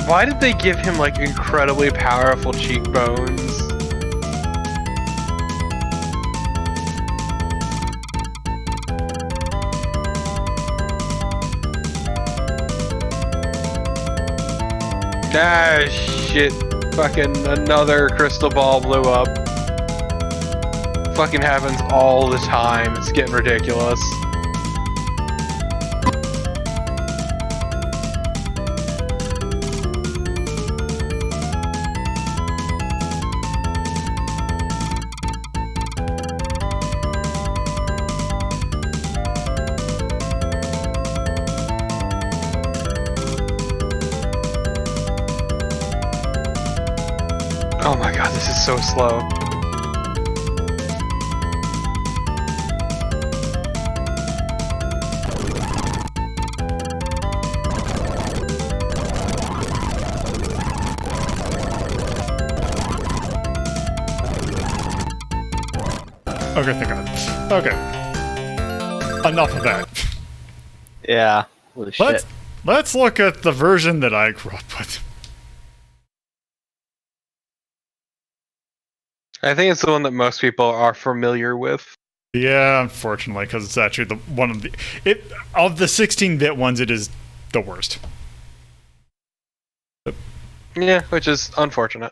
Why did they give him like incredibly powerful cheekbones? Ah, shit. Fucking another crystal ball blew up. Fucking happens all the time. It's getting ridiculous. Oh my god, this is so slow. Okay, thank God. Okay. Enough of that. Yeah. Holy shit. Let's look at the version that I grew up with. I think it's the one that most people are familiar with. Yeah, unfortunately, because it's actually the one of the of the 16-bit ones, it is the worst. Yeah, which is unfortunate.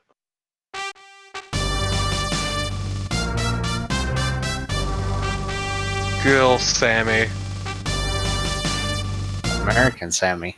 Good old Sammy. American Sammy.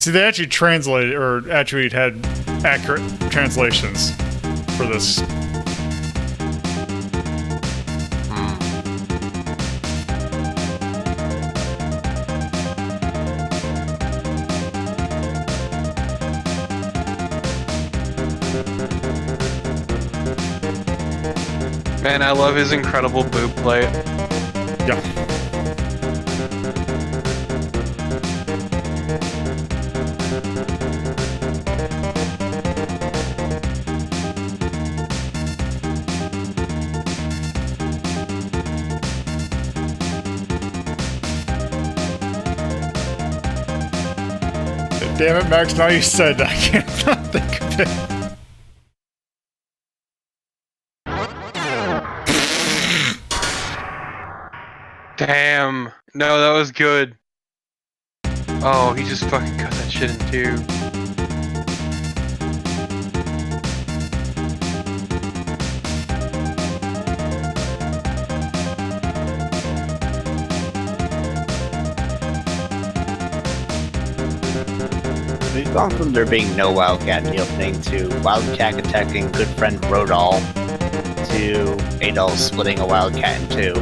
See, they actually translated, or actually had accurate translations for this. Man, I love his incredible boob plate. Yeah. Damn it, Max, now you said that. I can't not think of it. Damn. No, that was good. Oh, he just fucking cut that shit in two. We've gone from there being no Wildcat in the opening to Wildcat attacking good friend Rodal to Adol splitting a Wildcat in two.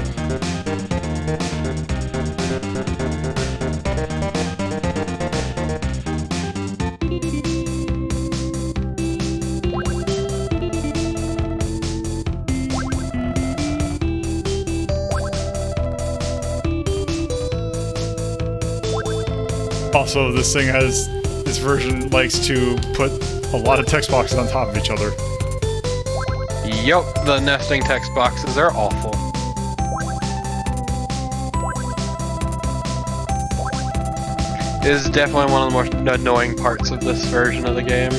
Also, this thing has, this version likes to put a lot of text boxes on top of each other. Yup, the nesting text boxes are awful. It is definitely one of the more annoying parts of this version of the game.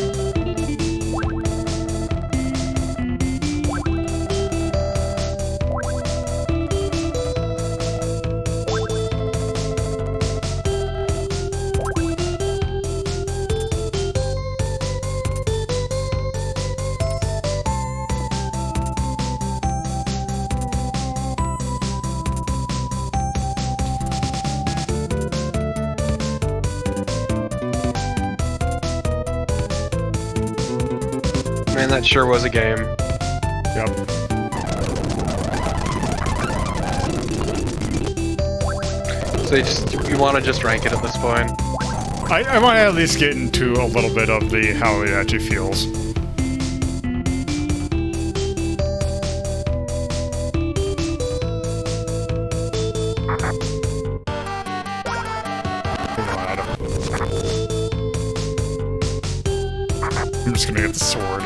Man, that sure was a game. Yep. So you want to just rank it at this point? I want to at least get into a little bit of the how it actually feels. I'm just gonna get the sword.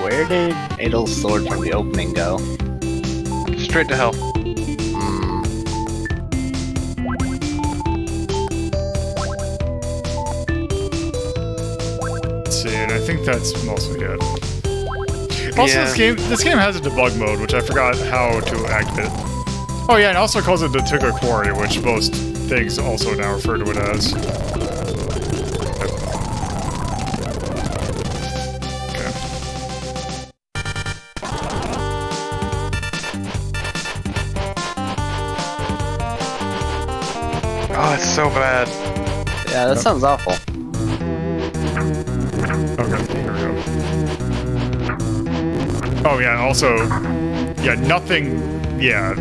Where did Adol's sword from the opening go? Straight to hell. Let's see, and I think that's mostly it. Also, Yeah. this game has a debug mode, which I forgot how to activate. Oh yeah, and it also calls it the Tuga Quarry, which most things also now refer to it as. Oh, it's so bad. Yeah, that sounds awful. Okay, here we go. Oh yeah, and also, yeah, nothing, yeah.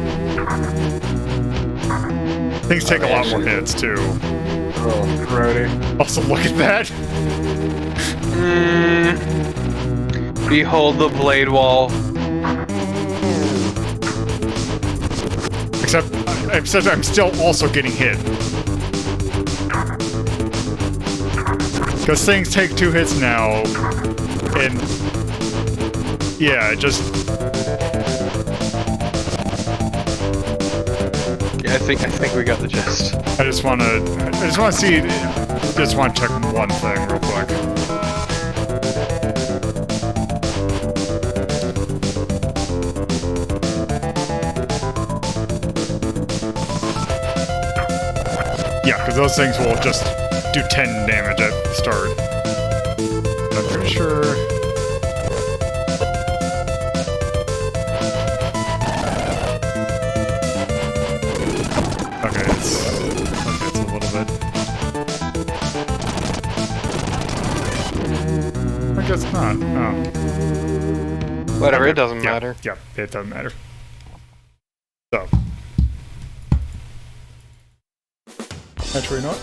Things take a lot more hits, too. Oh, grody. Also, look at that! Behold the blade wall. Except I'm still also getting hit. Because things take 2 hits now, and yeah, just Yeah, I think we got the gist. I just want to check one thing real quick. Yeah, because those things will just do 10 damage at the start. I'm pretty sure... Okay, it's a little bit... I guess not. Oh. Whatever, Okay. it doesn't Yeah, matter. Yeah, it doesn't matter. So. Actually, not.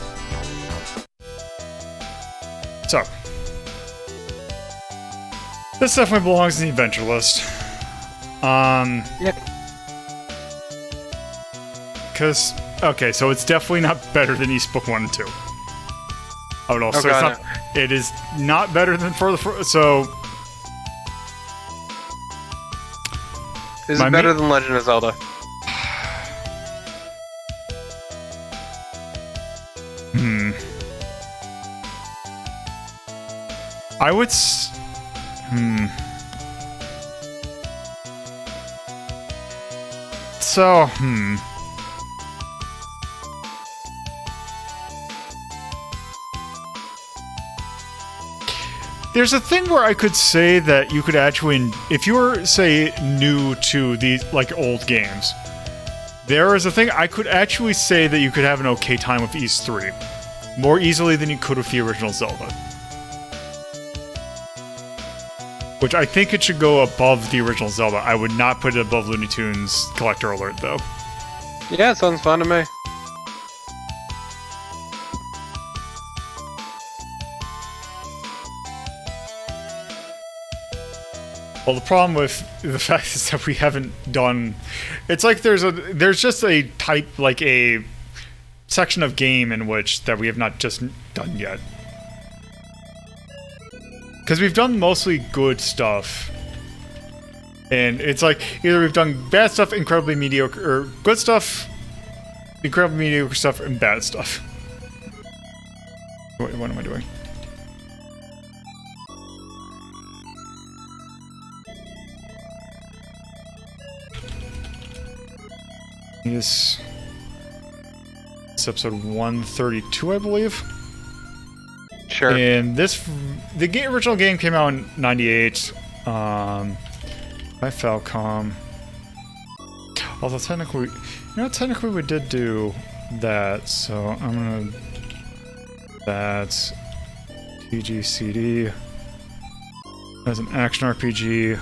So. This definitely belongs in the adventure list. Yep. Because, okay, so it's definitely not better than East Book 1 and 2. Oh no, so it's not, it is not better than so... Is it better than Legend of Zelda? I would So, There's a thing where I could say that you could actually, if you were, say, new to these, like, old games, there is a thing I could actually say that you could have an okay time with East 3. More easily than you could with the original Zelda. Which I think it should go above the original Zelda. I would not put it above Looney Tunes Collector Alert, though. Yeah, it sounds fun to me. Well, the problem with the fact is that we haven't done... It's like there's just a type, like a section of game in which that we have not just done yet. Because we've done mostly good stuff. And it's like, either we've done bad stuff, incredibly mediocre, or good stuff, incredibly mediocre stuff, and bad stuff. What am I doing? It's episode 132, I believe. Sure. And the original game came out in '98 by Falcom. Although technically, technically we did do that. So I'm gonna. That's TGCD. As an action RPG.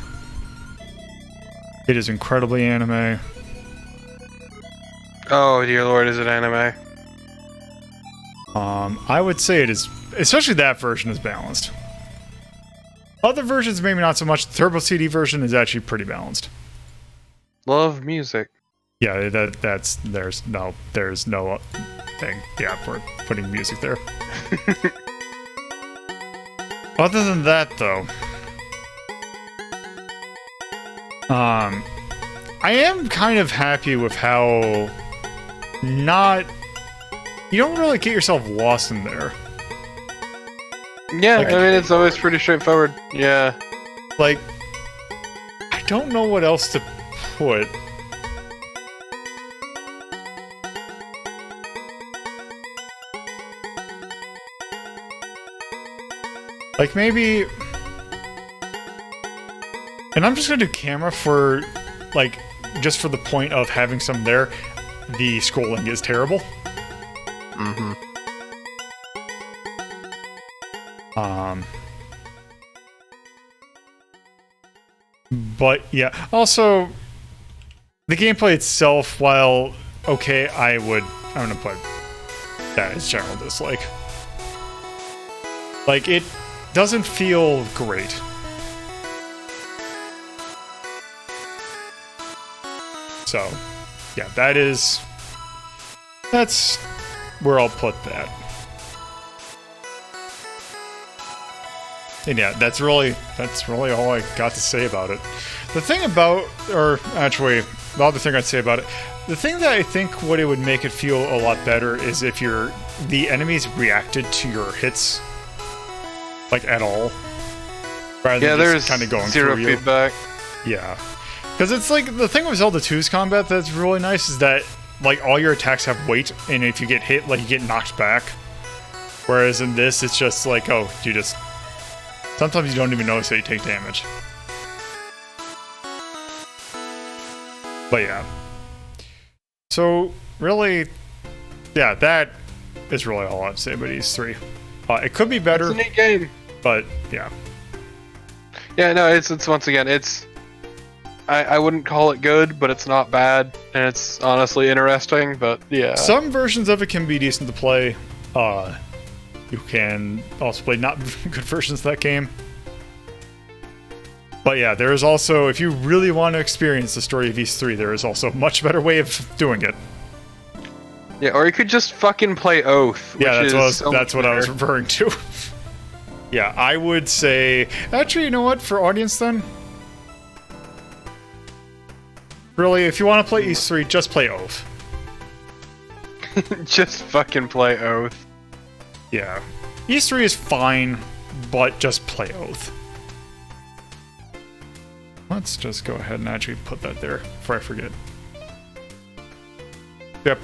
It is incredibly anime. Oh dear lord, is it anime? I would say it is, especially that version is balanced. Other versions maybe not so much. The Turbo CD version is actually pretty balanced. Love music. Yeah, there's no thing. Yeah, for putting music there. Other than that, though, I am kind of happy with how you don't really get yourself lost in there. Yeah, like, I mean, it's always pretty straightforward. Yeah. Like, I don't know what else to put. Like, maybe... And I'm just gonna do camera for, like, just for the point of having some there. The scrolling is terrible. Mm-hmm. But yeah, also the gameplay itself, while okay, I'm gonna put that as general dislike. Like, it doesn't feel great. So, yeah, that's where I'll put that. And yeah, that's really all I got to say about it. The thing about, or actually, the other thing I'd say about it, the thing that I think would make it feel a lot better is if the enemies reacted to your hits, like, at all. Rather than just kind of going zero through feedback. Yeah. Because it's like, the thing with Zelda 2's combat that's really nice is that like all your attacks have weight, and if you get hit, like you get knocked back. Whereas in this, it's just like, oh, you just sometimes you don't even notice that you take damage. But yeah. So really, yeah, that is really all I have to say about these three. It could be better. It's a neat game. But yeah. Yeah, no, it's once again, it's I wouldn't call it good, but it's not bad, and it's honestly interesting, but yeah. Some versions of it can be decent to play. You can also play not good versions of that game. But yeah, there is also, if you really want to experience the story of these three, there is also a much better way of doing it. Yeah, or you could just fucking play Oath. Yeah, which that's what I was referring to. Yeah, I would say... Actually, you know what? For audience, then? Really, if you want to play these three, just play Oath. Just fucking play Oath. Yeah. E3 is fine, but just play Oath. Let's just go ahead and actually put that there before I forget. Yep.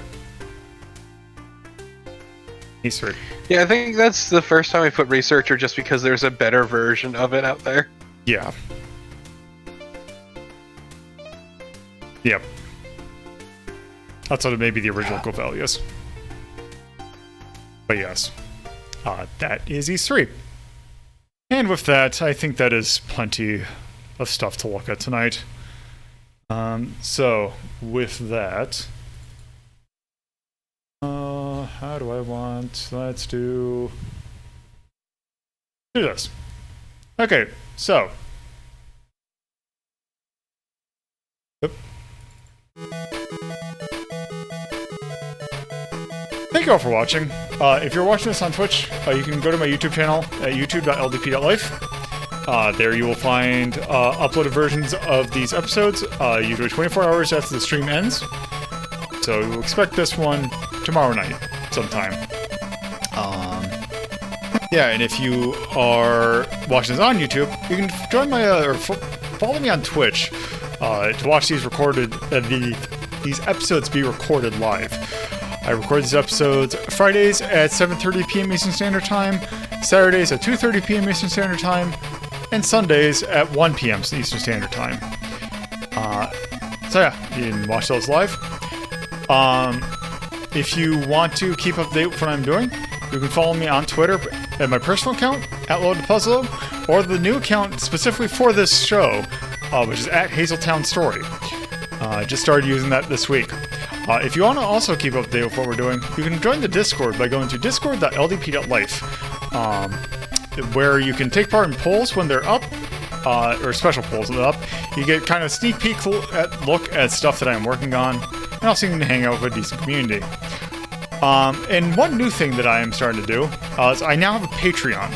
E3. Yeah, I think that's the first time we put Researcher just because there's a better version of it out there. Yeah. Yep. That's what maybe the original Go value is. But yes. That is E3. And with that, I think that is plenty of stuff to look at tonight. So, with that... how do I want... Let's do this. Okay, so... Yep. Thank you all for watching. If you're watching this on Twitch, you can go to my YouTube channel at youtube.ldp.life. There you will find uploaded versions of these episodes, usually 24 hours after the stream ends. So we'll expect this one tomorrow night, sometime. Yeah, and if you are watching this on YouTube, you can join my or follow me on Twitch to watch these recorded these episodes be recorded live. I record these episodes Fridays at 7:30 p.m. Eastern Standard Time, Saturdays at 2:30 p.m. Eastern Standard Time, and Sundays at 1 p.m. Eastern Standard Time. So yeah, you can watch those live. If you want to keep up to date with what I'm doing, you can follow me on Twitter at my personal account, @LoadedPuzzlo, or the new account specifically for this show, which is @HazeltownStory. Just started using that this week. If you want to also keep up to date with what we're doing, you can join the Discord by going to discord.ldp.life, where you can take part in polls when they're up, or special polls when they're up. You get kind of a sneak peek look at stuff that I'm working on, and also you can hang out with a decent community. And one new thing that I am starting to do is I now have a Patreon.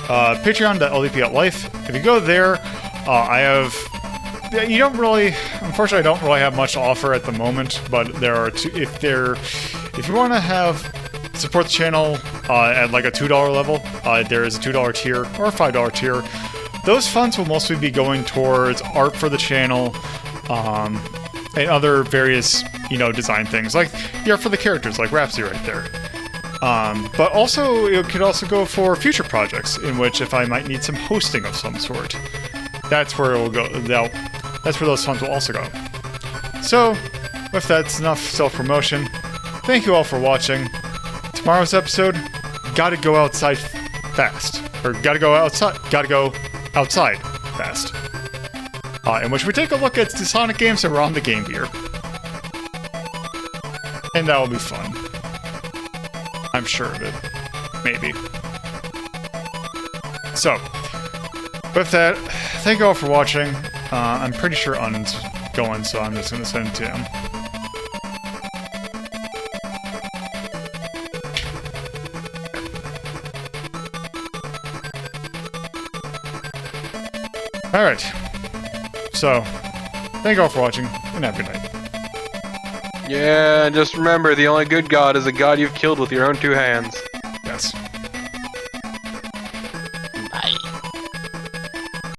Patreon.ldp.life. If you go there, I have... You don't really... Unfortunately, I don't really have much to offer at the moment, but there are two... If you want to support the channel at like a $2 level, there is a $2 tier or a $5 tier. Those funds will mostly be going towards art for the channel, and other various, design things, like the art for the characters, like Rhapsody right there. But also, it could also go for future projects, in which if I might need some hosting of some sort, that's where it will go. That's where those funds will also go. So, with that, it's enough self-promotion. Thank you all for watching. Tomorrow's episode, gotta go outside fast. Or gotta go outside fast. In which we take a look at the Sonic games that were on the Game Gear. And that will be fun. I'm sure of it. Maybe. So, with that, thank you all for watching. I'm pretty sure Un's going, so I'm just going to send it to him. Alright. So, thank you all for watching, and have a good night. Yeah, just remember, the only good god is a god you've killed with your own two hands.